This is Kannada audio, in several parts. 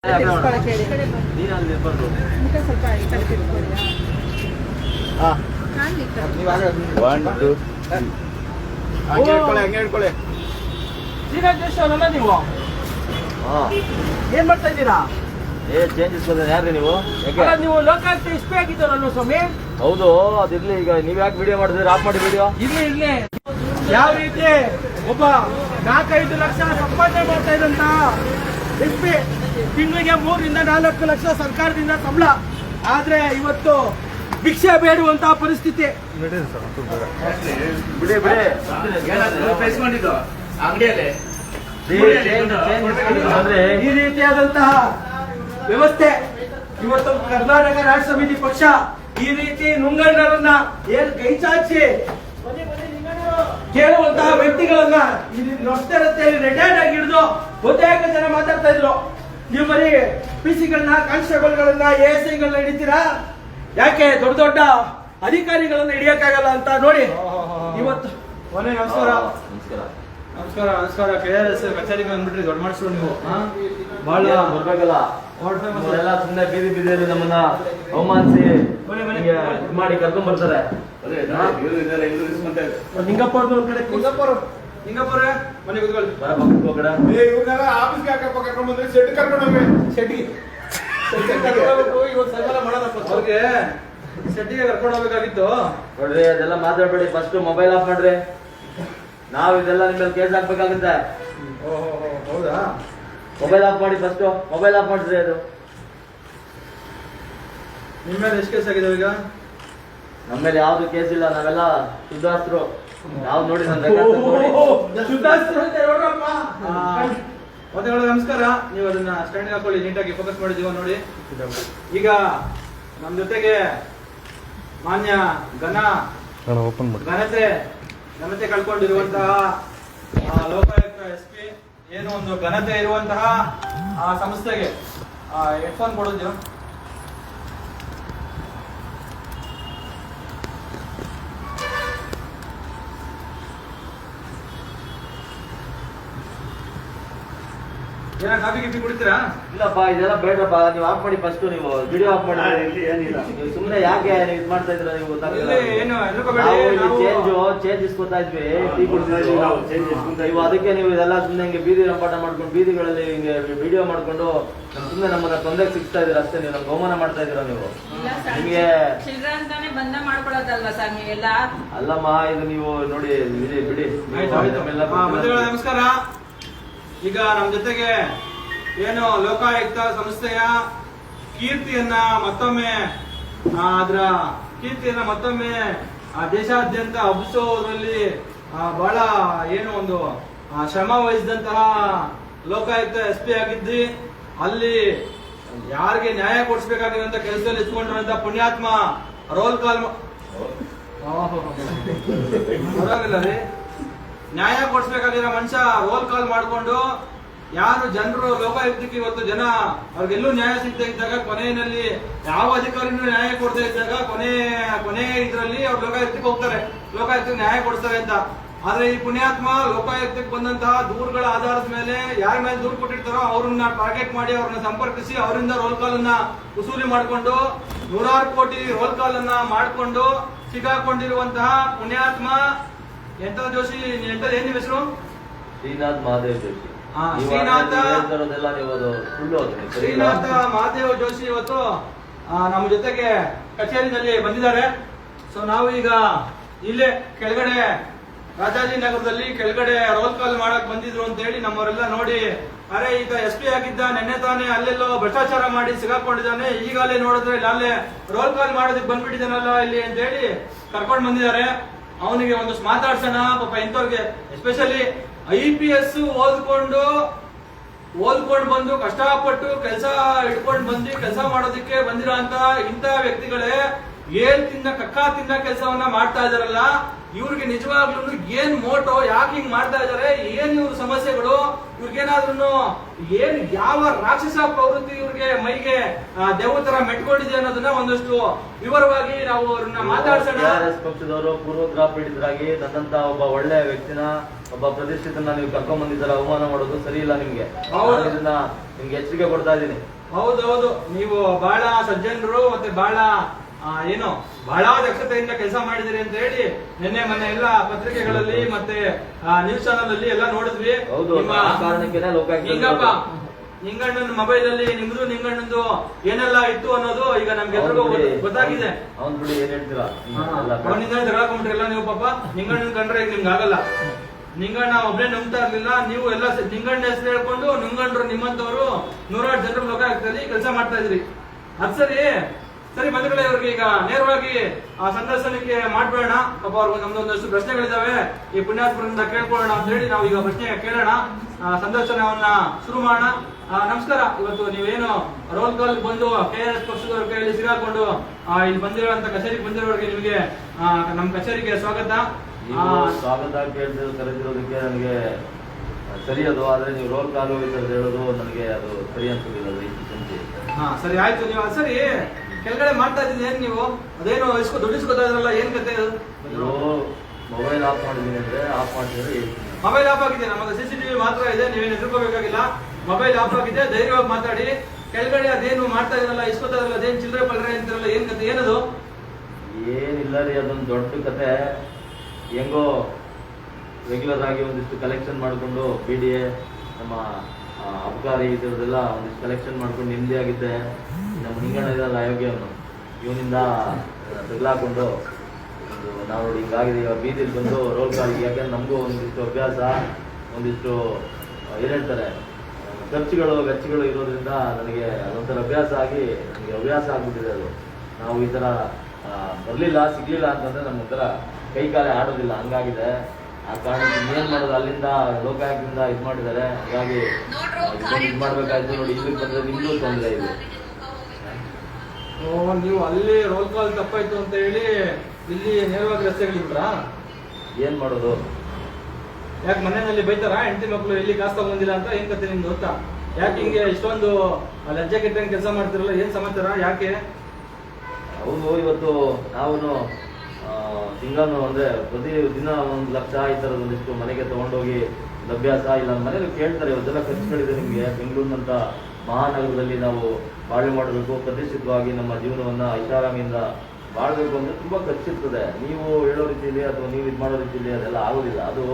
ಏನ್ ಮಾಡ್ತಾ ಇದ್ದೀರಾ? ಚೇಂಜಸ್ ಯಾರ್ರಿ ನೀವು? ನೀವು ಲೋಕಾಯುಕ್ತ ಎಸ್ಪಿ ಆಗಿದ್ದಾರಲ್ವ ಸ್ವಾಮಿ? ಹೌದು, ಅದಿರ್ಲಿ. ಈಗ ನೀವ್ ಯಾಕೆ ವಿಡಿಯೋ ಮಾಡಿದ್ರಿ? ಆಫ್ ಮಾಡಿ ವಿಡಿಯೋ. ಇರ್ಲಿ ಯಾವ ರೀತಿ ಒಬ್ಬ 4-5 ಲಕ್ಷ ಸಂಪಾದನೆ ಮಾಡ್ತಾ ಇದ್ದಂತ ಎಸ್ಪಿ ತಿಂಗಳಿಗೆ 3 ರಿಂದ 4 ಲಕ್ಷ ಸರ್ಕಾರದಿಂದ ಸಂಬಳ, ಆದ್ರೆ ಇವತ್ತು ಭಿಕ್ಷೆ ಬೇಡುವಂತ ಪರಿಸ್ಥಿತಿ. ಈ ರೀತಿಯಾದಂತಹ ವ್ಯವಸ್ಥೆ ಇವತ್ತು ಕರ್ನಾಟಕ ರಾಷ್ಟ್ರ ಸಮಿತಿ ಪಕ್ಷ ಈ ರೀತಿ ನುಂಗಣ್ಣರನ್ನ ಏನ್ ಕೈ ಚಾಚಿ ಕೇಳುವಂತಹ ವ್ಯಕ್ತಿಗಳನ್ನ ರಸ್ತೆ ರಸ್ತೆಯಲ್ಲಿ ರಿಟೈರ್ಡ್ ಆಗಿ ಹಿಡಿದು ಬಹುತೇಕ ಜನ ಮಾತಾಡ್ತಾ ಇದ್ರು. ನೀವು ಬರೀ ಪಿಸಿಗಳನ್ನ, ಕಾನ್ಸ್ಟೇಬಲ್ಗಳನ್ನ, ASIಗಳನ್ನ ಹಿಡಿತೀರಾ, ಯಾಕೆ ದೊಡ್ಡ ದೊಡ್ಡ ಅಧಿಕಾರಿಗಳನ್ನ ಹಿಡಿಯಕ್ಕಾಗಲ್ಲ ಅಂತ ನೋಡಿ ಇವತ್ತು. ನಮಸ್ಕಾರ. ನಮಸ್ಕಾರ ನಮಸ್ಕಾರ. KRS ಕಚೇರಿಗೆ ಬಂದ್ಬಿಟ್ರಿ, ದೊಡ್ಡ ಮಾಡಿಸ್ರು ನೀವು. ಬಹಳ ಬರ್ಬೇಕಲ್ಲ, ಎಲ್ಲ ಸುಮ್ಮನೆ ಬೀದಿ ಬೀದಿಯಲ್ಲಿ ನಮ್ಮನ್ನ ಅವಮಾನಿಸಿ ಮಾಡಿ ಕರ್ಕೊಂಡ್ ಬರ್ತಾರೆ. ನಿಂಗಪ್ಪ ಮನೆ ಕೂತ್ಕೊಳ್ಳಿ. ಇವ್ರನ್ನೆಲ್ಲ ಆಫೀಸ್ಗೆ ಹಾಕಪ್ಪ ಕರ್ಕೊಂಡ್ ಬಂದ್ರೆ ಶೆಡ್ ಕರ್ಕೊಂಡು ಹೋಗಿ ಶೆಡ್ಗೆ ಇವತ್ತು ಸೈಕಲ್ ಮಾಡೋದಪ್ಪ, ಅವ್ರಿಗೆ ಶೆಡ್ಡಿಗೆ ಕರ್ಕೊಂಡು ಹೋಗ್ಬೇಕಾಗಿತ್ತು. ನೋಡ್ರಿ, ಅದೆಲ್ಲ ಮಾತಾಡ್ಬೇಡಿ. ಫಸ್ಟ್ ಮೊಬೈಲ್ ಆಫ್ ಮಾಡ್ರಿ. ನಾವ್ ಇದೆಲ್ಲ ನಿಮ್ಮಲ್ಲಿ ಕೇಸ್ ಹಾಕ್ಬೇಕಾಗುತ್ತೆ. ಹೌದಾ? ಮೊಬೈಲ್ ಆಫ್ ಮಾಡಿ. ಫಸ್ಟ್ ಮೊಬೈಲ್ ಆಫ್ ಮಾಡ್ರಿ. ಅದು ನಿಮ್ಮ ಮೇಲೆ ಎಷ್ಟು ಕೇಸ್ ಆಗಿದಾವ ಈಗ? ನಮ್ಮ ಮೇಲೆ ಯಾವ್ದು ಕೇಸ್ ಇಲ್ಲ, ನಾವೆಲ್ಲ ಶುದ್ಧಾಸ್ತ್ರು. ಯಾವ್ದು ನೋಡಿ ಮತ್ತೆ ನಮಸ್ಕಾರ. ನೀವು ಅದನ್ನ ಸ್ಟ್ಯಾಂಡ್ ಹಾಕೊಳ್ಳಿ, ನೀಟಾಗಿ ಫೋಕಸ್ ಮಾಡಿದೀವ ನೋಡಿ. ಈಗ ನಮ್ಮ ಜೊತೆಗೆ ಮಾನ್ಯ ಘನತೆ ಕಳ್ಕೊಂಡಿರುವಂತಹ ಲೋಕಾಯುಕ್ತ SP, ಏನು ಒಂದು ಘನತೆ ಇರುವಂತಹ ಆ ಸಂಸ್ಥೆಗೆ ಹೆಡ್ಫೋನ್ ಕೊಡೋದು. ಕಾಫಿ ಗಿಫಿ ಕುಡಿತೀರಾ? ಇಲ್ಲಪ್ಪ, ಇದೆಲ್ಲ ಬೇಡಪ್ಪ. ನೀವು ಆಫ್ ಮಾಡಿ. ಫಸ್ಟ್ ನೀವು ವಿಡಿಯೋ ಆಫ್ ಮಾಡಿ. ನೀವು ಸುಮ್ಮನೆ ಯಾಕೆ ಇದ್ ಮಾಡ್ತಾ ಇದ್ರ? ನೀವು ಚೇಂಜ್ ಇಸ್ಕೊತಾ ಇದ್ವಿ, ಟೀ ಕುಡಿದ್ವಿ ನೀವು. ಅದಕ್ಕೆ ನೀವು ಇದೆಲ್ಲ ಸುಮ್ಮನೆ ಹಿಂಗೆ ಬೀದಿ ರಂಪಾಟ ಮಾಡ್ಕೊಂಡು ಬೀದಿಗಳಲ್ಲಿ ಹಿಂಗೆ ವಿಡಿಯೋ ಮಾಡ್ಕೊಂಡು ಸುಮ್ಮನೆ ನಮ್ಮನ್ನ ತೊಂದರೆಗೆ ಸಿಗ್ತಾ ಇದೀರ ಅಷ್ಟೇ. ನೀವು ನಮ್ಗೆ ಅವಮಾನ ಮಾಡ್ತಾ ಇದೀರ. ನೀವು ನಿಮ್ಗೆ ಅಲ್ಲಮ್ಮ, ಇದು ನೀವು ನೋಡಿ ಬಿಡಿ. ನಮಸ್ಕಾರ. ಈಗ ನಮ್ಮ ಜೊತೆಗೆ ಏನು ಲೋಕಾಯುಕ್ತ ಸಂಸ್ಥೆಯ ಕೀರ್ತಿಯನ್ನ ಮತ್ತೊಮ್ಮೆ ದೇಶಾದ್ಯಂತ ಹಬ್ಬಿಸೋದ್ರಲ್ಲಿ ಬಹಳ ಏನು ಒಂದು ಶ್ರಮ ವಹಿಸಿದಂತಹ ಲೋಕಾಯುಕ್ತ SP ಆಗಿದ್ರಿ. ಅಲ್ಲಿ ಯಾರಿಗೆ ನ್ಯಾಯ ಕೊಡಿಸ್ಬೇಕಾಗಿರುವಂತ ಕೆಲಸದಲ್ಲಿ ಇಟ್ಕೊಂಡಿರುವಂತ ಪುಣ್ಯಾತ್ಮ ರೋಲ್ ಕಾಲ್ ರೀ, ನ್ಯಾಯ ಕೊಡಿಸ್ಬೇಕಾಗಿರೋ ಮನುಷ್ಯ ರೋಲ್ ಕಾಲ್ ಮಾಡ್ಕೊಂಡು ಯಾರು ಜನರು ಲೋಕಾಯುಕ್ತಕ್ಕೆ ಇವತ್ತು ಜನ ಅವ್ರಿಗೆಲ್ಲೂ ನ್ಯಾಯ ಸಿಗ್ತಾ ಇದ್ದಾಗ, ಕೊನೆಯಲ್ಲಿ ಯಾವ ಅಧಿಕಾರಿನೂ ನ್ಯಾಯ ಕೊಡ್ತಾ ಇದ್ದಾಗ ಕೊನೆ ಇದ್ರಲ್ಲಿ ಅವ್ರು ಲೋಕಾಯುಕ್ತಕ್ಕೆ ಹೋಗ್ತಾರೆ, ಲೋಕಾಯುಕ್ತಕ್ಕೆ ನ್ಯಾಯ ಕೊಡಿಸ್ತಾರೆ ಅಂತ. ಆದ್ರೆ ಈ ಪುಣ್ಯಾತ್ಮ ಲೋಕಾಯುಕ್ತಕ್ಕೆ ಬಂದಂತಹ ದೂರುಗಳ ಆಧಾರದ ಮೇಲೆ ಯಾರ ಮೇಲೆ ದೂರು ಕೊಟ್ಟಿರ್ತಾರೋ ಅವ್ರನ್ನ ಟಾರ್ಗೆಟ್ ಮಾಡಿ ಅವ್ರನ್ನ ಸಂಪರ್ಕಿಸಿ ಅವರಿಂದ ರೋಲ್ ಕಾಲ್ ಅನ್ನ ವಸೂಲಿ ಮಾಡಿಕೊಂಡು 100 ಕೋಟಿ ರೋಲ್ ಕಾಲ್ ಅನ್ನ ಮಾಡಿಕೊಂಡು ಸಿಕ್ಕಾಕೊಂಡಿರುವಂತಹ ಪುಣ್ಯಾತ್ಮ ಜೋಶಿ. ಏನ್ ನಿಮ್ಮ ಹೆಸರು? ಶ್ರೀನಾಥ್ ಮಹಾದೇವ್ ಜೋಶಿ. ಶ್ರೀನಾಥ ಮಹಾದೇವ್ ಜೋಶಿ ಇವತ್ತು ನಮ್ಮ ಜೊತೆಗೆ ಕಚೇರಿನಲ್ಲಿ ಬಂದಿದ್ದಾರೆ. ಸೊ ನಾವು ಈಗ ಇಲ್ಲೇ ಕೆಳಗಡೆ ರಾಜಾಜಿನಗರದಲ್ಲಿ ಕೆಳಗಡೆ ರೋಲ್ ಕಾಲ್ ಮಾಡಕ್ ಬಂದಿದ್ರು ಅಂತ ಹೇಳಿ ನಮ್ಮವರೆಲ್ಲ ನೋಡಿ, ಅರೆ ಈಗ SP ಆಗಿದ್ದ, ನೆನ್ನೆ ತಾನೇ ಅಲ್ಲೆಲ್ಲೋ ಭ್ರಷ್ಟಾಚಾರ ಮಾಡಿ ಸಿಗಾಕೊಂಡಿದ್ದಾನೆ, ಈಗಾಗಲೇ ನೋಡಿದ್ರೆ ಅಲ್ಲೇ ರೋಲ್ ಕಾಲ್ ಮಾಡೋದಕ್ಕೆ ಬಂದ್ಬಿಟ್ಟಿದ್ದಾನಲ್ಲ ಇಲ್ಲಿ ಅಂತ ಹೇಳಿ ಕರ್ಕೊಂಡು ಬಂದಿದ್ದಾರೆ. ಅವನಿಗೆ ಒಂದಷ್ಟು ಮಾತಾಡ್ಸೋಣ. ಪಾಪ ಇಂಥವ್ರಿಗೆ ಎಸ್ಪೆಷಲಿ IPS ಓದ್ಕೊಂಡು ಬಂದು ಕಷ್ಟಪಟ್ಟು ಕೆಲಸ ಇಟ್ಕೊಂಡು ಬಂದು ಕೆಲಸ ಮಾಡೋದಕ್ಕೆ ಬಂದಿರೋ ಅಂತ ಇಂಥ ವ್ಯಕ್ತಿಗಳೇ ಏನ್ ಕಕ್ಕ ತಿನ್ನ ಕೆಲಸವನ್ನ ಮಾಡ್ತಾ ಇದಾರಲ್ಲ, ಇವ್ರಿಗೆ ನಿಜವಾಗ್ಲೂ ಏನ್ ಮೋಟೋ, ಯಾಕೆ ಹಿಂಗ್ ಮಾಡ್ತಾ ಇದಾರೆ, ಏನ್ ಇವ್ರ ಸಮಸ್ಯೆಗಳು, ಇವ್ರಿಗೇನಾದ್ರೂ ಏನ್ ಯಾವ ರಾಕ್ಷಸ ಪ್ರವೃತ್ತಿ ಇವ್ರಿಗೆ ಮೈಗೆ ದೇವತರ ಮೆಟ್ಕೊಂಡಿದೆ ಅನ್ನೋದನ್ನ ಒಂದಷ್ಟು ವಿವರವಾಗಿ ನಾವು ಅವ್ರನ್ನ ಮಾತಾಡ್ಸೋಣ. ಪಕ್ಷದವರು ಪೂರ್ವಗ್ರಹ ಪೀಡಿತರಾಗಿ ನನ್ನಂತ ಒಬ್ಬ ಒಳ್ಳೆ ವ್ಯಕ್ತಿನ, ಒಬ್ಬ ಪ್ರತಿಷ್ಠಿತನ ನೀವು ಕರ್ಕೊಂಡ್ ಬಂದಿದ್ದಾರೆ. ಅವಮಾನ ಮಾಡೋದು ಸರಿ ಇಲ್ಲ ನಿಮ್ಗೆ. ಇದನ್ನ ನಿಮ್ಗೆ ಎಚ್ಚರಿಕೆ ಕೊಡ್ತಾ ಇದ್ದೀನಿ. ಹೌದೌದು, ನೀವು ಬಹಳ ಸಜ್ಜನರು ಮತ್ತೆ ಬಹಳ ಏನು ಬಹಳ ದಕ್ಷತೆಯಿಂದ ಕೆಲಸ ಮಾಡಿದಿರಿ ಅಂತ ಹೇಳಿ ನಿನ್ನೆ ಮೊನ್ನೆ ಎಲ್ಲ ಪತ್ರಿಕೆಗಳಲ್ಲಿ ಮತ್ತೆ ನ್ಯೂಸ್ ಚಾನಲ್ ಅಲ್ಲಿ ಎಲ್ಲ ನೋಡಿದ್ವಿ. ಹೌದು, ಆ ಕಾರಣಕ್ಕೇನೆ ಲೋಕಾಯುಕ್ತ ನಿಂಗಪ್ಪ ನಿಂಗಣ್ಣನ ಮೊಬೈಲ್ ಅಲ್ಲಿ ನಿಮ್ದು ನಿಂಗಣ್ಣಂದು ಏನೆಲ್ಲ ಇತ್ತು ಅನ್ನೋದು ಈಗ ನಮ್ಗೆ ಎಲ್ರಿಗೂ ಗೊತ್ತಾಗಿದೆ. ಅವ್ನ್ ಬಿಡಿ, ಏನ್ ಹೇಳ್ತೀರಾ? ಅವನಿಂದ ಜಗಳಕೊಂಡ್ರಿಲ್ಲ ನೀವು ಪಾಪ. ನಿಂಗಣ್ಣನ್ ಕಂಡ್ರೆ ಈಗ ನಿಮ್ಗೆ ಆಗಲ್ಲ. ನಿಂಗಣ್ಣ ಒಬ್ನೇ ನಂಬ್ತಾ ಇರ್ಲಿಲ್ಲ, ನೀವು ಎಲ್ಲ ನಿಂಗಣ್ಣ ಹೆಸರು ಹೇಳ್ಕೊಂಡು ನಿಂಗಣ್ಣರು ನಿಮ್ಮಂತವ್ರು 108 ಜನರು ಲೋಕಾಯುಕ್ತದಲ್ಲಿ ಕೆಲಸ ಮಾಡ್ತಾ ಇದ್ರಿ. ಅದ್ ಸರಿ ಬಂಧುಗಳೇ, ಅವ್ರಿಗೆ ಈಗ ನೇರವಾಗಿ ಆ ಸಂದರ್ಶನಕ್ಕೆ ಮಾಡ್ಬೇಡ. ಪಾಪ ಅವ್ರಿಗೆ ನಮ್ದೊಂದಷ್ಟು ಪ್ರಶ್ನೆಗಳಿದಾವೆ, ಈ ಪುಣ್ಯಾತ್ಮರಿಂದ ಕೇಳ್ಕೊಳ್ಳೋಣ ಅಂತ ಹೇಳಿ ನಾವು ಈಗ ಪ್ರಶ್ನೆ ಕೇಳೋಣ. ಸಂದರ್ಶನವನ್ನ ಶುರು ಮಾಡೋಣ. ನಮಸ್ಕಾರ. ಇವತ್ತು ನೀವೇನು ರೋಲ್ ಕಾಲ್ ಬಂದು KRS ಪಕ್ಷದವ್ರ ಕೈಯಲ್ಲಿ ಸಿಗಾಕೊಂಡು ಇಲ್ಲಿ ಬಂದಿರುವಂತ ಕಚೇರಿಗೆ ಬಂದಿರೋರಿಗೆ ನಿಮಗೆ ನಮ್ಮ ಕಚೇರಿಗೆ ಸ್ವಾಗತ. ಸ್ವಾಗತ ಕೇಳ್ತಿರೋ ಕರೆದಿರೋದಕ್ಕೆ ನನಗೆ ಸರಿ ಅದು, ಆದ್ರೆ ನೀವು ರೋಲ್ ಕಾಲ್ ಹೇಳೋದು ನನಗೆ ಅದು ಸರಿ ಅನ್ಸೋದಿಲ್ಲ. ಸರಿ ಆಯ್ತು. ನೀವು ಸರಿ ಕೆಳಗಡೆ ಮಾಡ್ತಾ ಇದ್ದೀನಿ ಏನ್ ನೀವು ಅದೇನು ದುಡ್ಡು ಇಸ್ಕೊತಾ ಇದ್ರಲ್ಲ, ಏನ್ ಕತೆ? ಮೊಬೈಲ್ ಆಫ್ ಮಾಡಿದ್ದೀನಿ ಅಂದ್ರೆ ಆಫ್ ಮಾಡ್ತಿದ್ರೆ ಮೊಬೈಲ್ ಆಫ್ ಆಗಿದೆ, ನಮಗೆ CCTV ಮಾತ್ರ ಇದೆ, ನೀವೇನು ಹೆದರ್ಕೋಬೇಕಾಗಿಲ್ಲ. ಮೊಬೈಲ್ ಆಫ್ ಆಗಿದೆ, ಧೈರ್ಯವಾಗಿ ಮಾತಾಡಿ. ಕೆಳಗಡೆ ಅದೇನು ಮಾಡ್ತಾ ಇದ್ರಲ್ಲ, ಇಸ್ಕೊತಾ ಇದ್ರಲ್ಲ, ಅದೇನು ಚಿಲ್ಲರೆ ಪಲ್ಲರೆ ಅಂತಿರಲ್ಲ, ಏನ್ ಕತೆ ಏನದು? ಏನಿಲ್ಲ ರೀ, ಅದೊಂದು ದೊಡ್ಡ ಕತೆ. ಹೆಂಗೋ ರೆಗ್ಯುಲರ್ ಆಗಿ ಒಂದಿಷ್ಟು ಕಲೆಕ್ಷನ್ ಮಾಡಿಕೊಂಡು BDA ನಮ್ಮ ಅಬಕಾರಿ ಇದರದೆಲ್ಲ ಒಂದಿಷ್ಟು ಕಲೆಕ್ಷನ್ ಮಾಡ್ಕೊಂಡು ನೆಮ್ಮದಿಯಾಗಿದ್ದೆ. ನಮ್ಮ ನಿಂಗಣ್ಣ ಇದಲ್ಲ ಅಯೋಗ್ಯವನು, ಇವನಿಂದ ತಗಲಾಕೊಂಡು ನಾವು ನೋಡಿ ಹಿಂಗಾಗಿದೆ. ಇವಾಗ ಬೀದಿಲಿ ಬಂದು ರೋಲ್ ಕಾಲಿಗೆ, ಯಾಕಂದ್ರೆ ನಮಗೂ ಒಂದಿಷ್ಟು ಅಭ್ಯಾಸ, ಒಂದಿಷ್ಟು ಏನು ಹೇಳ್ತಾರೆ ಗಚ್ಚಿಗಳು ಇರೋದ್ರಿಂದ ನನಗೆ ಅದೊಂಥರ ಅಭ್ಯಾಸ ಆಗಿ ನನಗೆ ಹವ್ಯಾಸ ಆಗ್ಬಿಟ್ಟಿದೆ ಅದು. ನಾವು ಈ ಥರ ಸಿಗ್ಲಿಲ್ಲ ಅಂತಂದ್ರೆ ನಮ್ಗೊಂಥರ ಕೈ ಕಾಲೇ ಆಡೋದಿಲ್ಲ, ಹಂಗಾಗಿದೆ. ಆ ಕಾರಣಕ್ಕೆ ಏನ್ ಮಾಡೋದು, ಅಲ್ಲಿಂದ ಲೋಕಾಯುಕ್ತದಿಂದ ಇದು ಮಾಡಿದ್ದಾರೆ, ಹಾಗಾಗಿ ಇದು ಮಾಡ್ಬೇಕಾಯ್ತು. ನೋಡಿ, ಇಲ್ಲಿಗೆ ಬಂದ್ರೆ ನಿಮ್ಗೂ ತೊಂದರೆ ಇದೆ. ನೀವು ಅಲ್ಲಿ ರೋಲ್ ಕಾಲ್ ತಪ್ಪಾಯ್ತು ಅಂತ ಹೇಳಿ ಇಲ್ಲಿ ನೇರವಾಗಿ ರಸ್ತೆಗಳಿದ್ರಾ? ಏನ್ ಮಾಡೋದು? ಯಾಕೆ ಮನೆಯಲ್ಲಿ ಬೈತಾರ ಹೆಂಡತಿ ಮಕ್ಕಳು ಎಲ್ಲಿ ಕಾಸು ತಗೊಂಡಿಲ್ಲ ಅಂತ? ಏನ್ ಕತೆ ನಿಮ್ದು ಅಂತ? ಯಾಕೆ ಹಿಂಗೆ ಇಷ್ಟೊಂದು ಲಜ್ಜೆ ಕೆಟ್ಟಂಗೆ ಕೆಲಸ ಮಾಡ್ತಿರಲ್ಲ, ಏನ್ ಸಮಾಚಾರ, ಯಾಕೆ? ಹೌದು, ಇವತ್ತು ನಾವು ತಿಂಗಳು ಅಂದ್ರೆ ಪ್ರತಿ ದಿನ 1 ಲಕ್ಷ ಈ ತರದ ಒಂದಿಷ್ಟು ಮನೆಗೆ ತಗೊಂಡೋಗಿ ಅಭ್ಯಾಸ ಇಲ್ಲ. ಮನೇಲಿ ಕೇಳ್ತಾರೆ, ಇವತ್ತೆಲ್ಲ ಖರ್ಚುಗಳಿದೆ ನಿಮ್ಗೆ. ಬೆಂಗಳೂರಿನಂತ ಮಹಾನಗರದಲ್ಲಿ ನಾವು ಬಾಳ್ವೆ ಮಾಡಬೇಕು, ಪ್ರತಿಷ್ಠಿತವಾಗಿ ನಮ್ಮ ಜೀವನವನ್ನ ಐಷಾರಾಮಿಯಿಂದ ಬಾಳ್ಬೇಕು ಅಂದ್ರೆ ತುಂಬಾ ಖರ್ಚಿರ್ತದೆ. ನೀವು ಹೇಳೋ ರೀತಿಯಲ್ಲಿ ಅಥವಾ ನೀವು ಇದು ಮಾಡೋ ರೀತಿಯಲ್ಲಿ ಅದೆಲ್ಲ ಆಗೋದಿಲ್ಲ. ಅದು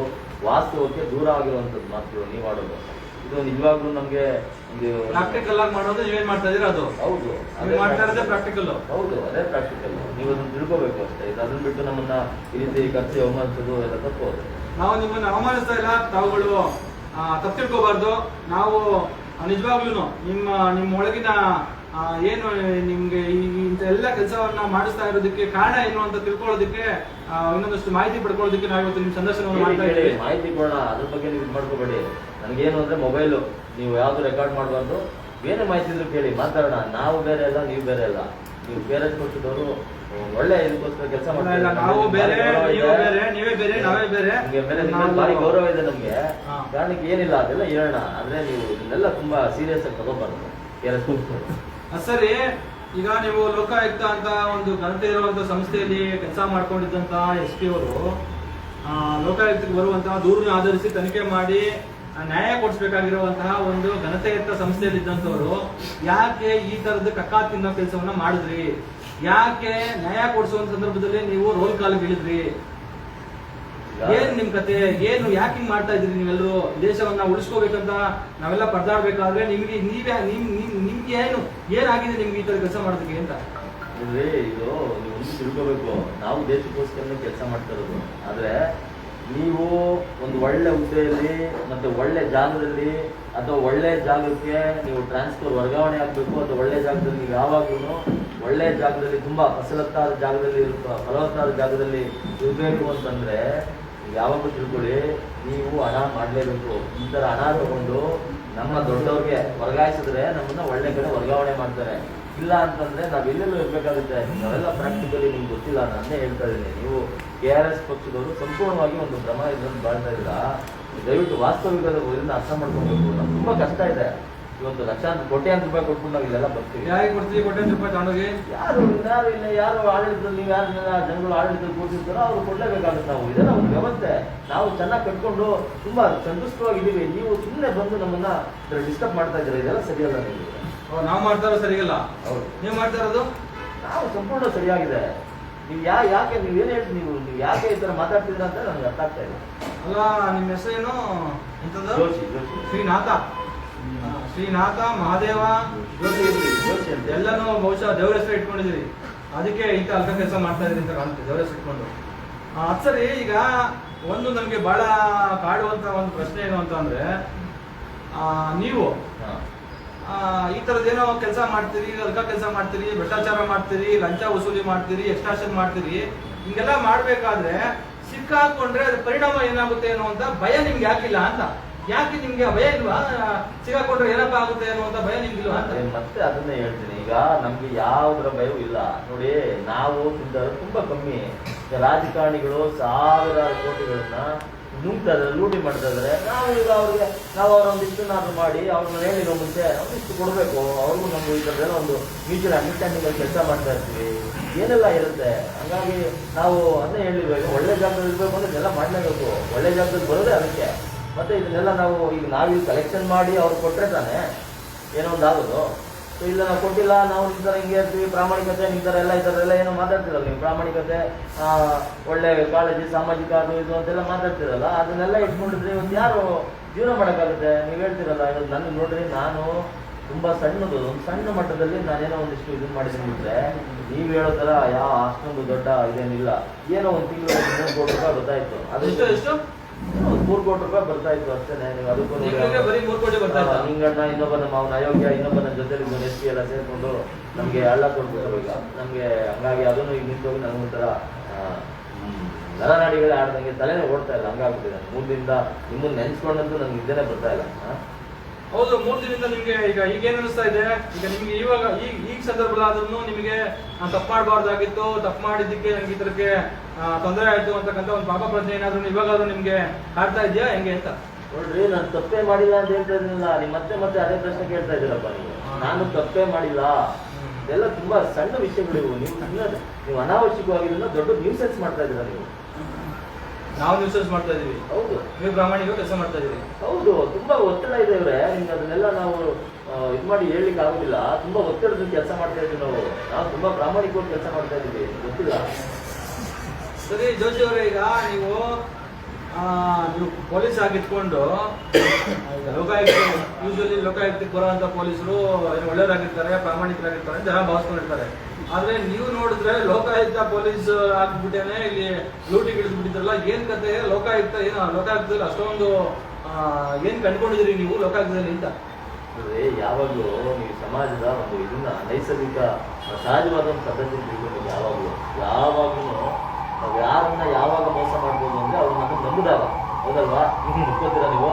ವಾಸ್ತವಕ್ಕೆ ದೂರ ಆಗಿರುವಂತದ್ದು ಮಾತುಗಳು ನೀವು ಆಡೋದು. ಇದು ನಿಜವಾಗ್ಲೂ ನಮ್ಗೆ ಒಂದು ಪ್ರಾಕ್ಟಿಕಲ್ ಆಗಿ ಮಾಡೋದು ನೀವೇನ್ ಮಾಡ್ತಾ ಇದೀರ? ಅದು ಹೌದು, ಅದೇ ಮಾಡ್ತಾ ಇರೋದೇ ಪ್ರಾಕ್ಟಿಕಲ್. ಹೌದು, ಅದೇ ಪ್ರಾಕ್ಟಿಕಲ್. ನೀವು ಅದನ್ನ ತಿಳ್ಕೋಬೇಕು ಅಷ್ಟೇ. ಇದು ಅದನ್ನ ಬಿಟ್ಟು ನಮ್ಮನ್ನ ಈ ರೀತಿ ಖರ್ಚು ಅವಮಾನಿಸೋದು ಎಲ್ಲ ತಪ್ಪು. ನಾವು ನಿಮ್ಮನ್ನ ಅವಮಾನಿಸ್ತಾ ಇಲ್ಲ, ತಾವುಗಳು ತಪ್ಪು ತಿಳ್ಕೋಬಾರ್ದು. ನಾವು ನಿಜವಾಗ್ಲೂ ನಿಮ್ಮ ಒಳಗಿನ ಏನು ನಿಮ್ಗೆ ಇಂಥ ಎಲ್ಲ ಕೆಲಸವನ್ನ ಮಾಡಿಸ್ತಾ ಇರೋದಕ್ಕೆ ಕಾರಣ ಏನು ಅಂತ ತಿಳ್ಕೊಳ್ಳೋದಕ್ಕೆ, ಇನ್ನೊಂದಷ್ಟು ಮಾಹಿತಿ ಪಡ್ಕೊಳ್ಳೋದಕ್ಕೆ ನಾವು ಇವತ್ತು ನಿಮ್ಮ ಸಂದರ್ಶನವನ್ನು ಮಾಡ್ತಾ ಇದ್ದೀವಿ. ಮಾಹಿತಿ ಕೊಡೋಣ, ಅದ್ರ ಬಗ್ಗೆ ನೀವು ಇದು ಮಾಡ್ಕೋಬೇಡಿ. ನನಗೇನು ಅಂದ್ರೆ ಮೊಬೈಲು ನೀವು ಯಾವ್ದು ರೆಕಾರ್ಡ್ ಮಾಡಬಾರ್ದು. ಬೇರೆ ಮಾಹಿತಿ ಇದ್ರು ಕೇಳಿ, ಮಾತಾಡೋಣ. ನಾವು ಬೇರೆ ಅಲ್ಲ, ನೀವು ಬೇರೆ ಅಲ್ಲ. ನೀವು ಬೇರೆ ಕೊಟ್ಟಿದ್ದವರು ಒಳ್ಳೆ ಇದಕ್ಕೋಸ್ಕರ ಕೆಲಸ ಮಾಡ್ತಾರೆ. ನಾವು ಬೇರೆ, ನೀವೇ ಬೇರೆ, ನಾವೇ ಬೇರೆ. ಭಾರಿ ಗೌರವ ಇದೆ ನಮ್ಗೆ. ಕಾರಣಕ್ಕೆ ಏನಿಲ್ಲ, ಅದೆಲ್ಲ ಹೇಳೋಣ. ಆದ್ರೆ ನೀವು ಇದನ್ನೆಲ್ಲ ತುಂಬಾ ಸೀರಿಯಸ್ ಆಗಿ ತಗೋಬಾರ್ದು. ಸರಿ, ಈಗ ನೀವು ಲೋಕಾಯುಕ್ತ ಅಂತ ಒಂದು ಘನತೆ ಇರುವಂತ ಸಂಸ್ಥೆಯಲ್ಲಿ ಕೆಲಸ ಮಾಡ್ಕೊಂಡಿದ್ದಂತ SP ಅವರು ಲೋಕಾಯುಕ್ತಕ್ಕೆ ಬರುವಂತಹ ದೂರನ್ನು ಆಧರಿಸಿ ತನಿಖೆ ಮಾಡಿ ನ್ಯಾಯ ಕೊಡಿಸ್ಬೇಕಾಗಿರುವಂತಹ ಒಂದು ಘನತೆಯುತ ಸಂಸ್ಥೆಯಲ್ಲಿ ಇದ್ದಂಥವ್ರು ಯಾಕೆ ಈ ತರದ ಕಕ್ಕಾ ತಿನ್ನೋ ಕೆಲಸವನ್ನ ಮಾಡಿದ್ರಿ? ಯಾಕೆ ನ್ಯಾಯ ಕೊಡಿಸುವಂತ ಸಂದರ್ಭದಲ್ಲಿ ನೀವು ರೋಲ್ ಕಾಲ್ ಇಳಿದ್ರಿ? ಏನ್ ನಿಮ್ ಕತೆ ಏನು? ಯಾಕೆ ಹಿಂಗ್ ಮಾಡ್ತಾ ಇದ್ರಿ ನೀವೆಲ್ಲರೂ? ದೇಶವನ್ನ ಉಳಿಸ್ಕೋಬೇಕಂತ ನಾವೆಲ್ಲ ಪರದಾಡ್ಬೇಕಾದ್ರೆ ನಿಮ್ಗೆ ನಿಮ್ಗೆ ಏನಾಗಿದೆ ನಿಮ್ಗೆ ಈ ತರ ಕೆಲಸ ಮಾಡೋದಕ್ಕೆ ಅಂತ? ಇದು ನೀವು ತಿಳ್ಕೋಬೇಕು. ನಾವು ದೇಶಕ್ಕೋಸ್ಕರ ಕೆಲಸ ಮಾಡ್ತಾ ಇರೋದು. ಆದ್ರೆ ನೀವು ಒಂದು ಒಳ್ಳೆ ಹುದ್ದೆಯಲ್ಲಿ ಮತ್ತೆ ಒಳ್ಳೆ ಜಾಗದಲ್ಲಿ ಅಥವಾ ಒಳ್ಳೆ ಜಾಗಕ್ಕೆ ನೀವು ಟ್ರಾನ್ಸ್ಫರ್ ವರ್ಗಾವಣೆ ಆಗ್ಬೇಕು, ಅಥವಾ ಒಳ್ಳೆ ಜಾಗದಲ್ಲಿ ನೀವು ಯಾವಾಗ್ಲೂ ಒಳ್ಳೆ ಜಾಗದಲ್ಲಿ ತುಂಬಾ ಫಲವತ್ತಾದ ಜಾಗದಲ್ಲಿ ಇರಬೇಕು ಅಂತಂದ್ರೆ ಯಾವಾಗಲೂ ತಿಳ್ಕೊಳ್ಳಿ, ನೀವು ಹಣ ಮಾಡ್ಲೇಬೇಕು. ಈ ತರ ಹಣ ತಗೊಂಡು ನಮ್ಮ ದೊಡ್ಡವ್ರಿಗೆ ವರ್ಗಾಯಿಸಿದ್ರೆ ನಮ್ಮನ್ನ ಒಳ್ಳೆ ಕಡೆ ವರ್ಗಾವಣೆ ಮಾಡ್ತಾರೆ. ಇಲ್ಲ ಅಂತಂದ್ರೆ ನಾವೆಲ್ಲೆಲ್ಲೂ ಇರ್ಬೇಕಾಗುತ್ತೆ. ನಾವೆಲ್ಲ ಪ್ರಾಕ್ಟಿಕಲಿ ನಿಮ್ಗೆ ಗೊತ್ತಿಲ್ಲ, ನಾನೇ ಹೇಳ್ತಾ ಇದ್ದೀನಿ. ನೀವು KRS ಪಕ್ಷದವರು ಸಂಪೂರ್ಣವಾಗಿ ಒಂದು ಭ್ರಮ ಇದನ್ನು ಬಾಳ್ತಾ ಇದ್ದೀರಾ. ದಯವಿಟ್ಟು ವಾಸ್ತವಿಕದ ಅರ್ಥ ಮಾಡ್ಕೊಬೇಕು. ನಮ್ಗೆ ತುಂಬಾ ಕಷ್ಟ ಇದೆ. ಇವತ್ತು ಲಕ್ಷಾಂತರ ಕೋಟ್ಯಾಂತರ ರೂಪಾಯಿ ಕೊಟ್ಬಿಟ್ಟು ನಾವು ಇಲ್ಲೆಲ್ಲ ಬರ್ತೀವಿ. ಯಾರಿಗೆ ಕೊಡ್ತೀವಿ ಕೋಟ್ಯಾಂತರ ರೂಪಾಯಿ ತಗೊಂಡೋಗಿ? ಯಾರು ಆಡಳಿತದಲ್ಲಿ ನೀವು ಯಾರು ಜನಗಳು ಆಡಳಿತದಲ್ಲಿ ಕೂತಿರ್ತಾರೋ ಅವ್ರು ಕೊಡ್ಲೇಬೇಕಾಗುತ್ತೆ. ನಾವು ಇದೆಲ್ಲ ಒಂದು ವ್ಯವಸ್ಥೆ ನಾವು ಚೆನ್ನಾಗಿ ಕಟ್ಕೊಂಡು ತುಂಬಾ ಸಂತುಷ್ಟವಾಗಿದ್ದೀವಿ. ನೀವು ಸುಮ್ಮನೆ ಬಂದು ನಮ್ಮನ್ನ ಡಿಸ್ಟರ್ಬ್ ಮಾಡ್ತಾ ಇದ್ದೀರಾ, ಇದೆಲ್ಲ ಸರಿಯಲ್ಲ. ನೀವು ನಾವು ಮಾಡ್ತಾ ಇರೋದು ಸರಿಯಲ್ಲ. ಹೌದು, ನೀವು ಮಾಡ್ತಾ ಇರೋದು ನಾವು ಸಂಪೂರ್ಣ ಸರಿಯಾಗಿದೆ. ನೀವು ಯಾಕೆ ನೀವೇನು ಹೇಳ್ತೀವಿ, ನೀವು ಯಾಕೆ ಈ ತರ ಮಾತಾಡ್ತಿದ್ದೀರಾ ಅಂತ ನನಗೆ ಅರ್ಥ ಆಗ್ತಾ ಇದೆ. ಅಲ್ಲ, ನಿಮ್ಮ ಹೆಸರೇನು ಎಂತದ್ದು? ಜೋಶಿ ಶ್ರೀನಾಥ. ಶ್ರೀನಾಥ ಮಹಾದೇವ ಜೋಶಿ ಅಂತ ಎಲ್ಲನೂ ಬಹುಶಃ ದೇವರ ಹೆಸರು ಇಟ್ಕೊಂಡಿದ್ದೀರಿ, ಅದಕ್ಕೆ ಇಂಥ ಅಲ್ಪ ಕೆಲಸ ಮಾಡ್ತಾ ಇದ್ದೀರಿ ಅಂತ ಕಾಣುತ್ತೆ ದೇವರ ಹೆಸರು ಇಟ್ಕೊಂಡು. ಅದು ಸರಿ. ಈಗ ಒಂದು ನನಗೆ ಬಹಳ ಕಾಡುವಂತ ಒಂದು ಪ್ರಶ್ನೆ ಏನು ಅಂತ ಅಂದ್ರೆ, ನೀವು ಈ ತರದ್ದೇನೋ ಕೆಲಸ ಮಾಡ್ತೀರಿ, ಅಲ್ಕ ಕೆಲಸ ಮಾಡ್ತೀರಿ, ಭ್ರಷ್ಟಾಚಾರ ಮಾಡ್ತೀರಿ, ಲಂಚ ವಸೂಲಿ ಮಾಡ್ತೀರಿ, ಎಕ್ಸ್ಟ್ರಾಕ್ಷನ್ ಮಾಡ್ತೀರಿ, ಹಿಂಗೆಲ್ಲ ಮಾಡ್ಬೇಕಾದ್ರೆ ಸಿಕ್ಕಾಕೊಂಡ್ರೆ ಅದ್ರ ಪರಿಣಾಮ ಏನಾಗುತ್ತೆ ಅನ್ನುವಂತ ಭಯ ನಿಮ್ಗೆ ಯಾಕಿಲ್ಲ ಅಂತ. ಯಾಕೆ ನಿಮ್ಗೆ ಭಯ ಇಲ್ವಾ? ಸಿಕ್ಕಾಕೊಂಡ್ರೆ ಏನಪ್ಪ ಆಗುತ್ತೆ ಅನ್ನುವಂತ ಭಯ ನಿಮ್ಗಿಲ್ವಾ ಅಂತ. ಮತ್ತೆ ಅದನ್ನೇ ಹೇಳ್ತೀನಿ. ಈಗ ನಮ್ಗೆ ಯಾವುದರ ಭಯವೂ ಇಲ್ಲ ನೋಡಿ. ನಾವು ತುಂಬಾ ಕಮ್ಮಿ. ರಾಜಕಾರಣಿಗಳು ಸಾವಿರಾರು ಕೋಟಿಗಳನ್ನ ನುಂಗ್ತಾ ಇದ್ರೆ, ಲೂಟಿ ಮಾಡ್ತಾ ಇದ್ರೆ, ನಾವು ಈಗ ನಾವು ಅವರೊಂದಿಷ್ಟು ನಾವು ಮಾಡಿ ಅವ್ರನ್ನ ಹೇಳಿರೋ ಮುಂಚೆ ಒಂದಿಷ್ಟು ಕೊಡಬೇಕು. ಅವ್ರಿಗೂ ನಮ್ಗೆ ಈ ಥರದೆಲ್ಲ ಒಂದು ಮ್ಯೂಚುವಲ್ ಅಂಡರ್ಸ್ಟ್ಯಾಂಡಿಂಗ್ ಅಲ್ಲಿ ಕೆಲಸ ಮಾಡ್ತಾ ಇರ್ತೀವಿ, ಏನೆಲ್ಲ ಇರುತ್ತೆ. ಹಂಗಾಗಿ ನಾವು ಅದನ್ನೇ ಹೇಳಿರ್ಬೇಕು, ಒಳ್ಳೆ ಜಾಗದಲ್ಲಿ ಇರಬೇಕು ಅಂದ್ರೆ ಇದೆಲ್ಲ ಮಾಡಲೇಬೇಕು. ಒಳ್ಳೆ ಜಾಗದಲ್ಲಿ ಬರೋದೇ ಅದಕ್ಕೆ. ಮತ್ತೆ ಇದನ್ನೆಲ್ಲ ನಾವು ನಾವಿಲ್ಲಿ ಕಲೆಕ್ಷನ್ ಮಾಡಿ ಅವ್ರು ಕೊಟ್ಟರೆ ತಾನೇ ಏನೋ ಒಂದು ಆಗೋದು. ಸೊ ಇಲ್ಲ ನಾವು ಕೊಟ್ಟಿಲ್ಲ, ನಾವು ನಿಮ್ಮ ಥರ ಹಿಂಗೆ ಇರ್ತೀವಿ, ಪ್ರಾಮಾಣಿಕತೆ ನಿಮ್ಮ ಥರ ಈ ಥರ ಎಲ್ಲ ಏನೋ ಮಾತಾಡ್ತಿರಲ್ಲ ನೀವು. ಪ್ರಾಮಾಣಿಕತೆ, ಒಳ್ಳೆ ಕಾಳಜಿ, ಸಾಮಾಜಿಕ ಅದು ಇದು ಅಂತೆಲ್ಲ ಮಾತಾಡ್ತಿರಲ್ಲ, ಅದನ್ನೆಲ್ಲ ಇಟ್ಕೊಂಡಿದ್ರೆ ಇವತ್ತು ಯಾರು ಜೀವನ ಮಾಡೋಕ್ಕಾಗುತ್ತೆ? ನೀವು ಹೇಳ್ತಿರಲ್ಲ, ಇವತ್ತು ನನ್ನ ನೋಡ್ರಿ, ನಾನು ತುಂಬ ಸಣ್ಣದು, ಒಂದು ಸಣ್ಣ ಮಟ್ಟದಲ್ಲಿ ನಾನೇನೋ ಒಂದಿಷ್ಟು ಇದನ್ನ ಮಾಡಿದ್ದೀನಿ ಬಿಟ್ರೆ, ನೀವು ಹೇಳೋ ಥರ ಅಷ್ಟೊಂದು ದೊಡ್ಡ ಇದೇನಿಲ್ಲ. ಏನೋ ಒಂದು ತಿಂಗಳು 3 ಕೋಟಿ ರೂಪಾಯಿ ಬರ್ತಾಯಿತ್ತು. ಅದು ಎಷ್ಟು 3 ಕೋಟಿ ರೂಪಾಯಿ ಬರ್ತಾ ಇತ್ತು ಅಷ್ಟೇ. ನೀವು ಅದಕ್ಕೂ ಹಿಂಗಣ್ಣ, ಇನ್ನೊಬ್ಬ ನಮ್ಮ ಅವನ ಅಯೋಗ್ಯ, ಇನ್ನೊಬ್ಬ ನನ್ನ ಜೊತೆಲಿ SP ಎಲ್ಲ ಸೇರ್ಕೊಂಡು ನಮ್ಗೆ ಹಳ್ಳ ಕೊಡ್ಬಿಟ್ಟರು ಈಗ ನಮ್ಗೆ. ಹಂಗಾಗಿ ಅದನ್ನು ಈಗ ನಿಂತೋಗಿ ನನಗೊಂಥರ ನರನಾಡಿಗಳೇ ಆಡ್ದಂಗೆ ತಲೆನೇ ಓಡ್ತಾ ಇಲ್ಲ, ಹಂಗಾಗ್ಬಿಟ್ಟಿದೆ. 3 ದಿನದಿಂದ ನಿಮ್ಮನ್ನ ನೆನ್ಸ್ಕೊಂಡಂತೂ ನನ್ಗೆ ಇದ್ದೇನೆ ಬರ್ತಾ ಇಲ್ಲ. ಹೌದು, 3 ದಿನದಿಂದ ನಿಮ್ಗೆ ಈಗೇನು ಅನಿಸ್ತಾ ಇದೆ? ಈಗ ನಿಮ್ಗೆ ಇವಾಗ ಈಗ ಸಂದರ್ಭದಲ್ಲಾದ್ರೂ ನಿಮಗೆ ತಪ್ಪು ಮಾಡಬಾರ್ದಾಗಿತ್ತು, ತಪ್ಪು ಮಾಡಿದ್ದಕ್ಕೆ ನಂಗೆ ಈ ತರಕ್ಕೆ ತೊಂದರೆ ಆಯ್ತು ಅಂತಕ್ಕಂಥ ಒಂದು ಪಾಪ ಪ್ರಜ್ಞೆ ಏನಾದ್ರು ಇವಾಗಾದ್ರೂ ನಿಮ್ಗೆ ಕಾಡ್ತಾ ಇದೆಯಾ ಹೆಂಗೆ ಅಂತ? ನೋಡ್ರಿ, ನಾನು ತಪ್ಪೇ ಮಾಡಿಲ್ಲ ಅಂತ ಹೇಳ್ತಾ ಇದ್ದೀನಿಲ್ಲ. ನೀವು ಮತ್ತೆ ಅದೇ ಪ್ರಶ್ನೆ ಕೇಳ್ತಾ ಇದ್ದೀರಪ್ಪ ನೀವು. ನಾನು ತಪ್ಪೇ ಮಾಡಿಲ್ಲ, ಇದೆಲ್ಲ ತುಂಬಾ ಸಣ್ಣ ವಿಷಯಗಳು. ನೀವು ಅನಾವಶ್ಯಕವಾಗಿರೋದನ್ನ ದೊಡ್ಡ ನ್ಯೂಸೆನ್ಸ್ ಮಾಡ್ತಾ ಇದ್ದೀರಾ ನೀವು. ನಾವು ನ್ಯೂಸೆನ್ಸ್ ಮಾಡ್ತಾ ಇದೀವಿ. ಹೌದು, ನೀವು ಪ್ರಾಮಾಣಿಕ ಕೆಲಸ ಮಾಡ್ತಾ ಇದೀವಿ. ಹೌದು, ತುಂಬಾ ಒತ್ತಡ ಇದೆ ಇವ್ರೆ. ನಿಮ್ಗೆ ಅದನ್ನೆಲ್ಲ ನಾವು ಇದು ಮಾಡಿ ಹೇಳ್ಲಿಕ್ಕೆ ಆಗುದಿಲ್ಲ. ತುಂಬಾ ಒತ್ತಡದ ಕೆಲಸ ಮಾಡ್ತಾ ಇದ್ದೀವಿ ನಾವು ತುಂಬಾ ಪ್ರಾಮಾಣಿಕವಾಗಿ ಕೆಲಸ ಮಾಡ್ತಾ ಇದ್ದೀವಿ, ಗೊತ್ತಿಲ್ಲ. ಸರಿ ಜೋಶಿ ಅವರೇ, ಈಗ ನೀವು ಪೊಲೀಸ್ ಆಗಿದ್ಕೊಂಡು ಲೋಕಾಯುಕ್ತ, ಯೂಶಲಿ ಲೋಕಾಯುಕ್ತಕ್ಕೆ ಬರುವಂತ ಪೊಲೀಸರು ಒಳ್ಳೆಯವರಾಗಿರ್ತಾರೆ, ಪ್ರಾಮಾಣಿಕರಾಗಿರ್ತಾರೆ, ಜನ ಭಾವಿಸ್ಕೊಂಡಿರ್ತಾರೆ. ಆದ್ರೆ ನೀವು ನೋಡಿದ್ರೆ ಲೋಕಾಯುಕ್ತ ಪೊಲೀಸ್ ಆಗ್ಬಿಟ್ಟೇನೆ ಇಲ್ಲಿ ಲೂಟಿಗೆ ಇಳಿದ್ಬಿಟ್ಟಿದ್ರಲ್ಲ, ಏನ್ ಕತೆ? ಲೋಕಾಯುಕ್ತದಲ್ಲಿ ಅಷ್ಟೊಂದು ಏನ್ ಕಂಡುಕೊಂಡಿದ್ರಿ ನೀವು ಲೋಕಾಯುಕ್ತದಲ್ಲಿ ಅಂತ? ಯಾವಾಗ್ಲೂ ನೀವು ಸಮಾಜದ ಒಂದು ಇದನ್ನ ನೈಸರ್ಗಿಕ ಸಹಜವಾದ ಒಂದು ಪದ್ಧತಿ ತಿಳ್ಕೊಂಡು ಯಾವಾಗ್ಲೂ ನಾವು ಯಾರನ್ನ ಯಾವಾಗ ಮೋಸ ಮಾಡ್ಬೋದು ಅಂದ್ರೆ ಅವ್ರು ನಮಗೆ ನಂಬಿದಾಗ, ಹೌದಲ್ವಾ? ಗೊತ್ತೀರಾ ನೀವು?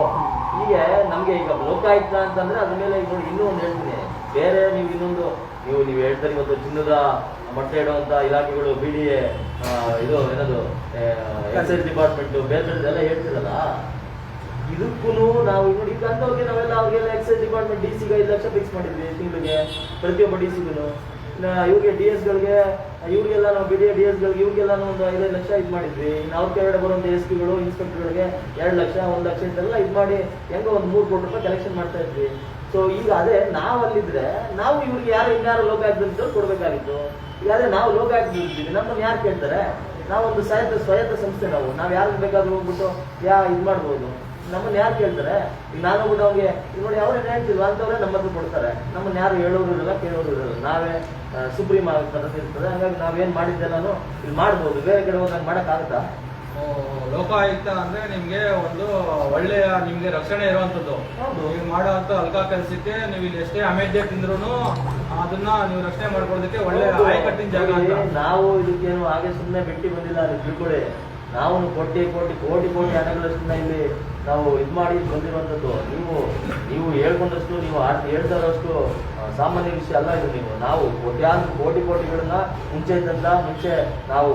ಹೀಗೆ ನಮ್ಗೆ ಈಗ ಲೋಕಾಯುಕ್ತ ಅಂತಂದ್ರೆ ಅದ್ರ ಮೇಲೆ ಈಗ ನೋಡಿ ಇನ್ನೂ ಒಂದು ಹೇಳ್ತೀನಿ. ಬೇರೆ ನೀವು ಇನ್ನೊಂದು ನೀವು ಹೇಳ್ತಾರೆ ಇವತ್ತು ಚಿನ್ನದ ಮೊಟ್ಟೆ ಇಡುವಂತ ಇಲಾಖೆಗಳು, BDA, ಇದು ಏನದು ಎಕ್ಸೈಸ್ ಡಿಪಾರ್ಟ್ಮೆಂಟ್, ಬೇರೆ ಎಲ್ಲ ಹೇಳ್ತಿರಲ್ಲ, ಇದಕ್ಕೂ ನಾವು ನೋಡಿ ಈಗ ಅಂದವ್ರಿಗೆ ನಾವೆಲ್ಲ ಅವ್ರಿಗೆಲ್ಲ ಎಕ್ಸೈಸ್ ಡಿಪಾರ್ಟ್ಮೆಂಟ್ DC-ಗೆ 5 ಲಕ್ಷ ಫಿಕ್ಸ್ ಮಾಡಿದ್ವಿ ತಿಂಗಳಿಗೆ, ಪ್ರತಿಯೊಬ್ಬ DC-ಗೂ. ಇವ್ರಿಗೆ DS-ಗಳಿಗೆ ಇವ್ರಿಗೆಲ್ಲ ನಾವು BDA DS-ಗಳಿಗೆ ಇವ್ರಿಗೆಲ್ಲ ಒಂದು 5 ಲಕ್ಷ ಇದು ಮಾಡಿದ್ವಿ. ಇನ್ನು ಅವ್ರ ಕೆಳಗಡೆ ಬರುವಂತ SP-ಗಳು, ಇನ್ಸ್ಪೆಕ್ಟರ್ಗಳಿಗೆ 2 ಲಕ್ಷ, 1 ಲಕ್ಷ ಇಂತೆಲ್ಲ ಇದು ಮಾಡಿ ಹೆಂಗೋ ಒಂದು 3 ಕೋಟಿ ರೂಪಾಯಿ ಕಲೆಕ್ಷನ್ ಮಾಡ್ತಾ ಇದ್ವಿ. ಸೊ ಈಗ ಅದೇ ನಾವು ಅಲ್ಲಿದ್ರೆ ನಾವು ಇವ್ರಿಗೆ ಇನ್ಯಾರು ಲೋಕಾಯುಕ್ತ ಕೊಡ್ಬೇಕಾಗಿತ್ತು. ಈಗ ಅದೇ ನಾವು ಲೋಕಾಯುಕ್ತ ಇರ್ತೀವಿ, ನಮ್ಮನ್ನು ಯಾರು ಕೇಳ್ತಾರೆ? ನಾವೊಂದು ಸ್ವಾಯತ್ತ ಸಂಸ್ಥೆ, ನಾವು ಯಾರು ಬೇಕಾದ್ರೂ ಹೋಗ್ಬಿಟ್ಟು ಇದು ಮಾಡ್ಬೋದು. ನಮ್ಮನ್ನ ಯಾರು ಕೇಳ್ತಾರೆ? ಈಗ ನಾನು ಹೋಗ್ಬಿಟ್ಟು ಅವ್ರಿಗೆ ನೋಡಿ ಅವ್ರೇನು ಹೇಳ್ತಿಲ್ವಾ ಅಂತವ್ರೆ ನಮ್ಮ ಹತ್ರ ಕೊಡ್ತಾರೆ. ನಮ್ಮನ್ನ ಯಾರು ಹೇಳೋರು ಇರಲ್ಲ, ಕೇಳೋರು ಇರಲ್ಲ. ನಾವೇ ಸುಪ್ರೀಂ ಪದ್ಧತಿ ಇರ್ತದೆ. ಹಂಗಾಗಿ ನಾವೇನ್ ಮಾಡಿದ್ದೆಲ್ಲಾನು ಇಲ್ಲಿ ಮಾಡ್ಬೋದು. ಬೇರೆ ಕಡೆ ಹೋದಾಗ ಮಾಡಕ್ಕಾಗತ್ತಾ? ಲೋಕಾಯುಕ್ತ ಅಂದ್ರೆ ನಿಮ್ಗೆ ಒಂದು ಒಳ್ಳೆಯ ನಿಮ್ಗೆ ರಕ್ಷಣೆ ಇರುವಂತದ್ದು. ನೀವು ಮಾಡುವಂತ ಅಲ್ಕ ಕೆಲಸಕ್ಕೆ ನೀವು ಇಲ್ಲಿ ಎಷ್ಟೇ ಅಮೇಧ್ಯ ತಿಂದ್ರು ಅದನ್ನ ನೀವು ರಕ್ಷಣೆ ಮಾಡ್ಕೊಳ್ಳೋದಕ್ಕೆ ಒಳ್ಳೆ ಆಯಕಟ್ಟಿನ ಜಾಗ ಅಂತ. ನಾವು ಇದಕ್ಕೇನು ಹಾಗೆ ಸುಮ್ಮನೆ ಬಿಟ್ಟು ಬಂದಿಲ್ಲ, ನೀವು ತಿಳ್ಕೊಳ್ಳಿ. ನಾವು ಕೋಟಿ ಹಣಗಳಷ್ಟನ್ನ ಇಲ್ಲಿ ನಾವು ಇದು ಮಾಡಿ ಬಂದಿರುವಂಥದ್ದು. ನೀವು ಹೇಳ್ಕೊಂಡಷ್ಟು, ನೀವು ಹೇಳ್ತಾ ಇರೋಷ್ಟು ಸಾಮಾನ್ಯ ವಿಷಯ ಅಲ್ಲ ಇದು. ನಾವು ಕೋಟಿಗಳನ್ನ ಮುಂಚೆ ನಾವು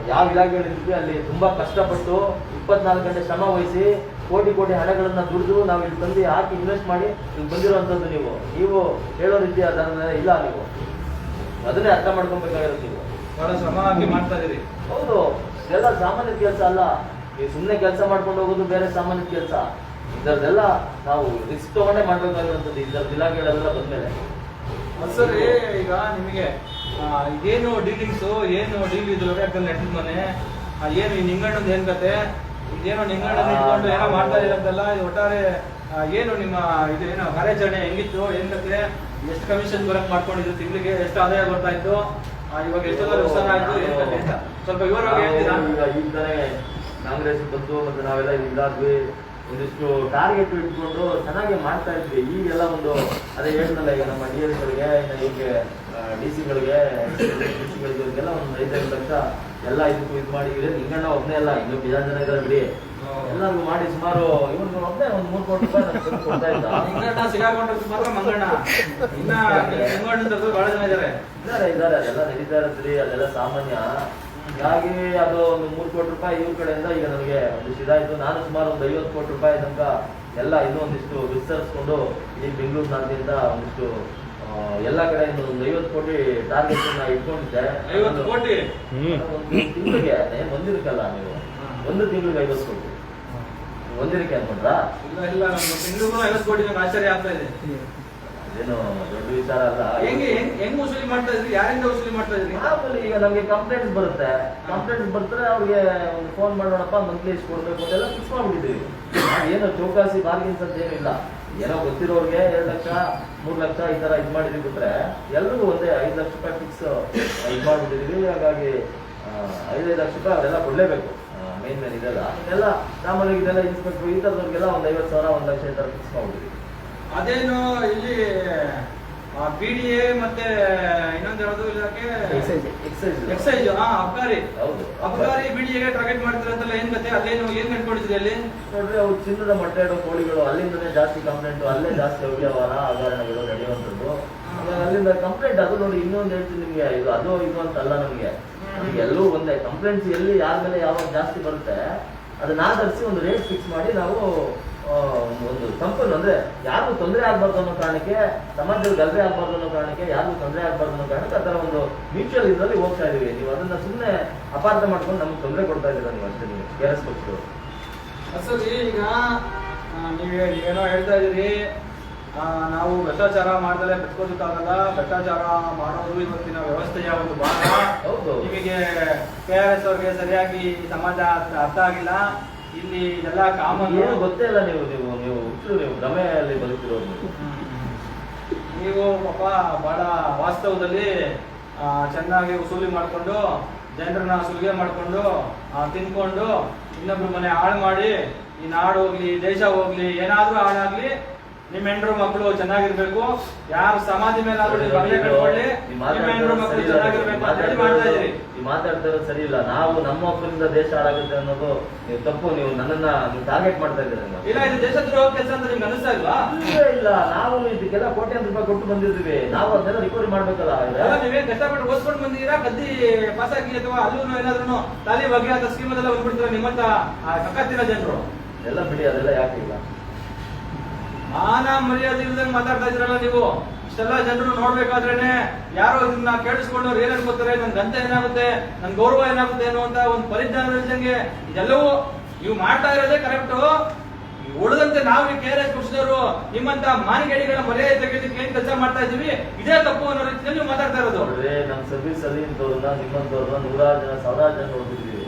ಯಾವ ಇಲಾಖೆಗಳಿದ್ವಿ ಅಲ್ಲಿ ತುಂಬಾ ಕಷ್ಟಪಟ್ಟು 24 ಗಂಟೆ ಶ್ರಮ ವಹಿಸಿ ಕೋಟಿ ಕೋಟಿ ಹಣಗಳನ್ನ ದುಡಿದು ನಾವು ಇಲ್ಲಿ ತಂದು ಹಾಕಿ ಇನ್ವೆಸ್ಟ್ ಮಾಡಿ ಇಲ್ಲಿ ಬಂದಿರುವಂತದ್ದು ನೀವು ಹೇಳೋ ರೀತಿ ಅದನ್ನ ಇಲ್ಲ ನೀವು ಅದನ್ನೇ ಅರ್ಥ ಮಾಡ್ಕೊಬೇಕಾಗಿರೋದು ನೀವು ಬಹಳ ಶ್ರಮ ಹಾಕಿ ಮಾಡ್ತಾ ಇದೀರಿ. ಹೌದು, ಇದೆಲ್ಲ ಸಾಮಾನ್ಯ ಕೆಲಸ ಅಲ್ಲ. ನೀವು ಸುಮ್ಮನೆ ಕೆಲಸ ಮಾಡ್ಕೊಂಡು ಹೋಗೋದು ಬೇರೆ ಸಾಮಾನ್ಯ ಕೆಲಸ. ಇದರದೆಲ್ಲ ನಾವು ರಿಸ್ಕ್ ತಗೊಂಡೇ ಮಾಡ್ಬೇಕಾಗಿರುವಂತದ್ದು ಇದರ ಇಲಾಖೆಗಳೆಲ್ಲ ಬಂದ್ಮೇಲೆ. ಸರ್ ಈಗ ನಿಮಗೆ ಏನು ಡೀಲಿಂಗ್ಸ್ ಏನು ಡೀಲ್ ಇದು ಯಾಕಂದ್ರೆ ನೆಟ್ಟದ ಮನೆ ಏನು ಈ ನಿಂಗಣ್ಣದ ಏನ್ ಕತೆ ಇದೇನೋ ನಿಂಗಣ್ಣ ಇಟ್ಕೊಂಡು ಏನೋ ಮಾಡ್ತಾ ಇರೋದಲ್ಲ ಒಟ್ಟಾರೆ ಏನು ನಿಮ್ಮ ಇದು ಏನೋ ಕಾರ್ಯಾಚರಣೆ ಹೆಂಗಿತ್ತು ಏನ್ ಕತೆ ಎಷ್ಟು ಕಮಿಷನ್ ಬರಕ್ ಮಾಡ್ಕೊಂಡಿದ್ರು ತಿಂಗಳಿಗೆ ಎಷ್ಟು ಆದಾಯ ಬರ್ತಾ ಇತ್ತು ಇವಾಗ ಎಷ್ಟೆಲ್ಲ ನುಕ್ಸಾನ ಆಯ್ತು ಏನ್ ಕತೆ ಅಂತ ಸ್ವಲ್ಪ ವಿವರವಾಗಿ ಹೇಳ್ತೀರಾ? ಈಗ ತಾನೇ ಕಾಂಗ್ರೆಸ್ ಬಂದು ಮತ್ತೆ ನಾವೆಲ್ಲ ಇದಾದ್ವಿ ಒಂದಿಷ್ಟು ಟಾರ್ಗೆಟ್ ಇಟ್ಕೊಂಡು ಚೆನ್ನಾಗಿ ಮಾಡ್ತಾ ಇದ್ವಿ. ಈಗೆಲ್ಲ ಒಂದು ಅದೇ ಹೇಳ್ತಲ್ಲ ಈಗ ನಮ್ಮ DS ಗಳಿಗೆ ಹೀಗೆ DC ಗಳಿಗೆ ಇವ್ರಿಗೆಲ್ಲ ಒಂದು 5 ಲಕ್ಷ ಎಲ್ಲ ಇದಕ್ಕೂ ಇದು ಮಾಡಿ ನಿಂಗಣ್ಣ ಒಬ್ಬನೇ ಅಲ್ಲ ಇನ್ನು ಬೇಜಾನ್ ಜನ ಇದ್ದಾರೆ ಬಿಡಿ ಎಲ್ಲರಿಗೂ ಮಾಡಿ ಸುಮಾರು ಇವ್ರಿಗೆ ಒಬ್ಬನೇ ಒಂದು 3 ಕೋಟಿ ರೂಪಾಯಿ ನಮ್ಗೆ ಕೊಡ್ತಾ ಇದ್ದ. ನಿಂಗಣ್ಣ ಸಿಗಾಕೊಂಡ್ರೆ ಮಾತ್ರ ಮಂಗಣ್ಣ ಇನ್ನ ನಿಂಗಣ್ಣ ಬಹಳ ಜನ ಇದ್ದಾರೆ ಅದೆಲ್ಲ ನಡೀತಾ ಇರತ್ರಿ, ಅದೆಲ್ಲ ಸಾಮಾನ್ಯ. ಹೀಗಾಗಿ ಅದು ಒಂದು 3 ಕೋಟಿ ರೂಪಾಯಿ ಇವ್ರ ಕಡೆಯಿಂದ ಈಗ ನನಗೆ ಒಂದಿಷ್ಟು ಇದಾಯ್ತು. ನಾನು ಸುಮಾರು ಒಂದು 50 ಕೋಟಿ ರೂಪಾಯಿ ತನಕ ಎಲ್ಲ ಇನ್ನೂ ಒಂದಿಷ್ಟು ವಿಸ್ತರಿಸ್ಕೊಂಡು ಈ ಬೆಂಗಳೂರಿನಾದ್ಯಂತ ಒಂದಿಷ್ಟು ಎಲ್ಲ ಕಡೆ ಒಂದು 50 ಕೋಟಿ ಟಾರ್ಗೆಟ್ ಇಟ್ಕೊಂಡಿದ್ದೆ. 50 ಕೋಟಿ ಒಂದು ತಿಂಗಳಿಗೆ ಒಂದಿನಕ್ಕಲ್ಲ ನೀವು ಒಂದು ತಿಂಗಳಿಗೆ 50 ಕೋಟಿ ಒಂದಿನಕ್ಕೆ ಅನ್ಕೊಂಡ್ರಾ? ಇಲ್ಲ ನಮ್ಮ ತಿಂಗಳಿಗೂ 50 ಕೋಟಿ ನಂಗೆ ಆಶ್ಚರ್ಯ ಆಗ್ತಾ ಇದೆ. ಅದೇನು ದೊಡ್ಡ ವಿಚಾರ ಅಲ್ಲ. ಹೆಂಗ್ ವಸೂಲಿ ಮಾಡ್ತಾ ಇದ್ರಿ? ಯಾರಿಂದ ವಸೂಲಿ ಮಾಡ್ತಾ ಇದ್ರಿ? ಆಮೇಲೆ ಈಗ ನಮ್ಗೆ ಕಂಪ್ಲೇಂಟ್ಸ್ ಬರುತ್ತೆ. ಕಂಪ್ಲೇಂಟ್ಸ್ ಬರ್ತಾರೆ ಅವ್ರಿಗೆ ಒಂದು ಫೋನ್ ಮಾಡೋಣಪ್ಪ ಮಂತ್ಲಿ ಎಷ್ಟು ಕೊಡ್ಬೇಕು ಅಂತೆಲ್ಲ ಫಿಕ್ಸ್ ಮಾಡ್ಬಿಟ್ಟಿದ್ದೀವಿ. ಏನು ಚೌಕಾಸಿ ಬಾರ್ಗಿನ್ಸ್ ಅಂತ ಏನಿಲ್ಲ. ಏನೋ ಗೊತ್ತಿರೋರಿಗೆ 2 ಲಕ್ಷ 3 ಲಕ್ಷ ಈ ತರ ಇದು ಮಾಡಿದ್ವಿ ಬಿಟ್ರೆ ಎಲ್ರಿಗೂ ಒಂದೇ 5 ಲಕ್ಷ ರೂಪಾಯಿ ಫಿಕ್ಸ್ ಇದು ಮಾಡ್ಬಿಟ್ಟಿದೀವಿ. ಹಾಗಾಗಿ 5 ಲಕ್ಷ ರೂಪಾಯಿ ಅವರೆಲ್ಲ ಕೊಡ್ಲೇಬೇಕು. ಮೇನ್ ಇದೆಲ್ಲ ಇದೆಲ್ಲ ಸಾಮಾನ್ಯ ಇದೆಲ್ಲ ಇನ್ಸ್ಪೆಕ್ಟರ್ ಈ ತರದವ್ರಿಗೆಲ್ಲ ಒಂದು 50,000 1 ಲಕ್ಷ ಈ ತರ ಫಿಕ್ಸ್ ಮಾಡ್ಬಿಟ್ಟಿದ್ವಿ. ಅದೇನು ಇಲ್ಲಿ PDA ಮತ್ತೆ ಇನ್ನೊಂದು ಯಾವುದು ಇಲಾಖೆ ಎಕ್ಸೈಸ್ ಅಬ್ಕಾರಿ BDA ಟಾರ್ಗೆಟ್ ಮಾಡ್ತಾರೆ ಅಂತಲ್ಲ ಏನ್ ಕತೆ? ಅಲ್ಲೇನು ಏನ್ ಕಂಡ್ಕೊಂಡಿದ್ರಿ ಅಲ್ಲಿ? ನೋಡ್ರಿ ಅವ್ರು ಚಿನ್ನದ ಮೊಟ್ಟೆ ಇಡೋ ಕೋಳಿಗಳು ಅಲ್ಲಿಂದನೇ ಜಾಸ್ತಿ ಕಂಪ್ಲೇಂಟ್, ಅಲ್ಲೇ ಜಾಸ್ತಿ ಅವ್ಯವಹಾರ ಹಗರಣಗಳು ನಡೆಯುವಂಥದ್ದು. ಅಲ್ಲಿಂದ ಕಂಪ್ಲೇಂಟ್ ಅದು ನೋಡಿ ಇನ್ನೊಂದು ಹೇಳ್ತೀನಿ ನಿಮ್ಗೆ, ಇದು ಅದು ಇದು ಅಂತಲ್ಲ ನಮ್ಗೆ ಎಲ್ಲೂ ಒಂದೇ ಕಂಪ್ಲೇಂಟ್ಸ್ ಎಲ್ಲಿ ಯಾರ ಮೇಲೆ ಯಾವಾಗ ಜಾಸ್ತಿ ಬರುತ್ತೆ ಅದನ್ನ ಆಧರಿಸಿ ಒಂದು ರೇಟ್ ಫಿಕ್ಸ್ ಮಾಡಿ ನಾವು ಒಂದು ಸಂಪೂರ್ಣ ಅಂದ್ರೆ ಯಾರಿಗೂ ತೊಂದರೆ ಆಗ್ಬಾರ್ದು ಅನ್ನೋ ಕಾರಣಕ್ಕೆ, ಸಮಾಜದಲ್ಲಿ ಗಲ್ಭೆ ಆಗ್ಬಾರ್ದು ಅನ್ನೋ ಕಾರಣಕ್ಕೆ, ಯಾರಿಗೂ ತೊಂದರೆ ಆಗ್ಬಾರ್ದು ಅನ್ನೋ ಕಾರಣಕ್ಕೆ ಆ ತರ ಒಂದು ಮ್ಯೂಚುವಲ್ ಇದರಲ್ಲಿ ಹೋಗ್ತಾ ಇದೀವಿ. ನೀವು ಅದನ್ನ ಸುಮ್ಮನೆ ಅಪಾರ್ಥ ಮಾಡ್ಕೊಂಡು ನಮ್ಗೆ ತೊಂದರೆ ಕೊಡ್ತಾ ಇದ್ದೀರಾ ನೀವು ಅಷ್ಟೇ. ನೀವು KRS ಪಕ್ಷರು ಸರ್ ಈಗ ನೀವೇನೋ ಹೇಳ್ತಾ ಇದೀರಿ ನಾವು ಭ್ರಷ್ಟಾಚಾರ ಮಾಡ್ದಲೇ ಬದುಕೋದಕ್ಕಾಗಲ್ಲ, ಭ್ರಷ್ಟಾಚಾರ ಮಾಡೋದು ಇವತ್ತಿನ ವ್ಯವಸ್ಥೆಯ ಒಂದು ಭಾಗ. ಹೌದು. ನಿಮಗೆ KRS ಅವ್ರಿಗೆ ಸರಿಯಾಗಿ ಸಮಾಜ ಅರ್ಥ ಆಗಿಲ್ಲ. ಇಲ್ಲಿ ಇದೆಲ್ಲ ಕಾಮನ್ ಏನು ಗೊತ್ತೇ ಇಲ್ಲ. ನೀವು ಹುಟ್ಟು ನೀವು ಭ್ರಮೆಯಲ್ಲಿ ಬದುಕಿರೋದು. ನೀವು ಪಾಪ ಬಹಳ ವಾಸ್ತವದಲ್ಲಿ ಚೆನ್ನಾಗಿ ವಸೂಲಿ ಮಾಡಿಕೊಂಡು ಜನರನ್ನ ಸುಲಿಗೆ ಮಾಡಿಕೊಂಡು ತಿನ್ಕೊಂಡು ಇನ್ನೊಬ್ರು ಮನೆ ಹಾಳು ಮಾಡಿ ಈ ನಾಡು ಹೋಗ್ಲಿ ದೇಶ ಹೋಗ್ಲಿ ಏನಾದ್ರೂ ಹಾಳಾಗ್ಲಿ ನಿಮ್ಮ ಹೆಂಡ್ರು ಮಕ್ಕಳು ಚೆನ್ನಾಗಿರ್ಬೇಕು, ಯಾರು ಸಮಾಜ ಮೇಲೆ ಕಟ್ಕೊಳ್ಳಿ, ನಿಮ್ಮ ಹೆಂಡ್ರು ಮಕ್ಕಳು ಚೆನ್ನಾಗಿರ್ಬೇಕು ಅಂತ ಹೇಳಿ ಮಾಡ್ತಾ ಇದ್ದೀರಿ. ನೀವು ಮಾತಾಡ್ತಾ ಇರೋದು ಸರಿ ಇಲ್ಲ. ನಾವು ನಮ್ಮ ಒಬ್ಬರಿಂದ ದೇಶ ಹಾಳಾಗುತ್ತೆ ಅನ್ನೋದು ನೀವು ತಪ್ಪು. ನೀವು ನನ್ನನ್ನ ನೀವು ಟಾರ್ಗೆಟ್ ಮಾಡ್ತಾ ಇದ್ದೀರ. ಇಲ್ಲ ಇದು ದೇಶದ್ರೋಹ ಕೆಲಸ ಅಂತ ನಿಮ್ಗೆ ಅನಿಸ್ತಾ ಇಲ್ವಾ? ಇಲ್ಲ, ನಾವು ಇದಕ್ಕೆಲ್ಲ ಕೋಟ್ಯಾಂತರ ರೂಪಾಯಿ ಕೊಟ್ಟು ಬಂದಿರ್ತೀವಿ. ನಾವು ಅದನ್ನೆಲ್ಲ ರಿಕವರಿ ಮಾಡ್ಬೇಕಲ್ಲ. ನೀವೇ ಕಷ್ಟಪಟ್ಟು ಓದಿಸ್ಕೊಂಡು ಬಂದಿದ್ದೀರಾ, ಗದ್ದಿ ಪಾಸ್ ಆಗಿ ಅಥವಾ ಅಲ್ಲೂ ಏನಾದ್ರು ತಾಲಿ ಬಗ್ಗೆ ಅಂತ ಸ್ಕೀಮ್ ಅದೆಲ್ಲ ಬಂದ್ಬಿಡ್ತೀರಾ ನಿಮ್ಮಂತ ಕಕ್ಕತ್ತಿನ ಜನರು ಎಲ್ಲ ಬಿಡಿ, ಅದೆಲ್ಲ ಯಾಕೆ ಇಲ್ಲ. ಮಾನ ಮರ್ಯಾದೆ ಇಲ್ದಂಗೆ ಮಾತಾಡ್ತಾ ಇದ್ರಲ್ಲ ನೀವು. ಇಷ್ಟೆಲ್ಲ ಜನರು ನೋಡ್ಬೇಕಾದ್ರೇನೆ ಯಾರೋ ಇದನ್ನ ಕೇಳಿಸ್ಕೊಂಡವ್ರು ಏನ್ ಅನ್ಕೋತಾರೆ, ನನ್ ಗಂತ ಏನಾಗುತ್ತೆ, ನನ್ ಗೌರವ ಏನಾಗುತ್ತೆ ಅನ್ನುವಂತ ಒಂದು ಪರಿಜ್ಞಾನ ಇಲ್ದಂಗೆ ಇದೆಲ್ಲವೂ ನೀವು ಮಾಡ್ತಾ ಇರೋದೇ ಕರೆಕ್ಟ್. ಉಳಿದಂತೆ ನಾವು KRS ಪಕ್ಷದವರು ನಿಮ್ಮಂತ ಮಾನಿಗೇಡಿಗಳ ಮರ್ಯಾದೆ ತೆಗೆಯೋದಕ್ಕೆ ಏನ್ ಕೆಲಸ ಮಾಡ್ತಾ ಇದೀವಿ ಇದೇ ತಪ್ಪು ಅನ್ನೋ ರೀತಿಯಲ್ಲಿ ನೀವು ಮಾತಾಡ್ತಾ ಇರೋದು. ನಮ್ಮ ಸರ್ವಿಸ್ ಅಲ್ಲಿ ಇಂಥವ್ರನ್ನ ನಿಮ್ಮಂತವ್ರನ್ನ 100 ಜನ 1000 ಜನ ನೋಡ್ತಿದ್ದೀವಿ.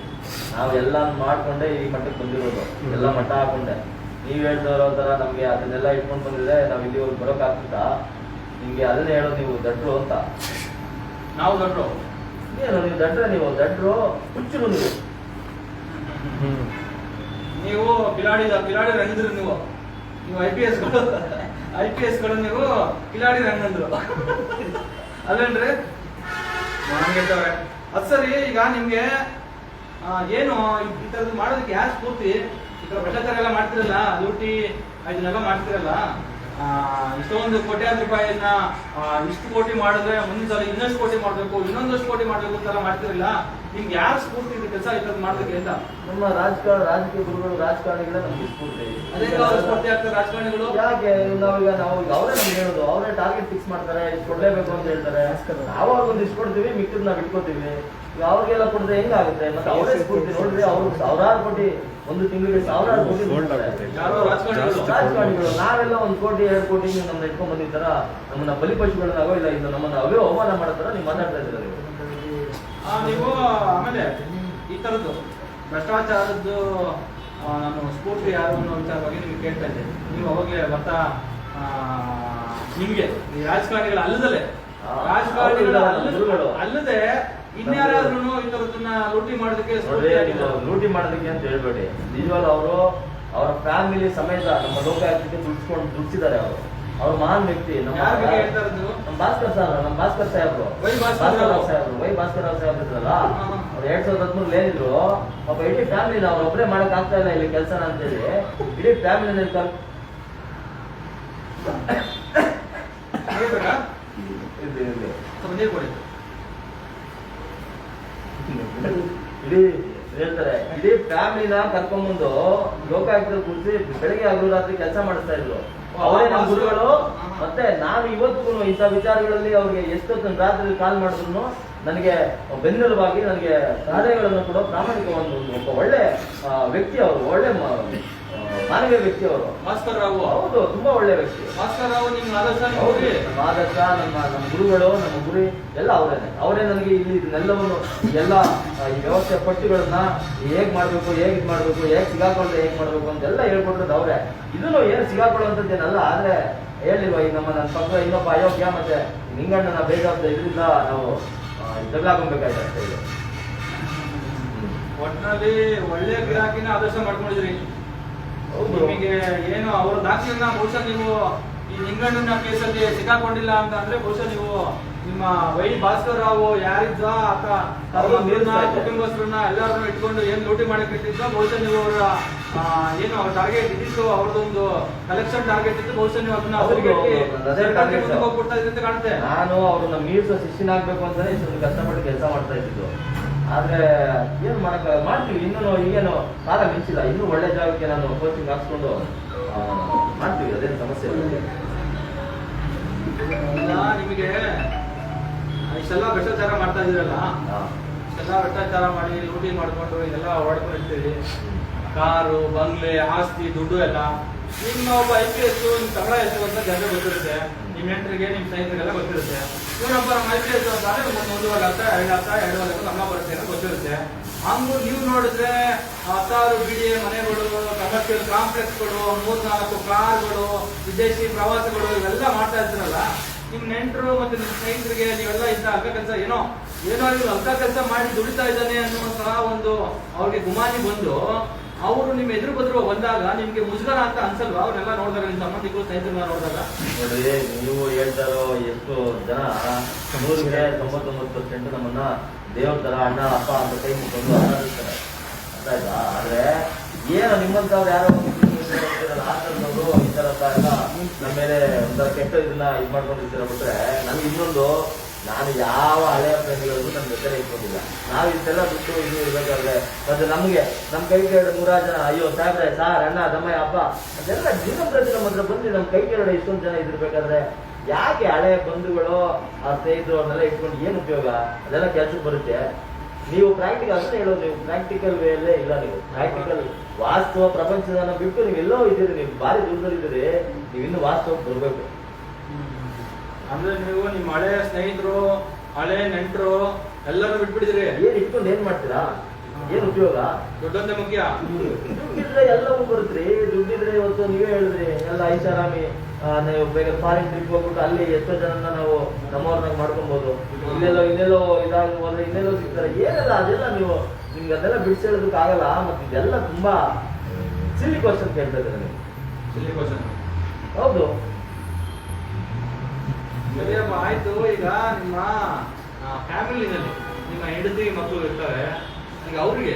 ನಾವು ಎಲ್ಲ ಮಾಡ್ಕೊಂಡೆ ಈ ಮಟ್ಟಕ್ಕೆ ಬಂದಿರೋದು, ಎಲ್ಲ ಮಟ್ಟ ಹಾಕೊಂಡೆ. ನೀವ್ ಹೇಳ್ದವ್ರ ತರ ನಮ್ಗೆ ಅದನ್ನೆಲ್ಲ ಇಟ್ಕೊಂಡು ಬಂದಿದ್ರೆ ನಾವ್ ಇಲ್ಲಿವರೆಗೆ ಬರೋಕ್ ಆಗ್ತಿತ್ತ? ನಿಮ್ಗೆ ಅದನ್ನೇ ಹೇಳೋದು ನೀವು ದಡ್ರು ಅಂತ. ನಾವು ದಡ್ರು ಏನು ನೀವು ದಡ್ರೆ, ನೀವು ದಡ್ರು ಹುಚ್ಚರು ನೀವು ಕಿಲಾಡಿ ರಂಗಂದ್ರು ನೀವು IPS ಗಳು ನೀವು ಕಿಲಾಡಿ ರಂಗಂದ್ರು ಅಲ್ಲೇನ್ರಿ? ಅದ್ ಸರಿ. ಈಗ ನಿಮ್ಗೆ ಏನು ಈ ತರದ್ದು ಮಾಡೋದಕ್ಕೆ ಯಾರು ಸ್ಫೂರ್ತಿ? ಈ ತರ ಭ್ರಷ್ಟಾಚಾರ ಎಲ್ಲ ಮಾಡ್ತಿರಲ್ಲ, ಲೂಟಿ ಇದನ್ನೆಲ್ಲ ಮಾಡ್ತಿರಲ್ಲ, ಇಷ್ಟೊಂದು ಕೋಟ್ಯಾಂತರ ರೂಪಾಯಿನ ಇಷ್ಟು ಕೋಟಿ ಮಾಡಿದ್ರೆ ಮುಂದಿನ ಸಲ ಇನ್ನಷ್ಟು ಕೋಟಿ ಮಾಡ್ಬೇಕು, ಇನ್ನೊಂದಷ್ಟು ಕೋಟಿ ಮಾಡ್ಬೇಕು ಅಂತೆಲ್ಲ ಮಾಡ್ತಿರಲ್ಲ, ನಿಮ್ಗೆ ಯಾರು ಸ್ಫೂರ್ತಿ ಇದೆ ಕೆಲಸ ಇರೋದು ಮಾಡೋದಕ್ಕೆ ಅಂತ? ನಮ್ಮ ರಾಜಕೀಯ ಗುರುಗಳು ರಾಜಕಾರಣಿಗಳೇ ನಮ್ಗೆ ಸ್ಫೂರ್ತಿ. ಅದೇ ಸ್ಫೂರ್ತಿ ಆಗ್ತಾರೆ ರಾಜಕಾರಣಿಗಳು. ಯಾಕೆ ನಾವೀಗ ಅವರೇ ನಮ್ಗೆ ಹೇಳೋದು, ಅವರೇ ಟಾರ್ಗೆಟ್ ಫಿಕ್ಸ್ ಮಾಡ್ತಾರೆ, ಇಷ್ಟು ಕೊಡ್ಲೇಬೇಕು ಅಂತ ಹೇಳ್ತಾರೆ. ನಾವು ಅವ್ರಿಗೊಂದು ಇಷ್ಟು ಕೊಡ್ತೀವಿ, ಮಿಕ್ಕಿದ್ ನಾವ್ ಇಟ್ಕೋತೀವಿ. ಈಗ ಅವ್ರಿಗೆಲ್ಲ ಕೊಡದೆ ಹೆಂಗಾಗುತ್ತೆ? ಮತ್ತೆ ಅವರೇ ಸ್ಫೂರ್ತಿ ನೋಡ್ರಿ, ಅವ್ರು ಸಾವಿರಾರು ಕೋಟಿ, ಒಂದು ತಿಂಗಳಿಗೆ ಸಾವಿರಾರು ಕೋಟಿ ಯಾರೋ ರಾಜಕಾರಣಿಗಳು. ನಾವೆಲ್ಲ 1 ಕೋಟಿ 2 ಕೋಟಿ ನೀವು ನಮ್ಮನ್ನ ಇಟ್ಕೊಂಡ್ ಬಂದಿದ್ದಾರ, ನಮ್ಮನ್ನ ಬಲಿಪಶುಗಳನ್ನಾಗೋ ಇಲ್ಲ ಇದು ನಮ್ಮನ್ನ ಅವೇ ಅವಮಾನ ಮಾಡತ್ತಾರ ನೀವು ಮಾತಾಡ್ತಾ ಇದ್ದೀರ ನೀವು. ನೀವು ಆಮೇಲೆ ಈ ತರದ್ದು ಭ್ರಷ್ಟಾಚಾರದ್ದು ನಾನು ಸ್ಫೂರ್ತಿ ಯಾರು ಅನ್ನೋ ವಿಚಾರವಾಗಿ ನಿಮ್ಗೆ ಕೇಳ್ತಾ ಇದ್ದೆ. ನೀವು ಅವಾಗಲೇ ಬರ್ತಾ ನಿಮ್ಗೆ ಈ ರಾಜಕಾರಣಿಗಳ ಅಲ್ಲದೆ ಇನ್ಯಾರಾದ್ರೂ ಈ ತರದನ್ನ ಲೂಟಿ ಮಾಡೋದಕ್ಕೆ ಲೂಟಿ ಮಾಡೋದಕ್ಕೆ ಅಂತ ಹೇಳ್ಬೇಡಿ. ನಿಜವಾಗ್ಲೂ ಅವರು ಅವರ ಫ್ಯಾಮಿಲಿ ಸಮೇತ ನಮ್ಮ ಲೋಕಾಯುಕ್ತಕ್ಕೆ ದುಡ್ಸಿದ್ದಾರೆ. ಅವರು ಮಹಾನ್ ವ್ಯಕ್ತಿ. ನಮ್ಮ ಭಾಸ್ಕರ್ ಸಾಹೇಬ್ರು ವೈ ಭಾಸ್ಕರ್ ರಾವ್ ಸಾಹೇಬ್ರು ಇದ್ರಲ್ಲ, ಅವ್ರು 2013 ಏನಿದ್ರು ಪಾಪ ಇಡೀ ಫ್ಯಾಮಿಲಿ ಅವ್ರು ಒಬ್ಬರೇ ಮಾಡಕ್ ಆಗ್ತಾ ಇಲ್ಲ ಇಲ್ಲಿ ಕೆಲಸನ ಅಂತೇಳಿ ಇಡೀ ಫ್ಯಾಮಿಲಿ ಇಡೀ ಹೇಳ್ತಾರೆ ಇಡೀ ಫ್ಯಾಮಿಲಿನ ಕರ್ಕೊಂಡ್ಬಂದು ಲೋಕಾಯುಕ್ತ ಕೂರಿಸಿ ಬೆಳಗ್ಗೆ ಹಗಲು ರಾತ್ರಿ ಕೆಲಸ ಮಾಡಿಸ್ತಾ ಇದ್ರು. ಅವರೇ ನಮ್ಮ ಗುರುಗಳು. ಮತ್ತೆ ನಾನು ಇವತ್ತು ಇಂಥ ವಿಚಾರಗಳಲ್ಲಿ ಅವ್ರಿಗೆ ಎಷ್ಟೊತ್ತು ರಾತ್ರಿ ಕಾಲ್ ಮಾಡಿದ್ರು ನನಗೆ ಬೆನ್ನೆಲುಬಾಗಿ ನನಗೆ ಸಲಹೆಗಳನ್ನು ಕೊಡೋ ಪ್ರಾಮಾಣಿಕ ಒಬ್ಬ ಒಳ್ಳೆ ವ್ಯಕ್ತಿ ಅವರು, ಒಳ್ಳೆ ಮಾನವೀಯ ವ್ಯಕ್ತಿ ಅವರು. ಭಾಸ್ಕರ್ ರಾವ್ ಹೌದು, ತುಂಬಾ ಒಳ್ಳೆ ವ್ಯಕ್ತಿ. ಭಾಸ್ಕರ್ ರಾವ್ ನಿಮ್ಮ ಆದರ್ಶ, ನಮ್ಮ ಗುರುಗಳು, ನಮ್ಮ ಗುರಿ ಎಲ್ಲ ಅವರೇ ನನಗೆ ಇಲ್ಲಿ ಇದನ್ನೆಲ್ಲವನ್ನು ಎಲ್ಲ ಈ ವ್ಯವಸ್ಥೆ ಪಟ್ಟಿಗಳನ್ನ ಹೇಗ್ ಮಾಡ್ಬೇಕು, ಹೇಗ್ ಇದು ಮಾಡ್ಬೇಕು, ಹೇಗ್ ಸಿಗಾಕೊಂಡ್ರೆ ಹೇಗ್ ಮಾಡ್ಬೇಕು ಅಂತೆಲ್ಲ ಹೇಳ್ಕೊಟ್ರದ್ದು ಅವರೇ. ಇದನ್ನು ಏನು ಸಿಗಾಕೊಳ್ಳುವಂಥದ್ದೇನಲ್ಲ. ಆದ್ರೆ ಹೇಳಿಲ್ವ ಈಗ ನನ್ನ ಪಕ್ಕ ಇನ್ನೊಬ್ಬ ಅಯೋಗ್ಯ ಮತ್ತೆ ನಿಂಗಣ್ಣನ ಬೇಕಾದ ಇದರಿಂದ ನಾವು ಜಗಳಾಕೊಂಡ್ಬೇಕಾಯ್ತು ಅಷ್ಟೇ. ಇದು ಒಟ್ಟಿನಲ್ಲಿ ಒಳ್ಳೆ ಗಿರಾಕಿನ ಆದರ್ಶ ಮಾಡ್ಕೊಂಡಿದ್ರಿ. ನಿಮಗೆ ಏನು ಅವರ ದಾಖಲೆಯನ್ನ ಬಹುಶಃ ನೀವು ಈ ನಿಂಗಣ್ಣನ ಕೇಸಲ್ಲಿ ಸಿಕ್ಕಾಕೊಂಡಿಲ್ಲ ಅಂತ ಅಂದ್ರೆ ಬಹುಶಃ ನೀವು ನಿಮ್ಮ ವೈ ಭಾಸ್ಕರ್ ರಾವ್ ಯಾರಿದ್ದ ಆತ ಕುಟುಂಬಸ್ಥರನ್ನ ಎಲ್ಲರನ್ನು ಇಟ್ಕೊಂಡು ಏನ್ ಲೂಟಿ ಮಾಡಕ್ಕೆ ಇಟ್ಟಿದ್ದ, ಬಹುಶಃ ನೀವು ಅವರ ಏನು ಅವ್ರ ಟಾರ್ಗೆಟ್ ಇದ್ದಿತ್ತು, ಅವ್ರದೊಂದು ಕಲೆಕ್ಷನ್ ಟಾರ್ಗೆಟ್ ಇತ್ತು, ಬಹುಶಃ ನೀವು ಅದನ್ನ ಹೋಗ್ಬಿಡ್ತಾ ಇದ್ರಿ ಅಂತ ಕಾಣುತ್ತೆ. ನಾನು ಅವ್ರನ್ನ ಮೀರ್ಸೋ ಶಿಷ್ಯನಾಗ್ಬೇಕು ಅಂತಾನೆ ಇಷ್ಟೊಂದು ಕಷ್ಟಪಟ್ಟು ಕೆಲಸ ಮಾಡ್ತಾ ಇದ್ದಿದ್ದು. ಆದ್ರೆ ಏನ್ ಮಾಡ್ತೀವಿ, ಇನ್ನೂ ಈಗೇನು ಕಾಲ ಮಿಂಚಿಲ್ಲ. ಇನ್ನೂ ಒಳ್ಳೆ ಜಾಗಕ್ಕೆ ನಾನು ಕೋಚಿಂಗ್ ಹಾಕ್ಸ್ಕೊಂಡು ಮಾಡ್ತೀವಿ, ಅದೇನು ಸಮಸ್ಯೆ ಇಲ್ಲ. ನಿಮಗೆ ಇಷ್ಟೆಲ್ಲ ಭ್ರಷ್ಟಾಚಾರ ಮಾಡ್ತಾ ಇದ್ದೀರಲ್ಲ, ಇಷ್ಟೆಲ್ಲ ಭ್ರಷ್ಟಾಚಾರ ಮಾಡಿ ಲೂಟಿ ಮಾಡ್ಕೊಂಡು ಇದೆಲ್ಲ ಓಡ್ಕೊಂಡು ಇರ್ತೀರಿ, ಕಾರು ಬಂಗ್ಲೆ ಆಸ್ತಿ ದುಡ್ಡು ಎಲ್ಲ. ನಿಮ್ಮ ಒಬ್ಬ IPS ನಿಮ್ ತಗಳ ಎಷ್ಟು ಅಂತ ಜನರಿಗೆ ಗೊತ್ತಿರುತ್ತೆ, ನಿಮ್ ನೆಂಟರಿಗೆ ನಿಮ್ ಸ್ನೇಹಿತರಿಗೆಲ್ಲ ಗೊತ್ತಿರುತ್ತೆ. ಇವನೊಬ್ಬ ನಮ್ಮ IPS ಅಂತಾನೆ 1.5 ಲಕ್ಷ 2 ಲಕ್ಷ 2.5 ಲಕ್ಷ ಸಂಬಳ ಬರುತ್ತೆ ಅಂತ ಗೊತ್ತಿರುತ್ತೆ. ಹಂಗು ನೀವು ನೋಡಿದ್ರೆ 10 BDA ಮನೆಗಳು, ಕಮರ್ಷಿಯಲ್ ಕಾಂಪ್ಲೆಕ್ಸ್ಗಳು, 3-4 ಕಾರ್ಗಳು, ವಿದೇಶಿ ಪ್ರವಾಸಗಳು ಇವೆಲ್ಲ ಮಾಡ್ತಾ ಇರ್ತೀರಲ್ಲ, ನಿಮ್ ನೆಂಟರು ಮತ್ತೆ ನಿಮ್ ಸ್ನೇಹಿತರಿಗೆ ನೀವೆಲ್ಲ ಇಂಥ ಅರ್ಧ ಕೆಲಸ ಏನೋ ಇವ್ರು ಅರ್ಧ ಕೆಲಸ ಮಾಡಿ ದುಡಿತಾ ಇದ್ದಾನೆ ಅನ್ನುವಂತಹ ಒಂದು ಅವ್ರಿಗೆ ಗುಮಾನಿ ಬಂದು ಅವರು ನಿಮ್ ಎದುರು ಬದ್ರು ಬಂದಾಗ ನಿಮ್ಗೆ ಮುಜುಗರ ಅಂತ ಅನ್ಸಲ್ವಾ? ಅವ್ರನ್ನೆಲ್ಲ ನೋಡಿದಾಗ, ನಿಮ್ ಸಂಬಂಧಿಕರು ಸ್ನೇಹಿತರನ್ನ ನೋಡಿದಾಗ? ನೋಡ್ರಿ, ನೀವು ಹೇಳ್ತಾರೋ ಎಷ್ಟು ಜನ 100ಕ್ಕೆ 99% ನಮ್ಮನ್ನ ದೇವ್ರ ತರ ಅಣ್ಣ ಅಪ್ಪ ಅಂತ ಕೈ ಮುಕ್ಕೊಂಡು ಆರಾಧಿಸ್ತಾರೆ, ಅರ್ಥ ಆಯ್ತಾ? ಆದ್ರೆ ಏನು ನಿಮ್ಮಂತವ್ರು ಯಾರೋ ಆತನವರು ಈ ತರ ಎಲ್ಲ ನಮ್ಮ ಮೇಲೆ ಒಂಥರ ಕೆಟ್ಟ ಇದನ್ನ ಇದು ಮಾಡ್ಕೊಂಡಿರ್ತೀರ ಬಿಟ್ರೆ, ನನ್ಗೆ ಇನ್ನೊಂದು, ನಾನು ಯಾವ ಹಳೆಯ ಫ್ರೆಂಡ್ಗಳಿಗೂ ನನ್ನ ಜೊತೆ ಇಟ್ಕೊಂಡಿಲ್ಲ. ನಾವು ಇಷ್ಟೆಲ್ಲ ಬಿಟ್ಟು ಇದು ಇರ್ಬೇಕಾದ್ರೆ ಮತ್ತೆ ನಮ್ಗೆ ನಮ್ಮ ಕೈ ಕೆರಡು 100 ಜನ ಅಯ್ಯೋ ಸಾಹೇಬ್ರೆ, ಸಾರ್, ಅಣ್ಣ, ತಮ್ಮಯ್ಯ, ಅಪ್ಪ ಅದೆಲ್ಲ ದಿನಂಪ್ರತಿ ನಮ್ಮ ಹತ್ರ ಬಂದು ನಮ್ಮ ಕೈ ಕೆರಡು ಇಷ್ಟೊಂದು ಜನ ಇದಿರ್ಬೇಕಾದ್ರೆ ಯಾಕೆ ಹಳೆಯ ಬಂಧುಗಳು ಆ ಸ್ನೇಹಿತರು ಅವ್ರನ್ನೆಲ್ಲ ಇಟ್ಕೊಂಡು ಏನು ಉಪಯೋಗ? ಅದೆಲ್ಲ ಕೆಲ್ಸಕ್ಕೆ ಬರುತ್ತೆ. ನೀವು ಪ್ರಾಕ್ಟಿಕಲ್ ಅಂತ ಹೇಳೋದು, ನೀವು ಪ್ರಾಕ್ಟಿಕಲ್ ವೇಲ್ಲೇ ಇಲ್ಲ. ನೀವು ಪ್ರಾಕ್ಟಿಕಲ್ ವಾಸ್ತವ ಪ್ರಪಂಚದನ್ನ ಬಿಟ್ಟು ನೀವೆಲ್ಲೋ ಇದ್ದೀರಿ, ನೀವು ಭಾರಿ ದೂರದಲ್ಲಿದ್ದೀರಿ, ನೀವು ಇನ್ನು ವಾಸ್ತವಕ್ಕೆ ಬರಬೇಕು. ಅಂದ್ರೆ ನೀವು ನಿಮ್ಮ ಹಳೆ ಸ್ನೇಹಿತರು, ಹಳೆ ನೆಂಟರು ಎಲ್ಲರೂ ಬಿಟ್ಬಿಟ್ಟಿದ್ರಿ. ಏನ್ ಇಟ್ಕೊಂಡು ಏನ್ ಮಾಡ್ತೀರಾ? ಏನ್ ಉಪಯೋಗ? ದುಡ್ಡೊಂದೇ ಮುಖ್ಯ. ದುಡ್ಡಿದ್ರೆ ಎಲ್ಲವೂ ಬರುತ್ತ್ರಿ. ದುಡ್ಡಿದ್ರೆ ಇವತ್ತು ನೀವೇ ಹೇಳಿದ್ರಿ ಎಲ್ಲ ಐಷಾರಾಮಿ, ನೀವು ಬೇಗ ಫಾರಿನ್ ಟ್ರಿಪ್ ಹೋಗ್ಬಿಟ್ಟು ಅಲ್ಲಿ ಎಷ್ಟೋ ಜನನ್ನ ನಾವು ನಮ್ಮವ್ರನ್ನಾಗ ಮಾಡ್ಕೊಬಹುದು. ಇನ್ನೆಲ್ಲೋ ಇದಾಗ ಹೋದ್ರೆ ಇನ್ನೆಲ್ಲೋ ಸಿಗ್ತಾರೆ. ಏನೆಲ್ಲ ಅದೆಲ್ಲ ನೀವು ನಿಮ್ಗೆ ಅದೆಲ್ಲ ಬಿಡಿಸಿ ಹೇಳೋದಕ್ಕೆ ಆಗಲ್ಲ. ಮತ್ತೆ ಇದೆಲ್ಲ ತುಂಬಾ ಸಿಲ್ಲಿ ಕ್ವಶನ್ ಕೇಳ್ತಾ ಇದ್ದಾರೆ ನೀವು. ಸಿಲ್ಲಿ ಕ್ವಶನ್? ಹೌದು. ಆಯ್ತು, ಈಗ ನಿಮ್ಮ ಫ್ಯಾಮಿಲಿನಲ್ಲಿ ನಿಮ್ಮ ಹೆಂಡತಿ ಮಕ್ಕಳು ಇರ್ತಾರೆ, ಈಗ ಅವ್ರಿಗೆ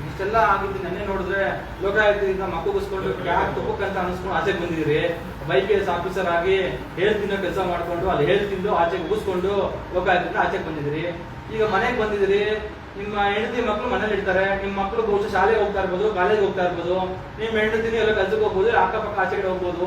ಇಷ್ಟೆಲ್ಲ ಆಗಿದ್ದು ನೆನ್ನೆ ನೋಡಿದ್ರೆ ಲೋಕಾಯುಕ್ತದಿಂದ ಮಕ್ಕಳಿಸ್ಕೊಂಡು ಯಾಕೆ ತಪ್ಪಕ್ಕಂತ ಅನಿಸ್ಕೊಂಡು ಆಚೆಗೆ ಬಂದಿದ್ದೀರಿ. IPS ಆಫೀಸರ್ ಆಗಿ ಹೇಳ್ತಿನ್ನೋ ಕೆಲಸ ಮಾಡ್ಕೊಂಡು ಅಲ್ಲಿ ಹೇಳ್ತಿಂದು ಆಚೆಗೆ ಮುಗಿಸ್ಕೊಂಡು ಲೋಕಾಯುಕ್ತದಿಂದ ಆಚೆಗೆ ಬಂದಿದ್ದೀರಿ. ಈಗ ಮನೆಗೆ ಬಂದಿದ್ದೀರಿ, ನಿಮ್ಮ ಹೆಂಡತಿ ಮಕ್ಕಳು ಮನೇಲಿ ಇರ್ತಾರೆ, ನಿಮ್ಮ ಮಕ್ಕಳು ಬಹುಶಃ ಶಾಲೆಗೆ ಹೋಗ್ತಾ ಇರ್ಬೋದು, ಕಾಲೇಜ್ ಹೋಗ್ತಾ ಇರ್ಬೋದು, ನಿಮ್ಮ ಹೆಂಡತಿನೂ ಎಲ್ಲ ಕೆಲ್ಸಕ್ಕೆ ಹೋಗ್ಬೋದು, ಅಕ್ಕಪಕ್ಕ ಆಚೆ ಕಡೆ ಹೋಗ್ಬೋದು.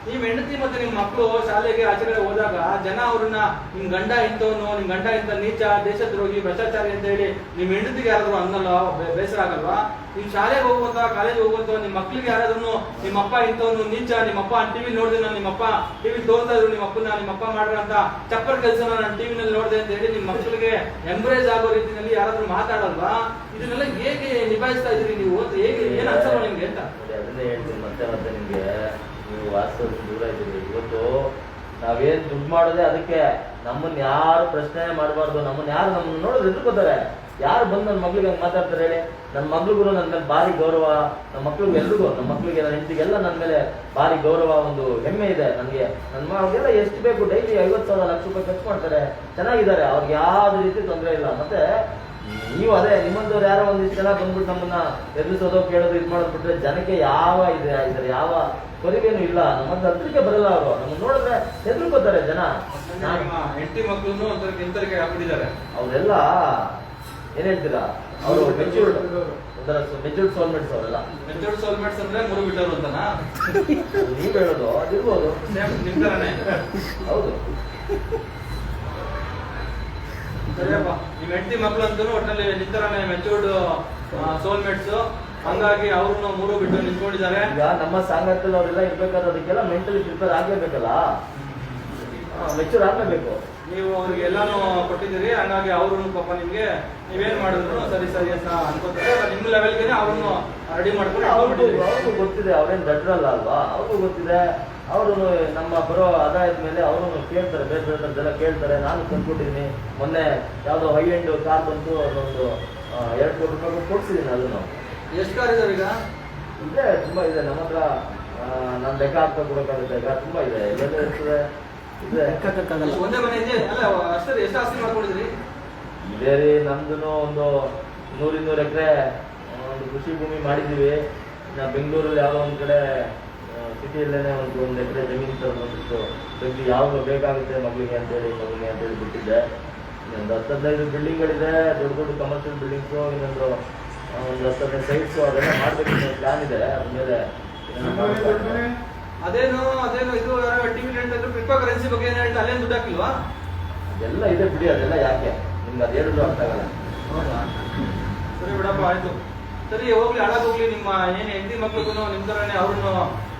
ನಿಮ್ ಹೆಂಡತಿ ಮತ್ತೆ ನಿಮ್ ಮಕ್ಕಳು ಶಾಲೆಗೆ ಆಚೆಗಡೆ ಹೋದಾಗ ಜನ ಅವ್ರನ್ನ ನಿಮ್ ಗಂಡ ಇಂಥವನು, ನಿಮ್ ಗಂಡ ಇಂಥ ನೀಚ, ದೇಶದ್ರೋಹಿ, ಭ್ರಷ್ಟಾಚಾರಿ ಅಂತ ಹೇಳಿ ನಿಮ್ ಹೆಂಡತಿಗೆ ಯಾರಾದ್ರೂ ಅನ್ನಲ್ಲ, ಬೇಸರ ಆಗಲ್ವಾ? ನಿಮ್ ಶಾಲೆಗೆ ಹೋಗುವಂತ, ಕಾಲೇಜ್ ಹೋಗುವಂತ ನಿಮ್ ಮಕ್ಳಿಗೆ ಯಾರಾದ್ರೂ ನಿಮ್ಮಪ್ಪ ಇಂಥವನು ನೀಚ, ನಿಮ್ಮಪ್ಪ ಟಿವಿ ನೋಡಿದೆ, ನಾನು ನಿಮ್ಮಪ್ಪ ಟಿವಿ ತೋರ್ತಾ ಇದ್ರು ನಿಮ್ಮಪ್ಪನ, ನಿಮ್ಮಪ್ಪ ಮಾಡಿರೋಂತ ಚಪ್ಪರ್ ಕೆಲಸನ ನಾನು ಟಿವಿನಲ್ಲಿ ನೋಡಿದೆ ಅಂತ ಹೇಳಿ ನಿಮ್ ಮಕ್ಳಿಗೆ ಎಂಬ್ರೇಜ್ ಆಗೋ ರೀತಿಯಲ್ಲಿ ಯಾರಾದ್ರೂ ಮಾತಾಡಲ್ವಾ? ಇದನ್ನೆಲ್ಲ ಹೇಗೆ ನಿಭಾಯಿಸ್ತಾ ಇದ್ರಿ ನೀವು? ಹೇಗೆ ಏನ್ ಅನ್ಸಲ್ವಾ ನಿಮ್ಗೆ ಅಂತ? ಅದನ್ನೇ ಹೇಳ್ತೀನಿ ಮತ್ತೆ ಮತ್ತೆ ನಿಮ್ಗೆ, ನೀವು ವಾಸ್ತವದಿಂದ ದೂರ ಇದ್ದೀರಿ. ಇವತ್ತು ನಾವೇನ್ ದುಡ್ಡು ಮಾಡೋದೇ ಅದಕ್ಕೆ. ನಮ್ಮನ್ನ ಯಾರು ಪ್ರಶ್ನೆ ಮಾಡಬಾರ್ದು, ನಮ್ಮನ್ನ ಯಾರು ನಮ್ಮನ್ನ ನೋಡೋದು ಎದುರ್ಕೋತಾರೆ. ಯಾರು ಬಂದು ನನ್ನ ಮಕ್ಳಿಗೆ ಹಂಗೆ ಮಾತಾಡ್ತಾರೆ ಹೇಳಿ? ನನ್ನ ಮಕ್ಳಿಗೂ ನನ್ನ ಮೇಲೆ ಭಾರಿ ಗೌರವ, ನಮ್ಮ ಮಕ್ಳಿಗೆ ಎಲ್ರಿಗೂ, ನಮ್ಮ ಮಕ್ಳಿಗೆ ನನ್ನ ಹೆಂಡತಿಗೆಲ್ಲ ನನ್ನ ಮೇಲೆ ಭಾರಿ ಗೌರವ, ಒಂದು ಹೆಮ್ಮೆ ಇದೆ ನನಗೆ. ನನ್ನ ಮಗಳೆಲ್ಲ ಎಷ್ಟು ಬೇಕು ಡೈಲಿ 50,000 ಲಕ್ಷ ರೂಪಾಯಿ ಖರ್ಚು ಮಾಡ್ತಾರೆ, ಚೆನ್ನಾಗಿದ್ದಾರೆ, ಅವ್ರಿಗೆ ಯಾವ್ದು ರೀತಿ ತೊಂದರೆ ಇಲ್ಲ. ಮತ್ತೆ ನೀವು ಅದೇ ನಿಮ್ಮಂತವ್ರು ಯಾರೋ ಒಂದಿಷ್ಟು ಜನ ಬಂದ್ಬಿಟ್ಟು ನಮ್ಮನ್ನ ಎದುರಿಸೋದು, ಕೇಳೋದು, ಇದು ಮಾಡೋದು ಬಿಟ್ರೆ ಜನಕ್ಕೆ ಯಾವ ಇದ್ರೆ ಯಾವ ಕೊರಿಗೇನು ಇಲ್ಲ. ನಮ್ಮಂತ ಹತ್ರಕ್ಕೆ ಬರಲ್ಲ ಅವರು. ನಮ್ಮನ್ನ ನೋಡಿದ್ರೆ ಹೆದರ್ಕೋತಾರೆ ಜನ. ಹೆಂಡತಿ ಮಕ್ಕಳನ್ನು ಎಂತರಿಗೆ ಹಾಕ್ಬಿಟ್ಟಿದ್ದಾರೆ. ಅವರೆಲ್ಲ ಏನ್ ಹೇಳ್ತೀರಾ, ಅವರು ಮೆಚ್ಯೂರ್ಡ್, ಒಂಥರ ಮೆಚ್ಯೂರ್ಡ್ ಸೋಲ್ಮೇಟ್ಸ್ ಅವರೆಲ್ಲ. ಮೆಚೂರ್ಡ್ ಸೋಲ್ಮೇಟ್ಸ್ ಅಂದ್ರೆ ಮುರು ಬಿಟ್ಟವರು ಅಂತನಾ? ನೀವ್ ಹೇಳೋದು ಅದಿರ್ಬೋದು, ನಿಮ್ ತರನೇ. ಹೌದು. ಸರಿಯಪ್ಪ, ನಿಮ್ ಹೆಂಡತಿ ಮಕ್ಳು ಅಂತೂ ಒಟ್ಟಿನಲ್ಲಿ ನಿಮ್ ತರನೇ ಮೆಚೂರ್ಡ್ ಸೋಲ್ಮೇಟ್ಸ್. ಹಂಗಾಗಿ ಅವ್ರನ್ನ ಮೂರು ಬಿಟ್ಟು ನಿಂತ್ಕೊಂಡಿದ್ದಾರೆ. ಈಗ ನಮ್ಮ ಸಾಂಗತ್ಯದಲ್ಲಿ ಅವರೆಲ್ಲ ಇರ್ಬೇಕಾದ್ರೆ ಅದಕ್ಕೆಲ್ಲ ಮೆಂಟಲಿ ಪ್ರಿಪೇರ್ ಆಗ್ಲೇಬೇಕಲ್ಲ, ಮೆಚೂರ್ ಆಗ್ಲೇಬೇಕು. ನೀವು ಅವ್ರಿಗೆ ಎಲ್ಲಾನು ಕೊಟ್ಟಿದ್ದೀರಿ, ಹಂಗಾಗಿ ಅವ್ರನ್ನು ಪಾಪ ನಿಮ್ಗೆ ನೀವೇನ್ ಮಾಡಿದ್ರು ಸರಿ ಸರಿ ಅಂತ ಅನ್ಕೋತಾರೆ. ನಿಮ್ ಲೆವೆಲ್ಗೆ ಅವ್ರನ್ನು ರೆಡಿ ಮಾಡ್ಕೊಂಡು ಅವ್ರಿಗೂ ಗೊತ್ತಿದೆ, ಅವ್ರೇನ್ ದಡ್ರಲ್ಲ ಅಲ್ವಾ, ಅವ್ರಿಗೂ ಗೊತ್ತಿದೆ. ಅವರು ನಮ್ಮ ಬರೋ ಆದಾಯದ ಮೇಲೆ ಅವರು ಕೇಳ್ತಾರೆ, ಬೇರೆ ಬೇರೆ ಥರದ್ದೆಲ್ಲ ಕೇಳ್ತಾರೆ. ನಾನು ತಂದ್ಕೊಟ್ಟಿದ್ದೀನಿ, ಮೊನ್ನೆ ಯಾವ್ದೋ ಹೈ ಎಂಡ್ ಕಾರ್ ಬಂತು, ಅದೊಂದು 2 ಕೋಟಿ ರೂಪಾಯಿ ಕೊಡ್ಸಿದ್ದೀನಿ. ಅದನ್ನು ಎಷ್ಟು ಕಾರ್ ಇದಾವೆ ಈಗ? ಇದೆ, ತುಂಬಾ ಇದೆ ನಮ್ಮ ಹತ್ರ. ನಾನು ಲೆಕ್ಕ ಹಾಕ್ತಾ ಕೊಡೋಕ್ಕಾಗುತ್ತೆ, ಈಗ ತುಂಬಾ ಇದೆ, ಎಲ್ಲೆಲ್ಲ ಇರ್ತದೆ. ಇದೆ, ಒಂದೇ ಮನೆ ಇದೆ ಅಲ್ಲ? ಅಷ್ಟೇ ಎಷ್ಟು ಆಸ್ತಿ ಮಾಡ್ಕೊಂಡಿದ್ರಿ? ಇದೇ ರೀ, ನಮ್ದು ಒಂದು 100-200 ಎಕರೆ ಒಂದು ಕೃಷಿ ಭೂಮಿ ಮಾಡಿದ್ದೀವಿ. ನಾ ಬೆಂಗಳೂರಲ್ಲಿ ಯಾವುದೋ ಒಂದು ಕಡೆ ಸಿಟಿಯಲ್ಲೇನೆ ಒಂದು ಎಕರೆ ಜಮೀನು ತಗೊಂಡ್ಬಿಟ್ಟು ತೆಗ್ದು ಯಾವಾಗ ಬೇಕಾಗುತ್ತೆ ಮಗಳಿಗೆ ಅಂತೇಳಿ ಬಿಟ್ಟಿದ್ದೆ. ಇನ್ನೊಂದು 10-15 ಬಿಲ್ಡಿಂಗ್ಗಳಿದೆ, ದೊಡ್ಡ ದೊಡ್ಡ ಕಮರ್ಷಿಯಲ್ ಬಿಲ್ಡಿಂಗ್ಸು, ಇನ್ನೊಂದು ಒಂದು 10-15 ಸೈಟ್ಸು, ಅದೆಲ್ಲ ಮಾಡಬೇಕು ಪ್ಲಾನ್ ಇದೆ. ಅದ್ರ ಮೇಲೆ ಅದೇನು ಇದು ಟಿವಿ ಹೇಳ್ತಾ ಇದ್ರು, ಕ್ರಿಪ್ಟೋ ಕರೆನ್ಸಿ ಬಗ್ಗೆ ಏನ್ ಹೇಳ್ತಾ, ಅಲ್ಲೇನು ದುಡ್ಡು ಹಾಕಿಲ್ವಾ? ಅದೆಲ್ಲ ಇದೆ ಬಿಡಿ, ಅದೆಲ್ಲ ಯಾಕೆ ನಿಮ್ಗೆ ಅದು ಹೇಳಿದ್ರು ಅರ್ಥ ಆಗಲ್ಲ. ಸರಿ ಬಿಡಪ್ಪ, ಆಯ್ತು. ಸರಿ ಹೋಗ್ಲಿ, ಹಾಳಾಗೋಗ್ಲಿ. ನಿಮ್ಮ ಏನ್ ಹೆಂಡತಿ ಮಕ್ಳಿಗೂ ನಿಮ್ ತರನೇ ಅವ್ರನ್ನು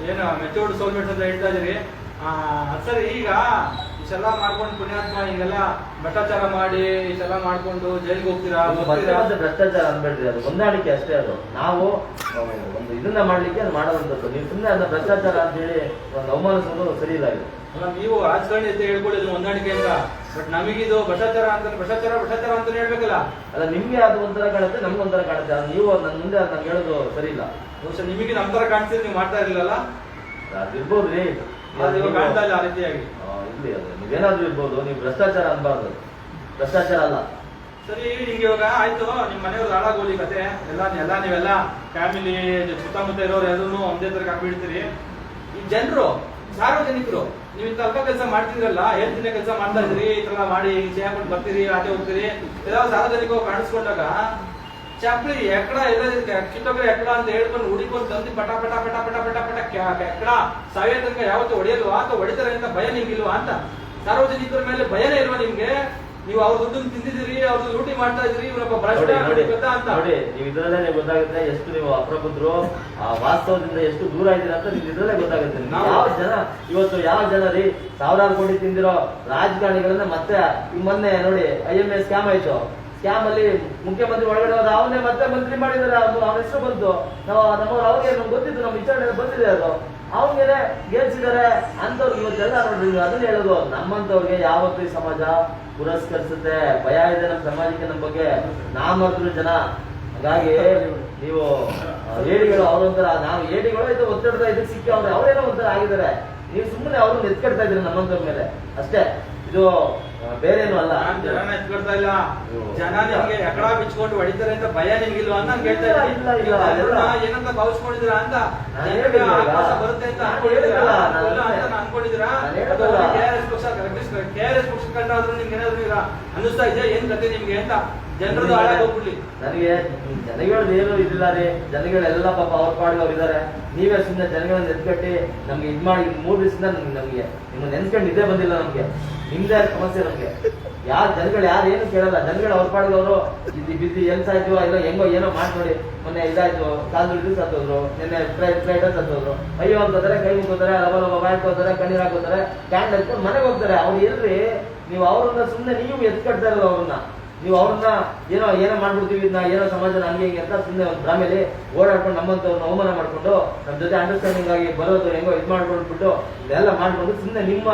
ಏನು ಮೆಚೂರ್ಡ್ ಸೋಲ್ಮೇಟ್ಸ್ ಅಂತ ಹೇಳ್ತಾ ಇದೀರಿ. ಸರಿ, ಈಗ ಇಷ್ಟೆಲ್ಲ ಮಾಡ್ಕೊಂಡು ಪುಣ್ಯಾತ್ಮ ಹಿಂಗೆಲ್ಲ ಭ್ರಷ್ಟಾಚಾರ ಮಾಡಿ ಇಷ್ಟೆಲ್ಲ ಮಾಡ್ಕೊಂಡು ಜೈಲ್ಗೆ ಹೋಗ್ತೀರಾ? ಭ್ರಷ್ಟಾಚಾರ ಅನ್ಬೇಡ್ರಿ, ಅದು ಹೊಂದಾಣಿಕೆ ಅಷ್ಟೇ. ಅದು ನಾವು ಒಂದು ಇದನ್ನ ಮಾಡ್ಲಿಕ್ಕೆ ಅದು ಮಾಡೋದಂಥದ್ದು. ನೀವು ಸುಮ್ಮನೆ ಅದನ್ನ ಭ್ರಷ್ಟಾಚಾರ ಅಂತ ಹೇಳಿ ಒಂದು ಅವಮಾನಿಸೋದು ಸರಿ ಇಲ್ಲ. ಇದು ಅಲ್ಲ, ನೀವು ರಾಜಕಾರಣಿ ಅಂತ ಹೇಳ್ಕೊಳ್ಳಿ ಹೊಂದಾಣಿಕೆ ಅಂತ, ಬಟ್ ನಮಗಿದು ಭ್ರಷ್ಟಾಚಾರ ಅಂತ ಹೇಳ್ಬೇಕಲ್ಲ. ಅಲ್ಲ, ನಿಮ್ಗೆ ಅದು ಒಂಥರ ಕಾಣುತ್ತೆ, ನಮ್ಗೆ ಒಂಥರ ಕಾಣುತ್ತೆ. ಅದು ನೀವು ನನ್ನ ಮುಂದೆ ನಂಗೆ ಹೇಳೋದು ಸರಿ ಇಲ್ಲ. ಬಹುಶಃ ನಿಮಗೆ ನಮ್ಮ ತರ ಕಾಣಿಸ್ತೀರಿ, ನೀವು ಮಾಡ್ತಾ ಇರ್ಲಿಲ್ಲ. ಅದಿರ್ಬೋದ್ರಿ, ಕಾಣ್ತಾ ಇಲ್ಲ ಆ ರೀತಿಯಾಗಿ. ಇಲ್ಲಿ ಅದು ನೀವೇನಾದ್ರೂ ಇರ್ಬೋದು, ನೀವು ಭ್ರಷ್ಟಾಚಾರ ಅನ್ಬಾರ್ದು, ಭ್ರಷ್ಟಾಚಾರ ಅಲ್ಲ. ಸರಿ, ನಿಮ್ಗೆ ಇವಾಗ ಆಯ್ತು, ನಿಮ್ ಮನೆಯವ್ರು ಹಾಳಾಗೋಲಿ ಕತೆ ಎಲ್ಲ ನೀವೆಲ್ಲ ಫ್ಯಾಮಿಲಿ ಸುತ್ತಮುತ್ತ ಇರೋರು ಎಲ್ಲರೂ ಒಂದೇ ತರ ಹಾಕ್ಬಿಡ್ತೀರಿ. ಈ ಜನರು, ಸಾರ್ವಜನಿಕರು, ನೀವು ಇಂತ ಅಲ್ಪ ಕೆಲಸ ಮಾಡ್ತಿದ್ರಲ್ಲ, ದಿನ ಕೆಲಸ ಮಾಡ್ತಾ ಇದ್ರಿ, ಈ ತರ ಮಾಡಿ ಹಾಕೊಂಡು ಬರ್ತೀರಿ, ಆಟೆ ಹೋಗ್ತೀರಿ, ಎಲ್ಲ ಸಾರ್ವಜನಿಕರು ಕಾಣಿಸ್ಕೊಂಡಾಗ ಚಪ್ಪಲಿ ಎಕ್ಕಡ ಎಲ್ಲ ಕಿತ್ತೋಗ್ರೆ ಎಕ್ಕಡ ಅಂತ ಹೇಳ್ಕೊಂಡು ಹುಡಿಕೊಂಡು ತಂದು ಪಟ ಪಟ ಪಟ ಪಟ ಪಟ ಪಟ ಎಕ್ಕಡ ಸಾವೇ ತನಕ ಯಾವತ್ತು ಹೊಡೆಯಲ್ವಾ ಅಥವಾ ಹೊಡಿತಾರೆ ಅಂತ ಭಯ ನಿಮ್ಗಿಲ್ವಾ ಅಂತ? ಸಾರ್ವಜನಿಕರ ಮೇಲೆ ಭಯನೇ ಇಲ್ವಾ ನಿಮ್ಗೆ? ನೀವು ಅವ್ರ ದುಡ್ಡನ್ನು ತಿಂದಿದ್ದೀರಿ, ಅವ್ರದ್ದು ಲೂಟಿ ಮಾಡ್ತಾ ಇದ್ರಿ, ಇವರೊಬ್ಬ ಭ್ರಷ್ಟ ಅಂತ. ನೋಡಿ, ನೀವು ಇದ್ರಲ್ಲೇ ಗೊತ್ತಾಗುತ್ತೆ ಎಷ್ಟು ನೀವು ಅಪ್ರಬುದ್ಧರು, ಆ ವಾಸ್ತವದಿಂದ ಎಷ್ಟು ದೂರ ಇದ್ದೀರಾ ಅಂತ ನೀವು ಇದ್ರಲ್ಲೇ ಗೊತ್ತಾಗುತ್ತೆ. ಯಾವ ಜನ ಇವತ್ತು ಯಾವ ಜನ ರೀ ಸಾವಿರಾರು ಕೋಟಿ ತಿಂದಿರೋ ರಾಜಕಾರಣಿಗಳನ್ನ ಮತ್ತೆ ಮೊನ್ನೆ ನೋಡಿ IMA ಸ್ಕ್ಯಾಮ್ ಆಯ್ತು. ಸ್ಕ್ಯಾಮ್ ಅಲ್ಲಿ ಮುಖ್ಯಮಂತ್ರಿ ಒಳಗಡೆ ಹೋದ, ಅವನೇ ಮತ್ತೆ ಮಂತ್ರಿ ಮಾಡಿದಾರೆ, ಅವನ ಹೆಸರು ಬಂತು. ನಮ್ಮವ್ರು ಅವ್ರಿಗೆ ನಮ್ಗೆ ಗೊತ್ತಿತ್ತು, ನಮ್ಮ ವಿಚಾರಣೆ ಬಂದಿದೆ, ಅದು ಅವನಿಗೆ ಗೆಲ್ಸಿದ್ದಾರೆ ಅಂತವ್ರಿಗೆ ಇವತ್ತೆಲ್ಲ ನೋಡ್ರಿ. ಅದನ್ನ ಹೇಳೋದು, ನಮ್ಮಂತವ್ರಿಗೆ ಯಾವತ್ತೂ ಈ ಸಮಾಜ ಪುರಸ್ಕರಿಸುತ್ತೆ. ಭಯ ಇದೆ ನಮ್ಮ ಸಮಾಜಕ್ಕೆ, ನಮ್ಮ ಬಗ್ಗೆ ನಾಮರ್ದ್ರು ಜನ. ಹಾಗಾಗಿ ನೀವು ಏಡಿಗಳು ಅವ್ರೊಂಥರ, ನಾವು ಏಡಿಗಳು ಇದು ಒತ್ತಡದ ಇದಕ್ಕೆ ಸಿಕ್ಕಿ ಅವ್ರೇನೋ ಒಂಥರ ಆಗಿದ್ದಾರೆ. ನೀವು ಸುಮ್ಮನೆ ಅವ್ರನ್ನ ಎತ್ಕಡ್ತಾ ಇದ್ರಿ ನಮ್ಮಂತವ್ರ ಮೇಲೆ ಅಷ್ಟೇ. ಇದು ಬೇರೇನು ಅಲ್ಲ. ಜನ ಎತ್ಕೊಡ್ತಾ ಇಲ್ಲ, ಜನ ನಿಮ್ಗೆ ಎಕಡ ಬಿಚ್ಕೊಂಡು ಹೊಡಿತಾರೆ ಅಂತ ಭಯ ನಿಮ್ಗಿಲ್ವಾ ಅಂತ ಕೇಳ್ತಾ ಏನಂತ ಭಾವಿಸ್ಕೊಂಡಿದ್ದೀರಾ ಅಂತ, ಬರುತ್ತೆ ಅಂತ ಅನ್ಕೊಂಡಿದ್ದೀರಾ? KRS ಪಕ್ಷ ಕಂಡ್ರಾದ್ರೂ ನಿಮ್ಗೆ ಏನಾದ್ರು ಅನ್ನಿಸ್ತಾ ಇದೆಯಾ ಏನ್ ಕತೆ ನಿಮ್ಗೆ ಅಂತ? ಜನರದ್ದು ಹಾಳಾಗೋಗ್ಬಿಡ್ಲಿ. ನನಗೆ ಜನಗಳದ್ದು ಏನು ಇದಿಲ್ಲ ರೀ. ಜನಗಳೆಲ್ಲ ಪಾಪ ಅವ್ರ ಪಾಡಿಗೆ ಅವ್ರು ಇದಾರೆ. ನೀವೇ ಸುಮ್ಮನೆ ಜನಗಳನ್ನ ಎತ್ಕಟ್ಟಿ ನಮ್ಗೆ ಇದ್ ಮಾಡಿ 3 ದಿವಸದಿಂದ ನಮ್ಗೆ ನಿಮ್ಮನ್ನ ನೆನ್ಸ್ಕೊಂಡು ಇದೇ ಬಂದಿಲ್ಲ. ನಮ್ಗೆ ನಿಮ್ದೇ ಸಮಸ್ಯೆ. ನಮ್ಗೆ ಜನಗಳು ಯಾರು ಏನು ಕೇಳಲ್ಲ. ಜನಗಳು ಅವ್ರ ಪಾಡಿಗೆ ಅವರು ಇಲ್ಲಿ ಬಿದ್ದು ಎಲ್ಸಾಯ್ತು ಇಲ್ಲ ಹೆಂಗೋ ಏನೋ ಮಾಡ್ಕೊಡಿ. ಮೊನ್ನೆ ಇದಾಯ್ತು, ಕಾಲ್ ದುಡ್ಡು ಸತ್ತೋದ್ರು, ನಿನ್ನೆ ಫ್ಲೈಟ್ ಸತ್ತೋದ್ರು. ಅಯ್ಯೋ ಅಂತಾರೆ, ಕೈ ಮುಕ್ಕೋತಾರೆ, ಲವ ಬಾಯ್ಕೋತಾರೆ, ಕಣ್ಣೀರ್ ಹಾಕೋತಾರೆ, ಕ್ಯಾಂಡ್ ಹಚ್ಕೊಂಡು ಮನೆಗೆ ಹೋಗ್ತಾರೆ. ಅವ್ರು ಎಲ್ರಿ ನೀವು ಅವ್ರನ್ನ ಸುಮ್ಮನೆ ನೀವು ಎತ್ಕಟ್ತಾ ಇರಲ್ಲ. ಅವ್ರನ್ನ ನೀವು ಅವ್ರನ್ನ ಏನೋ ಮಾಡ್ಬಿಡ್ತೀವಿ, ಏನೋ ಸಮಾಜನ ಹಂಗೆ ಹಿಂಗೆ ಅಂತ ಸುಮ್ಮನೆ ಒಂದು ಭ್ರಾಮೇಲಿ ಓಡಾಡ್ಕೊಂಡು ನಮ್ಮಂತವ್ರನ್ನ ಅವಮಾನ ಮಾಡ್ಕೊಂಡು ನಮ್ಮ ಜೊತೆ ಅಂಡರ್ಸ್ಟ್ಯಾಂಡಿಂಗ್ ಆಗಿ ಬರೋದು ಹೆಂಗೋ ಇದು ಮಾಡ್ಕೊಂಡ್ಬಿಟ್ಟು ಇದೆಲ್ಲ ಮಾಡ್ಕೊಂಡು ಸುಮ್ಮನೆ ನಿಮ್ಮ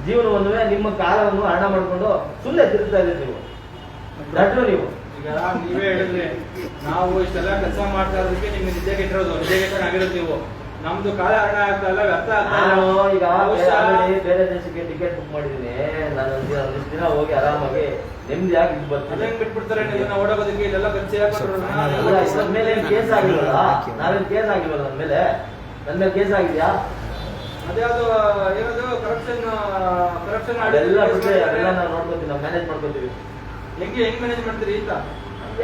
ಜೀವನವನ್ನು ನಿಮ್ಮ ಕಾಲವನ್ನು ಹರಣ ಮಾಡ್ಕೊಂಡು ಸುಮ್ಮನೆ ತಿರುಗ್ತಾ ಇದ್ದೀರಿ ನೀವು. ದಡ್ರು ನೀವು. ಈಗ ನೀವೇ ಹೇಳಿದ್ರಿ ನಾವು ಇಷ್ಟೆಲ್ಲ ಕೆಲಸ ಮಾಡ್ತಾ ಇರೋದಕ್ಕೆ ನಿಮ್ಗೆ ನಿದ್ದೆ ಕೆಟ್ಟಿರೋದು, ನಿದ್ದೆ ಕೆಟ್ಟನಾಗಿರೋದು ನೀವು. ನಮ್ದು ಕಾಲ ಹರಣ ಆಗ್ತಾ ಇಲ್ಲ, ವ್ಯರ್ಥ ಆಗ್ತಾ ನಾನು ಈಗ ಇಲ್ಲ. ಬೇರೆ ದೇಶಕ್ಕೆ ಟಿಕೆಟ್ ಬುಕ್ ಮಾಡಿದೀನಿ. ನಾನು ಒಂದಿಷ್ಟು ದಿನ ಹೋಗಿ ಆರಾಮಾಗಿ ನೆಮ್ಮದಿಯಾಗಿ ಇದು ಬರ್ತೀನಿ. ಹೆಂಗ್ ಬಿಟ್ಬಿಡ್ತಾರೆ ನೀವನ್ನ ಓಡೋಗೋದಕ್ಕೆ? ಇಲ್ಲೆಲ್ಲ ಖರ್ಚು ನನ್ನ ಮೇಲೆ ಏನ್ ಕೇಸ್ ಆಗಿಲ್ವಲ್ಲ? ನಾವೇನ್ ಕೇಸ್ ಆಗಿಲ್ವಲ್ಲ ನನ್ನ ಮೇಲೆ? ನನ್ನ ಮೇಲೆ ಕೇಸ್ ಆಗಿದ್ಯಾ? ಅದ್ಯಾವುದು ಏನದು ಕರಪ್ಷನ್ ಅದೆಲ್ಲ ಬಿಟ್ಟರೆ ಅದೆಲ್ಲ ನಾವು ನೋಡ್ಕೋತೀವಿ, ನಾವು ಮ್ಯಾನೇಜ್ ಮಾಡ್ಕೋತೀವಿ. ಹೆಂಗ್ ಮ್ಯಾನೇಜ್ ಮಾಡ್ತೀರಿ ಅಂತ?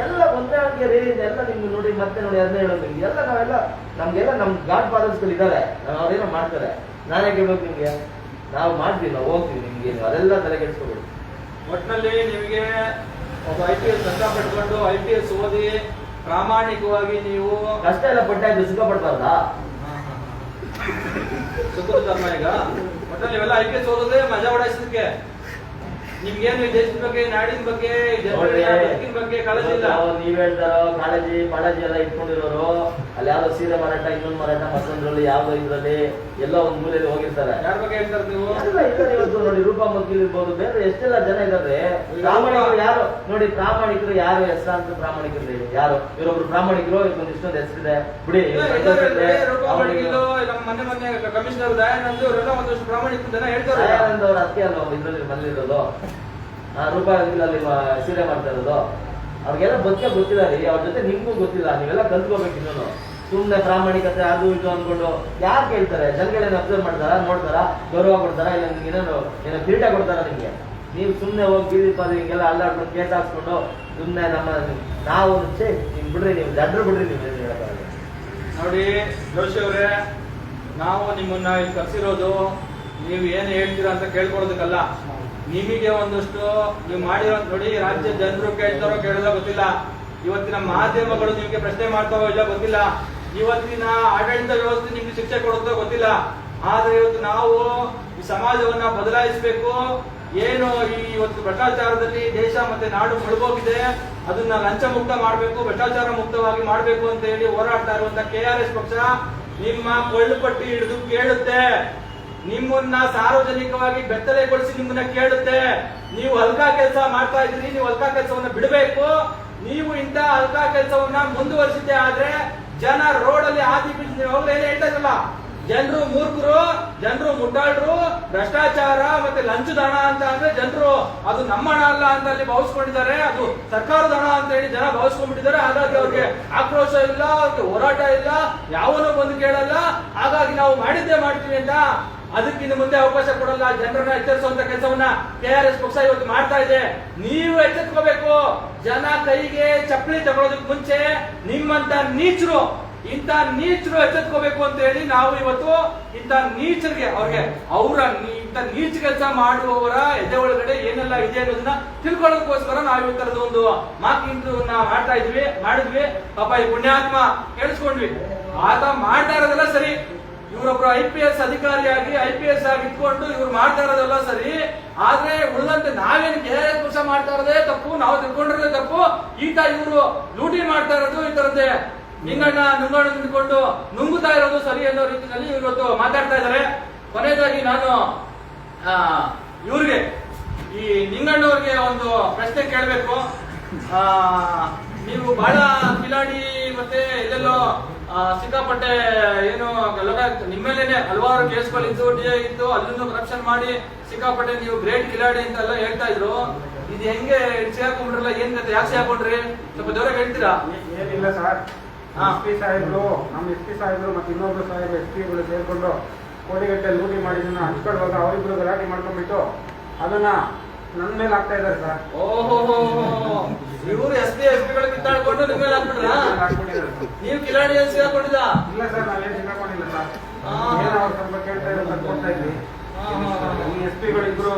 ಎಲ್ಲ ಒಂದೇ ಹಂಗೆ ರೀ. ಎಲ್ಲ ನಿಮ್ಗೆ ನೋಡಿ ಮತ್ತೆ ನೋಡಿ ಅದನ್ನೇ ಹೇಳೋದು. ಎಲ್ಲ ನಾವೆಲ್ಲ ನಮ್ಗೆಲ್ಲ ನಮ್ ಗಾಡ್ ಫಾದರ್ಸ್ಗಳು ಇದ್ದಾರೆ, ಅವ್ರೇನೋ ಮಾಡ್ತಾರೆ. ನಾನೇ ಕೇಳ್ಬೇಕು ನಿಮ್ಗೆ? ನಾವು ಮಾಡ್ತೀವಿ, ನಾವು ಹೋಗ್ತೀವಿ. ನಿಮ್ಗೆ ಅದೆಲ್ಲ ತಲೆ ಕೆಡಿಸ್ಕೋಬೇಕು. ಒಟ್ಟಿನಲ್ಲಿ ನಿಮಗೆ ಒಬ್ಬ IPS ಕಷ್ಟಪಟ್ಕೊಂಡು IPS ಓದಿ ಪ್ರಾಮಾಣಿಕವಾಗಿ ನೀವು ಕಷ್ಟ ಎಲ್ಲ ಪಟ್ಟಾಯ್ತು, ಸುಖ ಪಡ್ಬಾರ್ದಾ? ಸುಖದ ಧರ್ಮ. ಈಗ ಒಟ್ಟಲ್ಲಿ ಇವೆಲ್ಲ IPS ಓದೋದೇ ಮಜಾ ಓಡಾಯಿಸೋದಕ್ಕೆ. ನಿಮ್ಗೇನು ಈ ದೇಶದ ಬಗ್ಗೆ, ನಾಡಿನ ಬಗ್ಗೆ, ಬದುಕಿನ ಬಗ್ಗೆ ಕಾಳಜಿ ಇಲ್ಲ. ನೀವ್ ಹೇಳ್ತಾರೋ ಕಾಳಜಿ ಎಲ್ಲ ಇಟ್ಕೊಂಡಿರೋರು ಅಲ್ಲಿ ಯಾವ್ದೋ ಸೀರೆ ಮಾರಾಟ, ಇನ್ನೊಂದು ಮಾರಾಟ, ಮತ್ತೊಂದ್ರಲ್ಲಿ ಯಾವ್ದೋ ಇದ್ರಲ್ಲಿ ಎಲ್ಲೋ ಒಂದ್ ಮೂಲೆಯಲ್ಲಿ ಹೋಗಿರ್ತಾರೆ. ಯಾರ ಬಗ್ಗೆ ಹೇಳ್ತಾರೆ ನೀವು? ಎಲ್ಲ ಇದ್ದಾರೆ. ಇವತ್ತು ನೋಡಿ ರೂಪಾ ಮಕ್ಕಳು ಇರ್ಬೋದು, ಬೇರೆ ಎಷ್ಟೆಲ್ಲ ಜನ ಇದ್ದಾರೆ. ಪ್ರಾಮಾಣಿಕರು ಯಾರು ನೋಡಿ? ಪ್ರಾಮಾಣಿಕರು ಯಾರು? ಹೆಸರಾಂತ ಪ್ರಾಮಾಣಿಕರು ಯಾರು? ಇವರೊಬ್ರು ಪ್ರಾಮಾಣಿಕರು, ಇವೊಂದು ಇಷ್ಟೊಂದು ಹೆಸರಿದೆ ಬಿಡಿ. ಮೊನ್ನೆ ಕಮಿಷನರ್ ದಯಾನಂದ್ ಅವರೆಲ್ಲ ಒಂದಷ್ಟು ಪ್ರಾಮಾಣಿಕ ಜನ ಹೇಳ್ತಾರೆ. ದಯಾನಂದ್ ಅವ್ರ ಅತ್ತೆ ಅಲ್ವಾ ಇದ್ರಲ್ಲಿ ಮನೇಲಿರೋದು? ರೂಪಾಯಿ ಅಲ್ಲಿ ಸೀರೆ ಮಾಡ್ತಾ ಇರೋದು. ಅವ್ರಿಗೆಲ್ಲ ಗೊತ್ತಿಲ್ಲ ರೀ. ಅವ್ರ ಜೊತೆ ನಿಮ್ಗೂ ಗೊತ್ತಿಲ್ಲ. ನೀವೆಲ್ಲ ಕಲ್ತ್ಕೋಬೇಕು. ಇನ್ನೂ ಸುಮ್ಮನೆ ಪ್ರಾಮಾಣಿಕತೆ ಅದು ಇದು ಅನ್ಕೊಂಡು ಯಾರು ಕೇಳ್ತಾರೆ? ಜನಗಳೇನು ಅಬ್ಸರ್ವ್ ಮಾಡ್ತಾರ, ನೋಡ್ತಾರ, ಗೌರವ ಕೊಡ್ತಾರ, ಇಲ್ಲ ಏನೋ ಕಿರೀಟ ಕೊಡ್ತಾರ ನಿಮ್ಗೆ? ನೀವು ಸುಮ್ಮನೆ ಹೋಗಿ ಬೀದಿ ಪಾದಿ ಹಿಂಗೆಲ್ಲ ಅಲ್ಲಾಡ್ಕೊಂಡು ಕೇಸ್ ಹಾಕ್ಸ್ಕೊಂಡು ಸುಮ್ಮನೆ ನಾವು ನಿಮ್ ಬಿಡ್ರಿ, ನೀವು ದಡ್ರು ಬಿಡ್ರಿ. ನೀವು ಏನು ಹೇಳಕ್ಕಾಗಲ್ಲ ನೋಡಿ ಜೋಶಿ ಅವರೇ, ನಾವು ನಿಮ್ಮನ್ನ ಇಲ್ಲಿ ಕರ್ಸಿರೋದು ನೀವು ಏನು ಹೇಳ್ತೀರಾ ಅಂತ ಕೇಳ್ಕೊಳೋದಕ್ಕಲ್ಲ. ನಿಮಗೆ ಒಂದಷ್ಟು ನೀವು ಮಾಡಿರೋ ನೋಡಿ. ರಾಜ್ಯ ಜನರು ಕೇಳ್ತಾರೋ ಕೇಳೋದೋ ಗೊತ್ತಿಲ್ಲ. ಇವತ್ತಿನ ಮಾಧ್ಯಮಗಳು ನಿಮಗೆ ಪ್ರಶ್ನೆ ಮಾಡ್ತಾವೋ ಇಲ್ಲ ಗೊತ್ತಿಲ್ಲ. ಇವತ್ತಿನ ಆಡಳಿತ ವ್ಯವಸ್ಥೆ ನಿಮ್ಗೆ ಶಿಕ್ಷೆ ಕೊಡುತ್ತೋ ಗೊತ್ತಿಲ್ಲ. ಆದ್ರೆ ಇವತ್ತು ನಾವು ಈ ಸಮಾಜವನ್ನ ಬದಲಾಯಿಸಬೇಕು. ಏನು ಈ ಇವತ್ತು ಭ್ರಷ್ಟಾಚಾರದಲ್ಲಿ ದೇಶ ಮತ್ತೆ ನಾಡು ಮುಳುಗೋಗಿದೆ, ಅದನ್ನ ಲಂಚ ಮುಕ್ತ ಮಾಡಬೇಕು, ಭ್ರಷ್ಟಾಚಾರ ಮುಕ್ತವಾಗಿ ಮಾಡಬೇಕು ಅಂತ ಹೇಳಿ ಹೋರಾಡ್ತಾ ಇರುವಂತ KRS ಪಕ್ಷ ನಿಮ್ಮ ಕೊಳ್ಳು ಪಟ್ಟಿ ಹಿಡಿದು ಕೇಳುತ್ತೆ. ನಿಮ್ಮನ್ನ ಸಾರ್ವಜನಿಕವಾಗಿ ಬೆತ್ತಲೆಗೊಳಿಸಿ ನಿಮ್ಮನ್ನ ಕೇಳುತ್ತೆ. ನೀವು ಹಲ್ಕಾ ಕೆಲಸ ಮಾಡ್ತಾ ಇದ್ದೀರಿ, ನೀವು ಹಲ್ಕಾ ಕೆಲಸವನ್ನ ಬಿಡಬೇಕು. ನೀವು ಇಂಥ ಹಲ್ಕಾ ಕೆಲಸವನ್ನ ಮುಂದುವರಿಸಿದ್ದೆ ಆದ್ರೆ ಜನ ರೋಡ್ ಅಲ್ಲಿ ಆದಿ ಬೀಳ್ತೀವಿ. ಅವ್ರು ಏನು ಹೇಳ್ತಾ ಇರಲ್ಲ, ಜನರು ಮೂರ್ಖರು, ಜನರು ಮುಟ್ಟಾಳ್ರು, ಭ್ರಷ್ಟಾಚಾರ ಮತ್ತೆ ಲಂಚದ ಹಣ ಅಂತ ಅಂದ್ರೆ ಜನರು ಅದು ನಮ್ಮ ಹಣ ಅಲ್ಲ ಅಂತ ಅಲ್ಲಿ ಭಾವಿಸ್ಕೊಂಡಿದ್ದಾರೆ. ಅದು ಸರ್ಕಾರದ ಹಣ ಅಂತ ಹೇಳಿ ಜನ ಭಾವಿಸ್ಕೊಂಡ್ಬಿಟ್ಟಿದ್ದಾರೆ. ಹಾಗಾಗಿ ಅವ್ರಿಗೆ ಆಕ್ರೋಶ ಇಲ್ಲ, ಅವ್ರಿಗೆ ಹೋರಾಟ ಇಲ್ಲ, ಯಾವನೋ ಬಂದು ಕೇಳಲ್ಲ. ಹಾಗಾಗಿ ನಾವು ಮಾಡಿದ್ದೇ ಮಾಡ್ತೀವಿ ಅಂತ ಅದಕ್ಕಿಂತ ಮುಂದೆ ಅವಕಾಶ ಕೊಡಲ್ಲ. ಜನರನ್ನ ಎಚ್ಚರಿಸುವಂತ ಕೆಲಸವನ್ನ KRS ಪಕ್ಷ ಇವತ್ತು ಮಾಡ್ತಾ ಇದೆ. ನೀವು ಎಚ್ಚೆತ್ಕೋಬೇಕು. ಜನ ಕೈಗೆ ಚಪ್ಪಲಿ ತಗೊಳ್ಳೋದಕ್ಕೆ ಮುಂಚೆ ನಿಮ್ಮಂತ ನೀಚರು ಎಚ್ಚೆತ್ಕೋಬೇಕು ಅಂತ ಹೇಳಿ ನಾವು ಇವತ್ತು ಇಂಥ ನೀಚರಿಗೆ ಇಂಥ ನೀಚ ಕೆಲಸ ಮಾಡುವವರ ಎದೆ ಒಳಗಡೆ ಏನೆಲ್ಲ ಇದೆ ಅನ್ನೋದನ್ನ ತಿಳ್ಕೊಳ್ಳೋದಕ್ಕೋಸ್ಕರ ನಾವು ಇವತ್ತರದ ಒಂದು ಮಾಕ್ ಇಂಟರ್ವ್ಯೂನ ಮಾಡಿದ್ವಿ. ಪಾಪ ಈ ಪುಣ್ಯಾತ್ಮ ಕೇಳಿಸ್ಕೊಂಡ್ವಿ. ಆತ ಮಾಡ್ತಾ ಇರೋದೆಲ್ಲ ಸರಿ. ಇವರೊಬ್ರು IPS ಅಧಿಕಾರಿಯಾಗಿ IPS ಆಗಿ ಇಟ್ಕೊಂಡು ಇವ್ರು ಮಾಡ್ತಾ ಇರೋದೆಲ್ಲ ಸರಿ. ಆದ್ರೆ ಉಳಿದಂತೆ ನಾವೇನು KRS ಪಕ್ಷ ಮಾಡ್ತಾ ಇರೋದೇ ತಪ್ಪು, ನಾವು ತಿಳ್ಕೊಂಡಿರೋದೇ ತಪ್ಪು. ಇವರು ಲೂಟಿ ಮಾಡ್ತಾ ಇರೋದು ಈ ತರದ್ದೇ ನುಂಗಣ್ಣ ನಿಂತ್ಕೊಂಡು ನುಂಗುತ್ತಾ ಇರೋದು ಸರಿ ಅನ್ನೋ ರೀತಿಯಲ್ಲಿ ಇವತ್ತು ಮಾತಾಡ್ತಾ ಇದ್ದಾರೆ. ಕೊನೆಯದಾಗಿ ನಾನು ಇವ್ರಿಗೆ ಈ ನಿಂಗಣ್ಣವ್ರಿಗೆ ಒಂದು ಪ್ರಶ್ನೆ ಕೇಳಬೇಕು. ನೀವು ಬಹಳ ಕಿಲಾಡಿ ಮತ್ತೆ ಎಲ್ಲೆಲ್ಲೋ ಸಿಕ್ಕಾಪಟ್ಟೆ ಏನು ನಿಮ್ಮೇಲೇನೆ ಹಲವಾರು ಕೇಸ್ಗಳಿದ್ದು, DA ಇತ್ತು, ಅಲ್ಲೂ ಕರಪ್ಷನ್ ಮಾಡಿ ಸಿಕ್ಕಾಪಟ್ಟೆ ನೀವು ಗ್ರೇಟ್ ಕಿಲಾಡಿ ಅಂತೆಲ್ಲ ಹೇಳ್ತಾ ಇದ್ರು. ಇದು ಹೆಂಗೆ ಸಿಗಾಕೊಂಡ್ರಲ್ಲ? ಏನ್ ಕತೆ? ಯಾಕೆ ಸಿಗಾಕೊಂಡ್ರಿ? ಸ್ವಲ್ಪ ಜೋರಾಗಿ ಹೇಳ್ತೀರಾ? ಏನಿಲ್ಲ ಸರ್, SP ಸಾಹೇಬ್ರು, ನಮ್ಮ SP ಸಾಹೇಬ್ರು ಮತ್ತೆ ಇನ್ನೊಬ್ರು ಸಾಹೇಬ್ರು SP ಸೇರ್ಕೊಂಡು ಕೋಟಿಗಟ್ಟೆ ಲೂಟಿ ಮಾಡಿದ್ದನ್ನ ಹಂಚ್ಕೊಳ್ಳುವಾಗ ಅವರಿಬ್ರು ಗಲಾಟೆ ಮಾಡ್ಕೊಂಡ್ಬಿಟ್ಟು ಅದನ್ನ ನನ್ನ ಮೇಲೆ ಹಾಕ್ತಾ ಇದ್ದಾರೆ ಸರ್. ಓಹೋ ಇವ್ರು ಎಸ್.ಪಿಗಳು ಕಿತ್ತಾಡ್ಕೊಂಡು ನಿಮ್ಮೇಲೆ ಹಾಕ್ಬಿಟ್ರ? ನೀವು ಕಿಲಾಡಿ ಎಲ್ಲಿ ಸಿಗಾಕೊಂಡಿಲ್ಲ? ಇಲ್ಲ ಸರ್, ನಾವೇನು ಸಿಗಾಕೊಂಡಿಲ್ಲ ಸರ್. ಏನೋ ಅವ್ರು ಸ್ವಲ್ಪ ಕೇಳ್ತಾ ಇರೋದು ಕೊಡ್ತಾ ಇದ್ವಿ. ಈ SP ಇಬ್ರು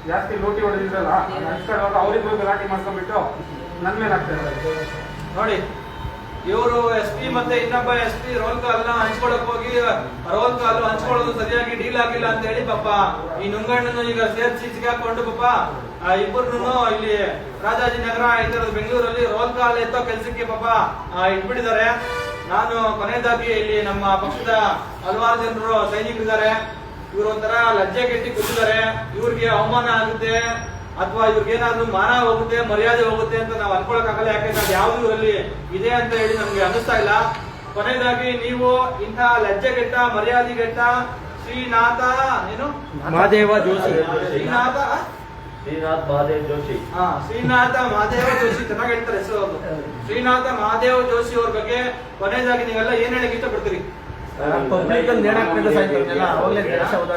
ಜಾಸ್ತಿ ಲೂಟಿ ಹೊಡೆದಿದ್ರಲ್ಲ, ಹಂಚ್ಕೊಳ್ಳುವಾಗ ಅವರಿಬ್ರು ಗಲಾಟೆ ಮಾಡ್ಕೊಂಡ್ಬಿಟ್ಟು ನನ್ನ ಮೇಲೆ ಹಾಕ್ತಾ ಇದ್ದಾರೆ. ನೋಡಿ, ಇವರು SP ಮತ್ತೆ ಇನ್ನೊಬ್ಬ SP ರೋಲ್ ಕಾಲ್ ಹಂಚ್ಕೊಳಕ್ ಹೋಗಿ ರೋಲ್ ಕಾಲ್ ಹಂಚ್ಕೊಳ್ಳೋದು ಸರಿಯಾಗಿ ಡೀಲ್ ಆಗಿಲ್ಲ ಅಂತ ಹೇಳಿ ಪಾಪ ಈ ನುಂಗಣ್ಣನು ಈಗ ಸೇರ್ಸಿ ಸಿಗಾಕೊಂಡು ಪಾಪ ಇಬ್ಬರನ್ನು ಇಲ್ಲಿ ರಾಜಾಜಿನಗರ ಈ ತರದ ಬೆಂಗಳೂರಲ್ಲಿ ರೋಲ್ ಕಾಲ್ ಎತ್ತೋ ಕೆಲ್ಸಕ್ಕೆ ಪಾಪ ಇಟ್ಬಿಟ್ಟಿದ್ದಾರೆ. ನಾನು ಕೊನೆಯದಾಗಿ ಇಲ್ಲಿ ನಮ್ಮ ಪಕ್ಷದ ಹಲವಾರು ಜನರು ಸೈನಿಕರಿದ್ದಾರೆ. ಇವರು ಒಂಥರ ಲಜ್ಜೆ ಕೆಟ್ಟಿ ಕೂತಿದ್ದಾರೆ. ಇವ್ರಿಗೆ ಅವಮಾನ ಆಗುತ್ತೆ ಅಥವಾ ಇವ್ರಿಗೇನಾದ್ರೂ ಮಾನ ಹೋಗುತ್ತೆ, ಮರ್ಯಾದೆ ಹೋಗುತ್ತೆ ಅಂತ ನಾವು ಅನ್ಕೊಳಕ್ಕಾಗಲ್ಲ. ಯಾಕೆಂದ್ರೆ ಅದು ಯಾವ್ದು ಇವರಲ್ಲಿ ಇದೆ ಅಂತ ಹೇಳಿ ನಮ್ಗೆ ಅನ್ನಿಸ್ತಾ ಇಲ್ಲ. ಕೊನೆಯದಾಗಿ ನೀವು ಇಂಥ ಲಜ್ಜೆಗೆಟ್ಟ ಮರ್ಯಾದೆಗೆಟ್ಟ ಶ್ರೀನಾಥ ಏನು ಮಹಾದೇವ ಜೋಶಿ, ಶ್ರೀನಾಥ ಮಹಾದೇವ್ ಜೋಶಿ, ಶ್ರೀನಾಥ ಮಹಾದೇವ ಜೋಶಿ, ಚೆನ್ನಾಗಿ ಹೇಳ್ತಾರೆ ಹೆಸರು ಅವರು. ಶ್ರೀನಾಥ ಮಹಾದೇವ ಜೋಶಿ ಅವ್ರ ಬಗ್ಗೆ ಕೊನೆಯದಾಗಿ ನೀವೆಲ್ಲ ಏನ್ ಹೇಳಕ್ ಇಷ್ಟಪಡ್ತೀರಿ?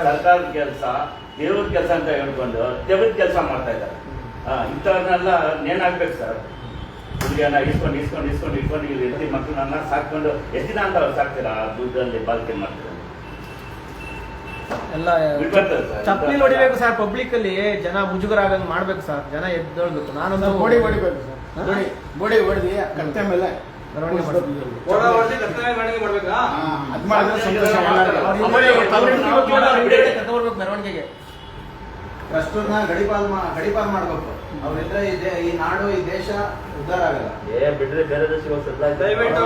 ಸರ್ಕಾರದ ಕೆಲಸ, ದೇವ್ರ ಕೆಲಸ ಅಂತ ಹೇಳ್ಕೊಂಡು ದೇವ್ರ ಕೆಲಸ ಮಾಡ್ತಾ ಇದ್ದಾರೆ. ಇಂಥವ್ರನ್ನೆಲ್ಲ ನೇಣಾಕ್ಬೇಕು ಸರ್. ಹುಡುಗಿಯನ್ನ ಇಸ್ಕೊಂಡು ಇಸ್ಕೊಂಡು ಇಸ್ಕೊಂಡು ಇಟ್ಕೊಂಡು ಇಲ್ಲಿ ಹೆಂಡತಿ ಮಕ್ಕಳನ್ನ ಸಾಕೊಂಡು ಎಷ್ಟು ದಿನ ಅಂತ ಅವ್ರು ಸಾಕ್ತೀರಾ? ದುಡ್ಡಲ್ಲಿ ಬಾಲ್ಕೆ ಮಾಡ್ತಾರೆ ಎಲ್ಲ ಚಪ್ಪಲಿ ಹೊಡಿಬೇಕು ಸರ್. ಪಬ್ಲಿಕ್ ಅಲ್ಲಿ ಜನ ಮುಜುಗರ ಆಗಂಗ್ ಮಾಡ್ಬೇಕು ಸರ್. ಜನ ಎದ್ದೊಳ್ಬೇಕು. ನಾನೊಂದು ಬೋಡಿ ಹೊಡಿಬೇಕು ಸರ್. ಬೋಡಿ ಹೊಡೆದಿ ಕತ್ತೆ ಮೇಲೆ ಮೆರವಣಿಗೆ ಮಾಡ್ಬೇಕಾ? ಅದ್ ಮಾಡಿದ್ರೆ ಸಂತೋಷ. ಮೆರವಣಿಗೆಗೆ ಕಷ್ಟನ್ನ ಗಡಿಪಾಲ್ ಮಾಡ್ಬೇಕು. ಅವ್ರಿದ್ರೆ ಈ ನಾಡು ಈ ದೇಶ ಉದ್ಧಾರ ಆಗಲ್ಲ. ಬಿಟ್ರೆ ಬೇರೆ ದೇಶಕ್ಕೆ ಸೆಟ್ಲ್ ಆಯ್ತು. ದಯವಿಟ್ಟು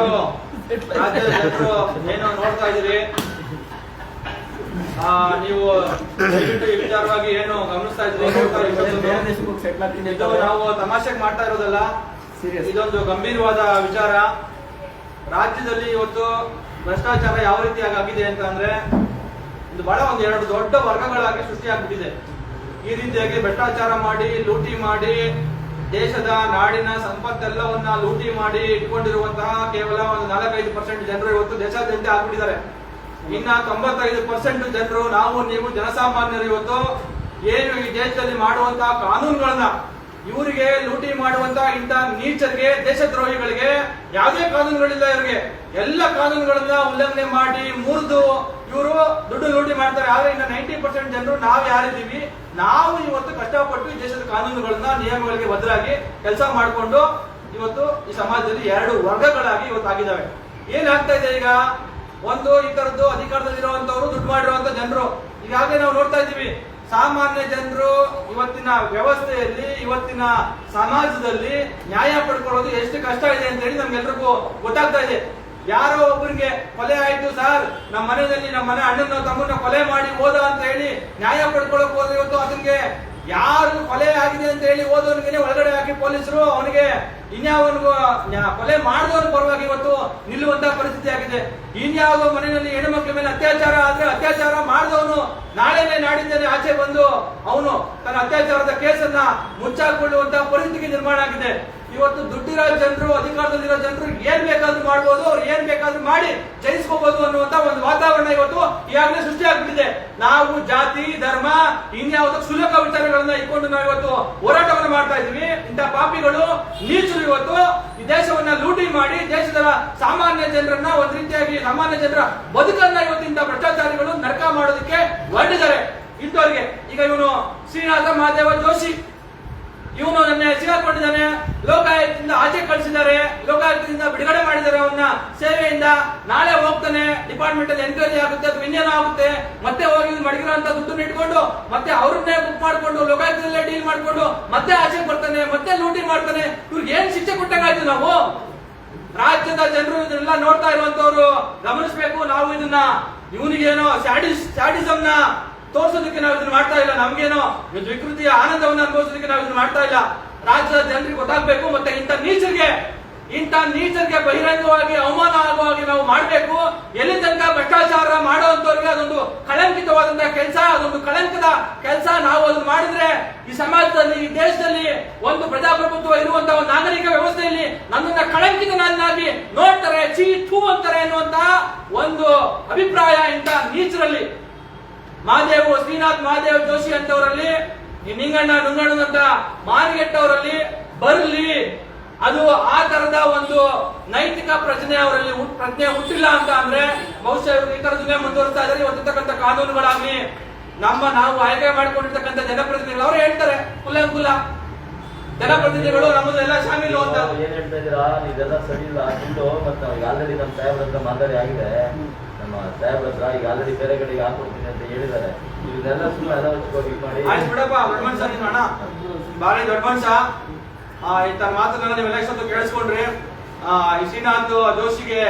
ರಾಜ್ಯದ ಜನರು ಏನೋ ನೋಡ್ತಾ ಇದ್ದೀರಿ, ನೀವು ದಯವಿಟ್ಟು ಈ ವಿಚಾರವಾಗಿ ಏನು ಗಮನಿಸ್ತಾ ಬೇರೆ ದೇಶಕ್ಕೆ ಹೋಗಿ ಸೆಟ್ಲ್ ಆಗ್ತೀನಿ. ಇದು ನಾವು ತಮಾಷೆಗೆ ಮಾಡ್ತಾ ಇರೋದಲ್ಲ, ಇದೊಂದು ಗಂಭೀರವಾದ ವಿಚಾರ. ರಾಜ್ಯದಲ್ಲಿ ಇವತ್ತು ಭ್ರಷ್ಟಾಚಾರ ಯಾವ ರೀತಿಯಾಗಿ ಆಗಿದೆ ಅಂತ ಅಂದ್ರೆ ಇದು ಬಹಳ ಎರಡು ದೊಡ್ಡ ವರ್ಗಗಳಾಗಿ ಸೃಷ್ಟಿಯಾಗ್ಬಿಟ್ಟಿದೆ. ಈ ರೀತಿಯಾಗಿ ಭ್ರಷ್ಟಾಚಾರ ಮಾಡಿ, ಲೂಟಿ ಮಾಡಿ, ದೇಶದ ನಾಡಿನ ಸಂಪತ್ತೆಲ್ಲವನ್ನ ಲೂಟಿ ಮಾಡಿ ಇಟ್ಕೊಂಡಿರುವಂತಹ ಕೇವಲ ಒಂದು 4-5% ಜನರು ಇವತ್ತು ದೇಶಾದ್ಯಂತ ಆಗ್ಬಿಟ್ಟಿದ್ದಾರೆ. ಇನ್ನ 95% ಜನರು, ನಾವು ನೀವು ಜನಸಾಮಾನ್ಯರು ಇವತ್ತು ಏನು ಈ ದೇಶದಲ್ಲಿ ಮಾಡುವಂತಹ ಕಾನೂನುಗಳನ್ನ, ಇವರಿಗೆ ಲೂಟಿ ಮಾಡುವಂತಹ ಇಂಥ ನೀಚರಿಗೆ, ದೇಶದ್ರೋಹಿಗಳಿಗೆ ಯಾವುದೇ ಕಾನೂನುಗಳಿಲ್ಲ. ಇವರಿಗೆ ಎಲ್ಲ ಕಾನೂನುಗಳನ್ನ ಉಲ್ಲಂಘನೆ ಮಾಡಿ ಮುರಿದು ಇವರು ದುಡ್ಡು ಲೂಟಿ ಮಾಡ್ತಾರೆ. ಆದ್ರೆ ಇನ್ನು 90% ಜನರು ನಾವು ಯಾರಿದ್ದೀವಿ, ನಾವು ಇವತ್ತು ಕಷ್ಟಪಟ್ಟು ಈ ದೇಶದ ಕಾನೂನುಗಳನ್ನ, ನಿಯಮಗಳಿಗೆ ಬದ್ಧರಾಗಿ ಕೆಲಸ ಮಾಡಿಕೊಂಡು ಇವತ್ತು ಈ ಸಮಾಜದಲ್ಲಿ ಎರಡು ವರ್ಗಗಳಾಗಿ ಇವತ್ತು ಆಗಿದ್ದಾವೆ. ಏನಾಗ್ತಾ ಇದೆ ಈಗ? ಒಂದು ಈ ತರದ್ದು ಅಧಿಕಾರದಲ್ಲಿರುವಂತವ್ರು, ದುಡ್ಡು ಮಾಡಿರುವಂತ ಜನರು. ಈಗಾಗಲೇ ನಾವು ನೋಡ್ತಾ ಇದ್ದೀವಿ, ಸಾಮಾನ್ಯ ಜನರು ಇವತ್ತಿನ ವ್ಯವಸ್ಥೆಯಲ್ಲಿ, ಇವತ್ತಿನ ಸಮಾಜದಲ್ಲಿ ನ್ಯಾಯ ಪಡ್ಕೊಳ್ಳೋದು ಎಷ್ಟು ಕಷ್ಟ ಇದೆ ಅಂತ ಹೇಳಿ ನಮ್ಗೆಲ್ರಿಗೂ ಗೊತ್ತಾಗ್ತಾ ಇದೆ. ಯಾರೋ ಒಬ್ಬರಿಗೆ ಕೊಲೆ ಆಯ್ತು ಸರ್, ನಮ್ಮ ಮನೆಯಲ್ಲಿ ನಮ್ಮ ಮನೆ ಅಣ್ಣನ ತಮ್ಮನ್ನ ಕೊಲೆ ಮಾಡಿ ಹೋದ ಅಂತ ಹೇಳಿ ನ್ಯಾಯ ಪಡ್ಕೊಳ್ಳೋಕೆ ಹೋದ್ರೆ ಇವತ್ತು ಅದಕ್ಕೆ ಯಾರು ಕೊಲೆ ಆಗಿದೆ ಅಂತ ಹೇಳಿ ಹೋದವನಿಗೆ ಒಳಗಡೆ ಹಾಕಿ ಪೊಲೀಸರು ಅವನಿಗೆ ಇನ್ಯಾವನಿಗೂ ಕೊಲೆ ಮಾಡಿದವನ ಪರವಾಗಿ ಇವತ್ತು ನಿಲ್ಲುವಂತಹ ಪರಿಸ್ಥಿತಿ ಆಗಿದೆ. ಇನ್ಯಾವ ಮನೆಯಲ್ಲಿ ಹೆಣ್ಣುಮಕ್ಳ ಮೇಲೆ ಅತ್ಯಾಚಾರ ಆದ್ರೆ ಅತ್ಯಾಚಾರ ಮಾಡಿದವನು ನಾಳೆನೆ ನಾಡಿದ್ದೇನೆ ಆಚೆ ಬಂದು ಅವನು ತನ್ನ ಅತ್ಯಾಚಾರದ ಕೇಸನ್ನ ಮುಚ್ಚಾಕೊಳ್ಳುವಂತಹ ಪರಿಸ್ಥಿತಿ ನಿರ್ಮಾಣ ಆಗಿದೆ. ಇವತ್ತು ದುಡ್ಡಿರೋ ಜನರು, ಅಧಿಕಾರದಲ್ಲಿರೋ ಜನರು ಏನ್ ಬೇಕಾದ್ರೂ ಮಾಡ್ಬೋದು, ಅವ್ರು ಏನ್ ಬೇಕಾದ್ರೂ ಮಾಡಿ ಜಯಿಸ್ಕೋಬಹುದು ಅನ್ನುವಂತ ಒಂದು ವಾತಾವರಣ ಇವತ್ತು ಈಗಾಗಲೇ ಸೃಷ್ಟಿ ಆಗ್ಬಿಟ್ಟಿದೆ. ನಾವು ಜಾತಿ, ಧರ್ಮ, ಇನ್ಯಾವುದೋ ಕ್ಷುಲ್ಲಕ ವಿಚಾರಗಳನ್ನ ಇಟ್ಕೊಂಡು ನಾವು ಇವತ್ತು ಹೋರಾಟವನ್ನು ಮಾಡ್ತಾ ಇದೀವಿ. ಇಂಥ ಪಾಪಿಗಳು, ನೀಚರು ಇವತ್ತು ಈ ದೇಶವನ್ನ ಲೂಟಿ ಮಾಡಿ ದೇಶದ ಸಾಮಾನ್ಯ ಜನರನ್ನ, ಒಂದ್ ರೀತಿಯಾಗಿ ಸಾಮಾನ್ಯ ಜನರ ಬದುಕನ್ನ ಇವತ್ತು ಇಂಥ ಭ್ರಷ್ಟಾಚಾರಿಗಳು ನರಕ ಮಾಡೋದಕ್ಕೆ ಹೊರಟಿದ್ದಾರೆ. ಇಂಥವ್ರಿಗೆ ಈಗ ಇವನು ಶ್ರೀನಾಥ ಮಹಾದೇವ ಜೋಶಿ, ಇವನು ನನ್ನ ಸಿಗಾಕೊಂಡಿದ್ದಾನೆ. ಲೋಕಾಯುಕ್ತದಿಂದ ಆಚೆ ಕಳಿಸಿದ್ದಾರೆ, ಲೋಕಾಯುಕ್ತದಿಂದ ಬಿಡುಗಡೆ ಮಾಡಿದ್ದಾರೆ ಅವನ್ನ ಸೇವೆಯಿಂದ. ನಾಳೆ ಹೋಗ್ತಾನೆ, ಡಿಪಾರ್ಟ್ಮೆಂಟ್ ಅಲ್ಲಿ ಎನ್ಕ್ವೈರಿ ಆಗುತ್ತೆ, ಅದು ವಿನ್ಯಾನ ಆಗುತ್ತೆ. ಮತ್ತೆ ಹೋಗಿ ಮಡಗಿರುವಂತ ದುಡ್ಡನ್ನ ಇಟ್ಕೊಂಡು ಮತ್ತೆ ಅವ್ರನ್ನೇ ಬುಕ್ ಮಾಡ್ಕೊಂಡು ಲೋಕಾಯುಕ್ತದಲ್ಲೇ ಡೀಲ್ ಮಾಡ್ಕೊಂಡು ಮತ್ತೆ ಆಚೆ ಬರ್ತಾನೆ, ಮತ್ತೆ ಲೂಟಿ ಮಾಡ್ತಾನೆ. ಇವ್ರಿಗೆ ಏನ್ ಶಿಕ್ಷೆ ಕೊಟ್ಟಾಗಾಯ್ತು? ನಾವು ರಾಜ್ಯದ ಜನರು ಇದನ್ನೆಲ್ಲ ನೋಡ್ತಾ ಇರುವಂತವ್ರು ಗಮನಿಸಬೇಕು. ನಾವು ಇದನ್ನ ಇವನಿಗೇನೋ ಸ್ಯಾಡಿಸಮ್ನ ತೋರ್ಸೋದಕ್ಕೆ ನಾವು ಇದನ್ನ ಮಾಡ್ತಾ ಇಲ್ಲ, ನಮ್ಗೇನೋ ವಿಕೃತಿಯ ಆನಂದವನ್ನು ಅನುಭವಿಸೋದಕ್ಕೆ ನಾವು ಇದನ್ನ ಮಾಡ್ತಾ ಇಲ್ಲ. ರಾಜ್ಯದ ಜನರಿಗೆ ಗೊತ್ತಾಗ್ಬೇಕು. ಮತ್ತೆ ಇಂಥ ನೀಚರಿಗೆ ಬಹಿರಂಗವಾಗಿ ಅವಮಾನ ಆಗುವ ಹಾಗೆ ನಾವು ಮಾಡಬೇಕು. ಎಲ್ಲಿ ತನಕ ಭ್ರಷ್ಟಾಚಾರ ಮಾಡುವಂತವ್ರಿಗೆ ಅದೊಂದು ಕಳಂಕಿತವಾದಂತಹ ಕೆಲಸ, ಅದೊಂದು ಕಳಂಕದ ಕೆಲಸ. ನಾವು ಅದನ್ನು ಮಾಡಿದ್ರೆ ಈ ಸಮಾಜದಲ್ಲಿ, ಈ ದೇಶದಲ್ಲಿ ಒಂದು ಪ್ರಜಾಪ್ರಭುತ್ವ ಇರುವಂತಹ ಒಂದು ನಾಗರಿಕ ವ್ಯವಸ್ಥೆಯಲ್ಲಿ ನನ್ನನ್ನ ಕಳಂಕಿತನನ್ನಾಗಿ ನೋಡ್ತಾರೆ, ಚೀ ಥೂ ಅಂತಾರೆ ಎನ್ನುವಂತ ಒಂದು ಅಭಿಪ್ರಾಯ ಇಂಥ ನೀಚರಲ್ಲಿ, ಶ್ರೀನಾಥ್ ಮಹಾದೇವ್ ಜೋಶಿ ಅಂತವರಲ್ಲಿ, ನಿಂಗಣ್ಣ ನುಂಗಣ್ಣನಂತ ಮಾರಿಗೆಟ್ಟವರಲ್ಲಿ ಬರ್ಲಿ. ಅದು ಆ ತರದ ಒಂದು ನೈತಿಕ ಪ್ರಜ್ಞೆ ಅವರಲ್ಲಿ ಪ್ರಜ್ಞೆ ಹುಟ್ಟಿಲ್ಲ ಅಂತ ಅಂದ್ರೆ ಬಹುಶಃ ಇವರು ಈ ತರದನ್ನೇ ಮುಂದುವರಿಸ್ತಾ ಇದ್ದಾರೆ. ಇವತ್ತಿರ್ತಕ್ಕಂಥ ಕಾನೂನುಗಳಾಗ್ಲಿ ನಾವು ಆಯ್ಕೆ ಮಾಡ್ಕೊಂಡಿರ್ತಕ್ಕಂಥ ಜನಪ್ರತಿನಿಧಿಗಳು ಅವರು ಹೇಳ್ತಾರೆ ಕುಲ ಜನಪ್ರತಿನಿಧಿಗಳು ನಮ್ಮದೆಲ್ಲ ಶಾಮೀಲು ಅಂತ. ಏನ್ ಹೇಳ್ತಾ ಇದೀರಾ, ಇದೆಲ್ಲ ಸರಿ ಇಲ್ಲ ದುಡ್ಡು. ಮತ್ತೆ ಈಗ ಆಲ್ರೆಡಿ ನಮ್ಮ ಸಾಹೇಬ್ರ ಹತ್ರ ಮಾತಾಡಿ ಆಗಿದೆ. ನಮ್ಮ ಸಾಹೇಬ್ರ ಹತ್ರ ಈಗ ಆಲ್ರೆಡಿ ಬೇರೆ ಕಡೆಗೆ ಹಾಕೊಡ್ತೀನಿ ಅಂತ ಹೇಳಿದ್ದಾರೆ. ಇದನ್ನೆಲ್ಲ ಸುಮ್ಮನೆ ಎಲ್ಲ ಹಚ್ಕೋಗಿ ಮಾಡಿ. ಆಯ್ತು ಬಿಡಪ್ಪ, ದೊಡ್ಡ ಮನುಷ್ಯ ನಿಮ್ಮ ಅಣ್ಣ, ಬಾರಿ ದೊಡ್ಡ ಮನುಷ್ಯ. ಇಂಥ ಮಾತನ್ನ ನೀವೆಲ್ಲ ಇಷ್ಟೊತ್ತು ಕೇಳಿಸ್ಕೊಂಡ್ರಿ. ಈ ಶ್ರೀನಾಥ್ ಜೋಶಿಗೆ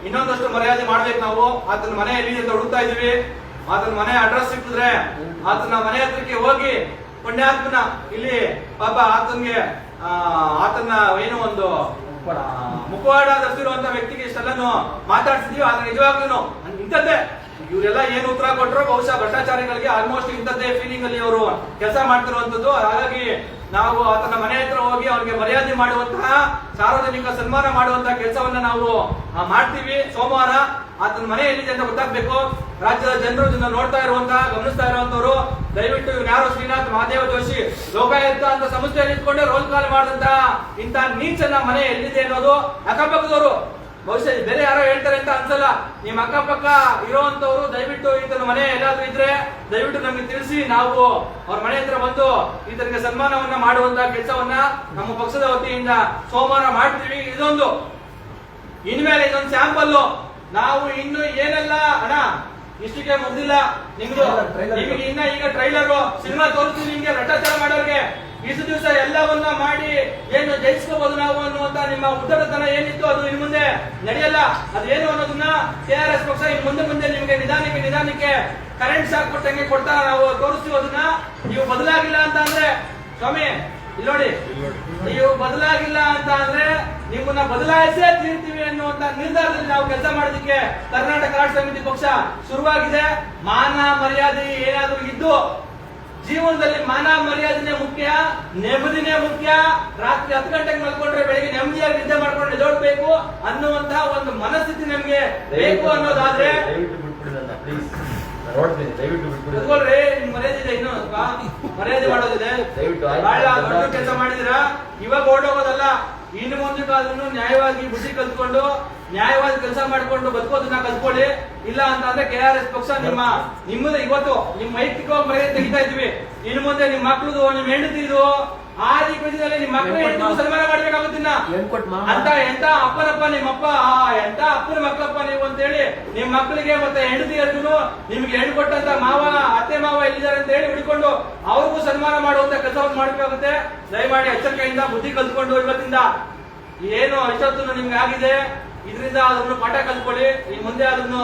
ಇನ್ನೊಂದಷ್ಟು ಮರ್ಯಾದೆ ಮಾಡ್ಬೇಕು ನಾವು. ಆತನ ಮನೆ ಎಲ್ಲಿ ಅಂತ ಹುಡುಕ್ತಾ ಇದೀವಿ. ಆತನ ಮನೆ ಅಡ್ರೆಸ್ ಸಿಕ್ಕಿದ್ರೆ ಆತನ ಮನೆ ಹತ್ರಕ್ಕೆ ಹೋಗಿ ಪುಣ್ಯಾತ್ಮನ ಇಲ್ಲಿ ಪಾಪ ಆತನ ಏನು ಒಂದು ಮುಖವಾಡ ಧರಿಸಿರುವಂತ ವ್ಯಕ್ತಿಗೆ ಇಷ್ಟೆಲ್ಲನು ಮಾತಾಡ್ಸಿದೀವಿ. ಆದ್ರೆ ನಿಜವಾಗ್ಲೂ ಇಂಥದ್ದೇ ಇವರೆಲ್ಲ ಏನು ಉತ್ತರ ಕೊಟ್ಟರು ಬಹುಶಃ ಭ್ರಷ್ಟಾಚಾರಿಗಳಿಗೆ ಆಲ್ಮೋಸ್ಟ್ ಇಂಥದ್ದೇ ಫೀಲಿಂಗ್ ಅಲ್ಲಿ ಅವರು ಕೆಲಸ ಮಾಡ್ತಿರುವಂತದ್ದು. ಹಾಗಾಗಿ ನಾವು ಆತನ ಮನೆ ಹತ್ರ ಹೋಗಿ ಅವ್ರಿಗೆ ಮರ್ಯಾದೆ ಮಾಡುವಂತಹ ಸಾರ್ವಜನಿಕ ಸನ್ಮಾನ ಮಾಡುವಂತಹ ಕೆಲಸವನ್ನ ನಾವು ಮಾಡ್ತೀವಿ. ಸೋಮವಾರ ಆತನ ಮನೆ ಎಲ್ಲಿದೆ ಅಂತ ಗೊತ್ತಾಗ್ಬೇಕು. ರಾಜ್ಯದ ಜನರು ಇದನ್ನ ನೋಡ್ತಾ ಇರುವಂತಹ ಗಮನಿಸ್ತಾ ಇರುವಂತವ್ರು ದಯವಿಟ್ಟು ಇವ್ರು ಯಾರು ಶ್ರೀನಾಥ್ ಮಹಾದೇವ ಜೋಶಿ ಲೋಕಾಯುಕ್ತ ಅಂತ ಸಂಸ್ಥೆಯಲ್ಲಿ ಇಟ್ಕೊಂಡೆ ರೋಲ್ ಕಾಲ್ ಮಾಡಿದಂತಹ ಇಂಥ ನೀಚನ ಮನೆ ಎಲ್ಲಿದೆ ಅನ್ನೋದು ಅಕ್ಕಪಕ್ಕದವರು ಬಹುಶಃ ಬೇರೆ ಯಾರೋ ಹೇಳ್ತಾರೆ ಅಂತ ಅನ್ಸಲ್ಲ. ನಿಮ್ ಅಕ್ಕಪಕ್ಕ ಇರುವಂತವ್ರು ದಯವಿಟ್ಟು ಈತನ ಮನೆ ಎಲ್ಲಾದ್ರೂ ಇದ್ರೆ ದಯವಿಟ್ಟು ನಮ್ಗೆ ತಿಳಿಸಿ. ನಾವು ಅವ್ರ ಮನೆ ಹತ್ರ ಬಂದು ಈತನಿಗೆ ಸನ್ಮಾನವನ್ನ ಮಾಡುವಂತ ಕೆಲಸವನ್ನ ನಮ್ಮ ಪಕ್ಷದ ವತಿಯಿಂದ ಸೋಮವಾರ ಮಾಡ್ತೀವಿ. ಇನ್ಮೇಲೆ ಇದೊಂದು ಸ್ಯಾಂಪಲ್. ನಾವು ಇನ್ನು ಏನೆಲ್ಲ ಅಣ್ಣ ಇಷ್ಟಕ್ಕೆ ಮುಗ್ದಿಲ್ಲ ನಿಮ್ದು. ನಿಮಗೆ ಇನ್ನ ಈಗ ಟ್ರೈಲರ್ ಸಿನಿಮಾ ತೋರಿಸ್ತೀವಿ ನಿಮ್ಗೆ. ಭ್ರಷ್ಟಾಚಾರ ಮಾಡೋರಿಗೆ ಇಷ್ಟು ದಿವಸ ಎಲ್ಲವನ್ನ ಮಾಡಿ ಏನು ಜಯಿಸ್ಕೋಬಹುದು ನಾವು ಅನ್ನುವಂತ ನಿಮ್ಮ ಉದ್ದಟತನ ಏನಿತ್ತು ಅದು ಇನ್ನು ಮುಂದೆ ನಡೆಯಲ್ಲ. ಅದೇನು ಅನ್ನೋದನ್ನ KRS ಪಕ್ಷ ಇನ್ನು ಮುಂದೆ ನಿಮ್ಗೆ ನಿಧಾನಕ್ಕೆ ಕರೆಂಟ್ ಶಾಕ್ ಕೊಟ್ಟಂಗೆ ಕೊಡ್ತಾ ನಾವು ತೋರಿಸ್ತೀವಿ. ಅದನ್ನ ನೀವು ಬದಲಾಗಿಲ್ಲ ಅಂತ ಅಂದ್ರೆ ಸ್ವಾಮಿ ಇಲ್ಲಿ ನೋಡಿ, ನೀವು ಬದಲಾಗಿಲ್ಲ ಅಂತ ಅಂದ್ರೆ ನಿಮ್ಮನ್ನ ಬದಲಾಯಿಸೇ ತೀರ್ತೀವಿ ಅನ್ನುವಂತ ನಿರ್ಧಾರದಲ್ಲಿ ನಾವು ಕೆಲಸ ಮಾಡೋದಕ್ಕೆ ಕರ್ನಾಟಕ ರಾಷ್ಟ್ರ ಸಮಿತಿ ಪಕ್ಷ ಶುರುವಾಗಿದೆ. ಮಾನ ಮರ್ಯಾದೆ ಏನಾದ್ರೂ ಇದ್ದು ಜೀವನದಲ್ಲಿ ಮಾನ ಮರ್ಯಾದೆನೇ ಮುಖ್ಯ, ನೆಮ್ಮದಿನೇ ಮುಖ್ಯ. ರಾತ್ರಿ 10 ಗಂಟೆಗೆ ಮಲ್ಕೊಂಡ್ರೆ ಬೆಳಿಗ್ಗೆ ನೆಮ್ಮದಿಯಾಗಿ ನಿದ್ದೆ ಮಾಡ್ಕೊಂಡು ಎದ್ದೇಳಬೇಕು ಅನ್ನುವಂತಹ ಒಂದು ಮನಸ್ಥಿತಿ ನಮ್ಗೆ ಬೇಕು ಅನ್ನೋದಾದ್ರೆ ಕೂತ್ಕೊಳ್ರಿ. ನಿಮ್ ಮರ್ಯಾದೆ ಇದೆ, ಇನ್ನು ಮರ್ಯಾದೆ ಮಾಡೋದಿದೆ. ಬಹಳ ದೊಡ್ಡ ಕೆಲಸ ಮಾಡಿದಿರಾ. ಇವಾಗ ಓಡೋಗೋದಲ್ಲ, ಇನ್ನು ಮುಂದಕ್ಕಾದ್ರೂ ನ್ಯಾಯವಾಗಿ ಬುದ್ಧಿ ಕಲ್ತ್ಕೊಂಡು ನ್ಯಾಯವಾದ ಕೆಲಸ ಮಾಡ್ಕೊಂಡು ಬದುಕೋದನ್ನ ಕಲ್ತ್ಕೊಳ್ಳಿ. ಇಲ್ಲ ಅಂತ ಅಂದ್ರೆ KRS ಪಕ್ಷ ನಿಮ್ಮದು ಇವತ್ತು ನಿಮ್ಮ ವೈಯಕ್ತಿಕವಾಗಿ ಮರ್ಯಾದೆ ತೆಗಿತಾ ಇದ್ವಿ. ಇನ್ನು ಮುಂದೆ ನಿಮ್ಮ ಮಕ್ಳದು ನಿಮ್ಮ ಹೆಂಡತಿದು ಆದಿ ಬೀದಿನಲ್ಲಿ ನಿಮ್ಮ ಮಕ್ಕಳ ಹೆಂಡತಿಗೂ ಸನ್ಮಾನ ಮಾಡ್ಬೇಕಾಗುತ್ತಿನ ಅಂತ ಎಂತ ಅಪ್ಪನಪ್ಪ ನಿಮ್ಮಪ್ಪ, ಎಂತ ಅಪ್ಪನ ಮಕ್ಕಳಪ್ಪ ನೀವು ಅಂತ ಹೇಳಿ ನಿಮ್ ಮಕ್ಕಳಿಗೆ ಮತ್ತೆ ಹೆಂಡತಿಯರ್ಗು ನಿಮ್ಗೆ ಹೆಣ್ಣು ಕೊಟ್ಟಂತ ಅತ್ತೆ ಮಾವ ಎಲ್ಲಿದ್ದಾರೆ ಅಂತ ಹೇಳಿ ಹಿಡ್ಕೊಂಡು ಅವ್ರಿಗೂ ಸನ್ಮಾನ ಮಾಡುವಂತ ಕೆಲಸವನ್ನು ಮಾಡಬೇಕಾಗುತ್ತೆ. ದಯಮಾಡಿ ಎಚ್ಚರಿಕೆಯಿಂದ ಬುದ್ಧಿ ಕಲ್ತ್ಕೊಂಡು ಇವತ್ತಿಂದ ಏನು ಇಷ್ಟೊತ್ತು ನಿಮ್ಗೆ ಆಗಿದೆ ಇದರಿಂದ ಅದನ್ನು ಪಾಠ ಕಲ್ತ್ಕೊಳ್ಳಿ. ಈ ಮುಂದೆ ಅದನ್ನು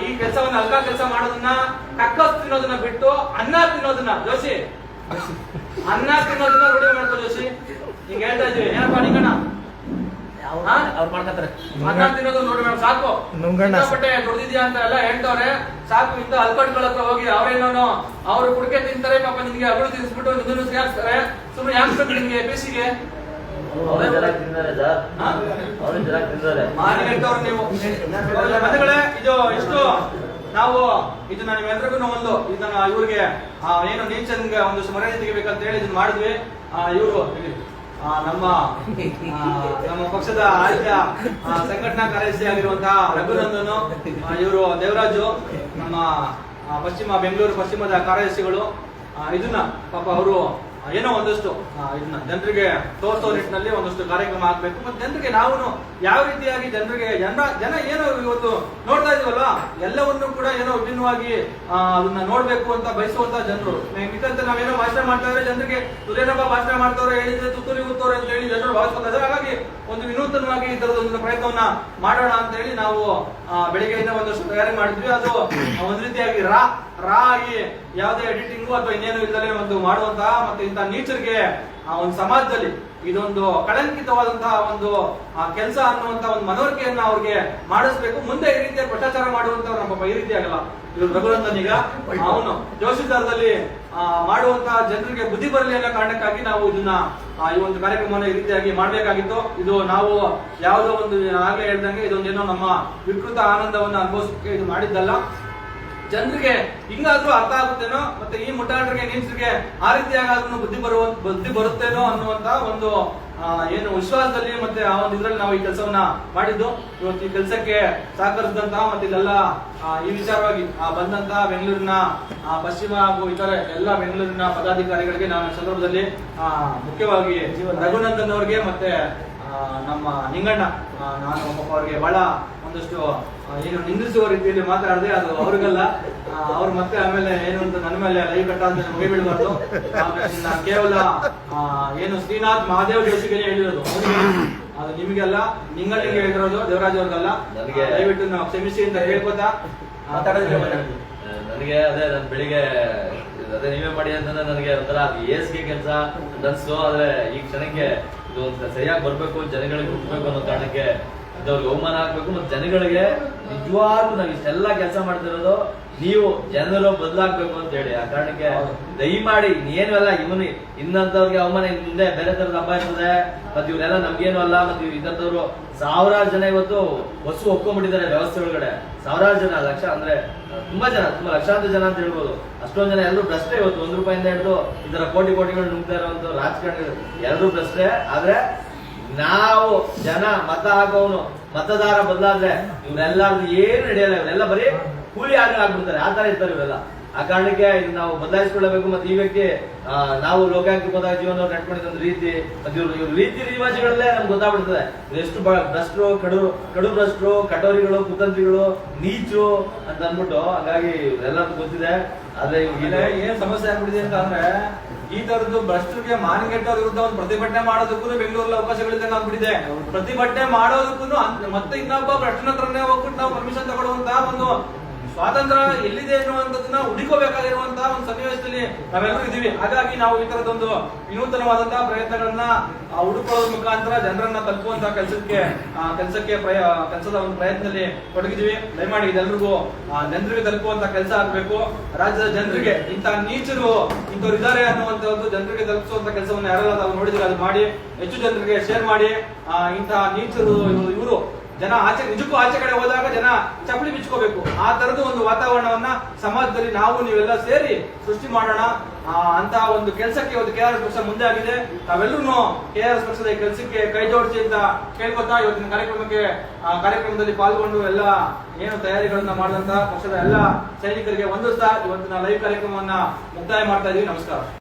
ಈ ಕೆಲಸವನ್ನ ಅಲ್ಕ ಕೆಲಸ ಮಾಡೋದನ್ನ ಕಕ್ಕಸ್ ತಿನ್ನೋದನ್ನ ಬಿಟ್ಟು ಅನ್ನ ತಿನ್ನೋದನ್ನ ಜೋಶಿ ಅನ್ನ ತಿನ್ನೋದನ್ನ ರೂಢಿ ಮಾಡ್ಕೋ ಜೋಶಿ. ಹಿಂಗ ಹೇಳ್ತಾ ಇದ್ವಿ ಏನಪ್ಪಾ ನಿಂಗಣ್ಣ ಅವ್ರು ಮಾಡ್ಕೊತಾರೆ. ಅನ್ನ ತಿನ್ನೋದು ನೋಡಿ ಮೇಡಮ್ ಸಾಕು, ಸಿಕ್ಕಾಪಟ್ಟೆ ದುಡ್ದಿದ್ಯಾ ಅಂತ ಎಲ್ಲ ಹೇಳ್ತವ್ರೆ. ಸಾಕು, ಇಂತ ಅಲ್ಕಟ್ಗಳ ಹತ್ರ ಹೋಗಿ ಅವ್ರೇನೋ ಅವ್ರು ಕುಡಿಕೆ ತಿಂತಾರೆ ಪಾಪ ನಿನ್ಗೆ ಅಗಳು ತಿನ್ಸ್ಬಿಟ್ಟು ನಿನ್ನೂ ಸೇರಿಸ್ತಾರೆ. ಸುಮ್ಮನೆ ಯಾಕೆ ನಿನ್ಗೆ ಬೇಸಿಗೆ ಮಾರಿಗೆಟ್ಟವ್ರು ನೀವು ಮನೆಗಳೇ. ಇದು ಇಷ್ಟು ನಾವು ಇದನ್ನ ನಿಮ್ಮೆಲ್ಲರಿಗೂ ಒಂದು ಇದನ್ನ ಇವ್ರಿಗೆ ಏನು ನೀಚನ್ಗೆ ಒಂದಷ್ಟು ಮರ್ಯಾದೆ ತೆಗಿಬೇಕಂತ ಹೇಳಿ ಇದನ್ನ ಮಾಡಿದ್ವಿ. ಇವರು ನಮ್ಮ ಪಕ್ಷದ ರಾಜ್ಯ ಸಂಘಟನಾ ಕಾರ್ಯದರ್ಶಿ ಆಗಿರುವಂತಹ ರಘುನಂದನ್, ಇವರು ದೇವರಾಜು, ನಮ್ಮ ಬೆಂಗಳೂರು ಪಶ್ಚಿಮದ ಕಾರ್ಯದರ್ಶಿಗಳು. ಇದನ್ನ ಪಾಪ ಅವರು ಏನೋ ಒಂದಷ್ಟು ಇದನ್ನ ಜನರಿಗೆ ತೋರಿಸೋ ನಿಟ್ಟಿನಲ್ಲಿ ಒಂದಷ್ಟು ಕಾರ್ಯಕ್ರಮ ಆಗ್ಬೇಕು. ಮತ್ತೆ ಜನರಿಗೆ ನಾವು ಯಾವ ರೀತಿಯಾಗಿ ಜನರಿಗೆ ಜನ ಏನು ಇವತ್ತು ನೋಡ್ತಾ ಇದೀವಲ್ವಾ, ಎಲ್ಲವನ್ನೂ ಕೂಡ ಏನೋ ವಿಭಿನ್ನವಾಗಿ ಅದನ್ನ ನೋಡ್ಬೇಕು ಅಂತ ಬಯಸುವಂತ ಜನರು. ಮಿಕ್ಕಂತೆ ನಾವೇನೋ ಭಾಷಣ ಮಾಡ್ತಾ ಇದ್ರೆ ಜನರಿಗೆ ಸುರೇನಪ್ಪ ಭಾಷಣ ಮಾಡ್ತಾರೋ ಹೇಳಿದ್ರೆ ತುತ್ತೂರಿ ಕೂತವ್ರೆ ಅಂತ ಹೇಳಿ ಜನರು ಭಾವಿಸ್ಕೊತಾ ಇದ್ದಾರೆ. ಹಾಗಾಗಿ ಒಂದು ವಿನೂತನವಾಗಿ ಈ ತರದ ಒಂದು ಪ್ರಯತ್ನವನ್ನ ಮಾಡೋಣ ಅಂತ ಹೇಳಿ ನಾವು ಬೆಳಿಗ್ಗೆಯಿಂದ ಒಂದಷ್ಟು ತಯಾರಿ ಮಾಡಿದ್ವಿ. ಅದು ಒಂದ್ ರೀತಿಯಾಗಿ ರಾ ಆಗಿ ಯಾವುದೇ ಎಡಿಟಿಂಗು ಅಥವಾ ಇನ್ನೇನು ಇಲ್ಲದೆ ಒಂದು ಮಾಡುವಂತಹ ಮತ್ತೆ ಇಂಥ ನೀಚರಿಗೆ ಒಂದು ಸಮಾಜದಲ್ಲಿ ಇದೊಂದು ಕಳಂಕಿತವಾದಂತಹ ಒಂದು ಕೆಲಸ ಅನ್ನುವಂತ ಒಂದು ಮನವರಿಕೆಯನ್ನ ಅವ್ರಿಗೆ ಮಾಡಿಸ್ಬೇಕು. ಮುಂದೆ ಈ ರೀತಿಯ ಭ್ರಷ್ಟಾಚಾರ ಮಾಡುವಂತವ್ರು ನಮ್ಮ ಈ ರೀತಿ ಆಗಲ್ಲ. ಇದು ರಘುನಂದನ್ ಈಗ ಅವನು ಜೋಶಿದಾರದಲ್ಲಿ ಮಾಡುವಂತಹ ಜನರಿಗೆ ಬುದ್ಧಿ ಬರಲಿ ಅನ್ನೋ ಕಾರಣಕ್ಕಾಗಿ ನಾವು ಇದನ್ನ ಈ ಒಂದು ಕಾರ್ಯಕ್ರಮವನ್ನು ಈ ರೀತಿಯಾಗಿ ಮಾಡ್ಬೇಕಾಗಿತ್ತು. ಇದು ನಾವು ಯಾವುದೋ ಒಂದು ಆಗ್ಲೇ ಹೇಳ್ದಂಗೆ ಇದೊಂದೇನೋ ನಮ್ಮ ವಿಕೃತ ಆನಂದವನ್ನು ಅನುಭವಿಸಕ್ಕೆ ಇದು ಮಾಡಿದ್ದಲ್ಲ. ಜನರಿಗೆ ಹಿಂಗಾದ್ರೂ ಅರ್ಥ ಆಗುತ್ತೇನೋ, ಮತ್ತೆ ಈ ಮುಟ್ಟಾಳರಿಗೆ ನೀಚರಿಗೆ ಆ ರೀತಿಯಾಗಿ ಬುದ್ಧಿ ಬರುತ್ತೇನೋ ಅನ್ನುವಂತ ಒಂದು ಏನು ವಿಶ್ವಾಸದಲ್ಲಿ ಮತ್ತೆ ಆ ಒಂದು ಇದ್ರಲ್ಲಿ ನಾವು ಈ ಕೆಲಸವನ್ನ ಮಾಡಿದ್ದು. ಇವತ್ತು ಈ ಕೆಲಸಕ್ಕೆ ಸಹಕರಿಸಿದಂತಹ ಮತ್ತೆ ಇಲ್ಲೆಲ್ಲ ಈ ವಿಚಾರವಾಗಿ ಬಂದಂತ ಬೆಂಗಳೂರಿನ ಪಶ್ಚಿಮ ಹಾಗೂ ಇತರೆ ಎಲ್ಲ ಬೆಂಗಳೂರಿನ ಪದಾಧಿಕಾರಿಗಳಿಗೆ ನಾನು ಈ ಸಂದರ್ಭದಲ್ಲಿ ಮುಖ್ಯವಾಗಿ ರಘುನಂದನ್ ಅವರಿಗೆ ಮತ್ತೆ ನಮ್ಮ ನಿಂಗಣ್ಣ, ನಾನು ಪಾಪ ಅವ್ರಿಗೆ ಬಹಳ ಒಂದಷ್ಟು ಏನು ನಿಂದಿಸುವ ರೀತಿಯಲ್ಲಿ ಮಾತಾಡಿದೆ, ಅದು ಅವ್ರಿಗಲ್ಲ. ಅವ್ರು ಮತ್ತೆ ಆಮೇಲೆ ಏನು ಅಂತ ನನ್ನ ಮೇಲೆ ಲೈವ್ ಕಟ್ಟ ಅಂತ ಮುಗಿ ಬೀಳಬಾರ್ದು. ನಾನು ಕೇವಲ ಏನು ಶ್ರೀನಾಥ್ ಮಹಾದೇವ್ ಜೋಶಿಗೆ ಹೇಳಿರೋದು, ಅದು ನಿಮಗೆಲ್ಲ, ನಿಂಗಣ್ಣಿಗೆ ಹೇಳಿರೋದು, ದೇವರಾಜ್ ಅವ್ರಿಗಲ್ಲ. ದಯವಿಟ್ಟು ನಾವು ಕ್ಷಮಿಸಿ ಅಂತ ಹೇಳ್ಕೊತಾ ಮಾತಾಡಿದ್ರೆ ನನಗೆ ಅದೇ ನಾನು ಬೆಳಿಗ್ಗೆ ಅದೇ ನೀವೇ ಮಾಡಿ ಅಂತಂದ್ರೆ ನನಗೆ ಒಂಥರ ಏಸ್ಗೆ ಕೆಲಸ ಅನ್ಸ್ತು. ಆದ್ರೆ ಈ ಕ್ಷಣಕ್ಕೆ ಇದು ಸರಿಯಾಗಿ ಬರ್ಬೇಕು, ಜನಗಳಿಗೆ ಮುಟ್ಬೇಕು ಅನ್ನೋ ಕಾರಣಕ್ಕೆ ಅವ್ರಿಗೆ ಅವಮಾನ ಆಗ್ಬೇಕು. ಮತ್ತೆ ಜನಗಳಿಗೆ ನಿಜವಾಗ್ಲೂ ನಾವು ಇಷ್ಟೆಲ್ಲ ಕೆಲಸ ಮಾಡ್ತಿರೋದು ನೀವು ಜನರು ಬದಲಾಗ್ಬೇಕು ಅಂತ ಹೇಳಿ. ಆ ಕಾರಣಕ್ಕೆ ದಯಮಾಡಿ ಏನು ಅಲ್ಲ, ಇವನು ಇನ್ನಂತವ್ರಿಗೆ ಅವಮಾನ ಮುಂದೆ ಬೇರೆ ತರದ ಹಬ್ಬ ಇರ್ತದೆ. ಮತ್ತೆ ಇವರೆಲ್ಲ ನಮ್ಗೇನು ಅಲ್ಲ. ಮತ್ತೆ ಇದ್ದಂತವ್ರು ಸಾವಿರಾರು ಜನ ಇವತ್ತು ಹೊಸ ಒಪ್ಕೊಂಡ್ಬಿಟ್ಟಿದ್ದಾರೆ ವ್ಯವಸ್ಥೆ ಒಳಗಡೆ. ಸಾವಿರಾರು ಜನ, ಲಕ್ಷ ಅಂದ್ರೆ ತುಂಬಾ ಲಕ್ಷಾಂತರ ಜನ ಅಂತ ಹೇಳ್ಬೋದು. ಅಷ್ಟೊಂದು ಜನ ಎಲ್ಲರೂ ಭ್ರಷ್ಟೇ. ಇವತ್ತು 1 ರೂಪಾಯಿಂದ ಹಿಡಿದು ಈ ತರ ಕೋಟಿಗಳು ನುಗ್ತಾ ಇರುವಂತ ರಾಜಕಾರಣಿಗಳು ಎಲ್ಲರೂ ಭ್ರಷ್ಟೇ. ಆದ್ರೆ ನಾವು ಜನ ಮತ ಹಾಕೋನು ಮತದಾರ ಬದಲಾದ್ರೆ ಇವ್ರೆಲ್ಲಾರ್ದು ಏನು ನಡೆಯಲ್ಲ. ಇವರೆಲ್ಲ ಬರೀ ಕೂಲಿ ಆಗ್ಬಿಡ್ತಾರೆ. ಆ ತರ ಇರ್ತಾರೆ ಇವರೆಲ್ಲ. ಆ ಕಾರಣಕ್ಕೆ ಇದು ನಾವು ಬದಲಾಯಿಸಿಕೊಳ್ಳಬೇಕು. ಮತ್ತೆ ಈ ವ್ಯಕ್ತಿ ನಾವು ಲೋಕಾಯುಕ್ತವಾದ ಜೀವನ ನಡ್ಕೊಂಡಿದ್ದ ರೀತಿ, ಮತ್ತೆ ಇವ್ರ ರೀತಿ ರಿವಾಜುಗಳಲ್ಲೇ ನಮ್ಗೆ ಗೊತ್ತಾಗ್ಬಿಡ್ತದೆ ಎಷ್ಟು ಭ್ರಷ್ಟರು, ಕಡು ಭ್ರಷ್ಟರು, ಕಟೋರಿಗಳು, ಕುತಂತ್ರಿಗಳು, ನೀಚು ಅಂತ ಅಂದ್ಬಿಟ್ಟು. ಹಾಗಾಗಿ ಎಲ್ಲರಿಗೂ ಗೊತ್ತಿದೆ. ಆದ್ರೆ ಇವ್ರಿಗೆ ಏನ್ ಸಮಸ್ಯೆ ಆಗ್ಬಿಟ್ಟಿದೆ ಅಂತ ಅಂದ್ರೆ, ಈ ತರದ್ದು ಭ್ರಷ್ಟರಿಗೆ ಮಾನಗೆಟ್ಟವ್ರ ವಿರುದ್ಧ ಒಂದು ಪ್ರತಿಭಟನೆ ಮಾಡೋದಕ್ಕೂ ಬೆಂಗಳೂರಲ್ಲಿ ಅವಕಾಶಗಳಿದ್ದಂಗೆ ಆಗ್ಬಿಟ್ಟಿದೆ. ಪ್ರತಿಭಟನೆ ಮಾಡೋದಕ್ಕೂ ಮತ್ತೆ ಇನ್ನೊಬ್ಬ ಭ್ರಷ್ಟನ ಹತ್ರನೇ ಹೋಗ್ಬಿಟ್ಟು ನಾವು ಪರ್ಮಿಷನ್ ತಗೊಳ್ಳುವಂತಹ ಒಂದು ಸ್ವಾತಂತ್ರ್ಯ ಎಲ್ಲಿದೆ ಎನ್ನುವಂಥದ್ದನ್ನ ಹುಡುಕೋಬೇಕಾಗಿರುವಂತಹ ಒಂದು ಸನ್ನಿವೇಶದಲ್ಲಿ ನಾವೆಲ್ಲರೂ ಇದೀವಿ. ಹಾಗಾಗಿ ನಾವು ಈ ತರದೊಂದು ವಿನೂತನವಾದಂತಹ ಪ್ರಯತ್ನಗಳನ್ನ ಹುಡುಕೊಳ್ಳೋದ್ರ ಮುಖಾಂತರ ಜನರನ್ನ ತಲುಪುವಂತಹ ಕೆಲಸದ ಒಂದು ಪ್ರಯತ್ನದಲ್ಲಿ ತೊಡಗಿದೀವಿ. ದಯಮಾಡಿ ಇದೆಲ್ಲರಿಗೂ ಜನರಿಗೆ ತಲುಪುವಂತ ಕೆಲಸ ಆಗ್ಬೇಕು. ರಾಜ್ಯದ ಜನರಿಗೆ ಇಂತಹ ನೀಚರು ಇಂಥವ್ರು ಇದ್ದಾರೆ ಅನ್ನುವಂಥದ್ದು ಜನರಿಗೆ ತಲುಪಿಸುವಂತ ಕೆಲಸವನ್ನು ಯಾರೆಲ್ಲ ತಾವು ನೋಡಿದ್ರೆ ಅದು ಮಾಡಿ, ಹೆಚ್ಚು ಜನರಿಗೆ ಶೇರ್ ಮಾಡಿ. ಇಂತಹ ನೀಚರು ಇವರು ಜನ ನಿಜಕ್ಕೂ ಆಚೆ ಕಡೆ ಹೋದಾಗ ಜನ ಚಪ್ಪಲಿ ಬಿಚ್ಕೋಬೇಕು. ಆ ತರದ ಒಂದು ವಾತಾವರಣವನ್ನ ಸಮಾಜದಲ್ಲಿ ನಾವು ನೀವೆಲ್ಲ ಸೇರಿ ಸೃಷ್ಟಿ ಮಾಡೋಣ. ಅಂತ ಒಂದು ಕೆಲಸಕ್ಕೆ ಇವತ್ತು KRS ಪಕ್ಷ ಮುಂದೆ ಆಗಿದೆ. ನಾವೆಲ್ಲರೂ KRS ಪಕ್ಷದ ಈ ಕೆಲಸಕ್ಕೆ ಕೈ ಜೋಡಿಸಿ ಅಂತ ಕೇಳ್ಕೊತಾ ಇವತ್ತಿನ ಕಾರ್ಯಕ್ರಮದಲ್ಲಿ ಪಾಲ್ಗೊಂಡು ಎಲ್ಲ ಏನು ತಯಾರಿಗಳನ್ನ ಮಾಡಿದಂತಹ ಪಕ್ಷದ ಎಲ್ಲ ಸೈನಿಕರಿಗೆ ವಂದಿಸ್ತಾ ಇವತ್ತಿನ ಲೈವ್ ಕಾರ್ಯಕ್ರಮವನ್ನ ಮುಕ್ತಾಯ ಮಾಡ್ತಾ ಇದೀವಿ. ನಮಸ್ಕಾರ.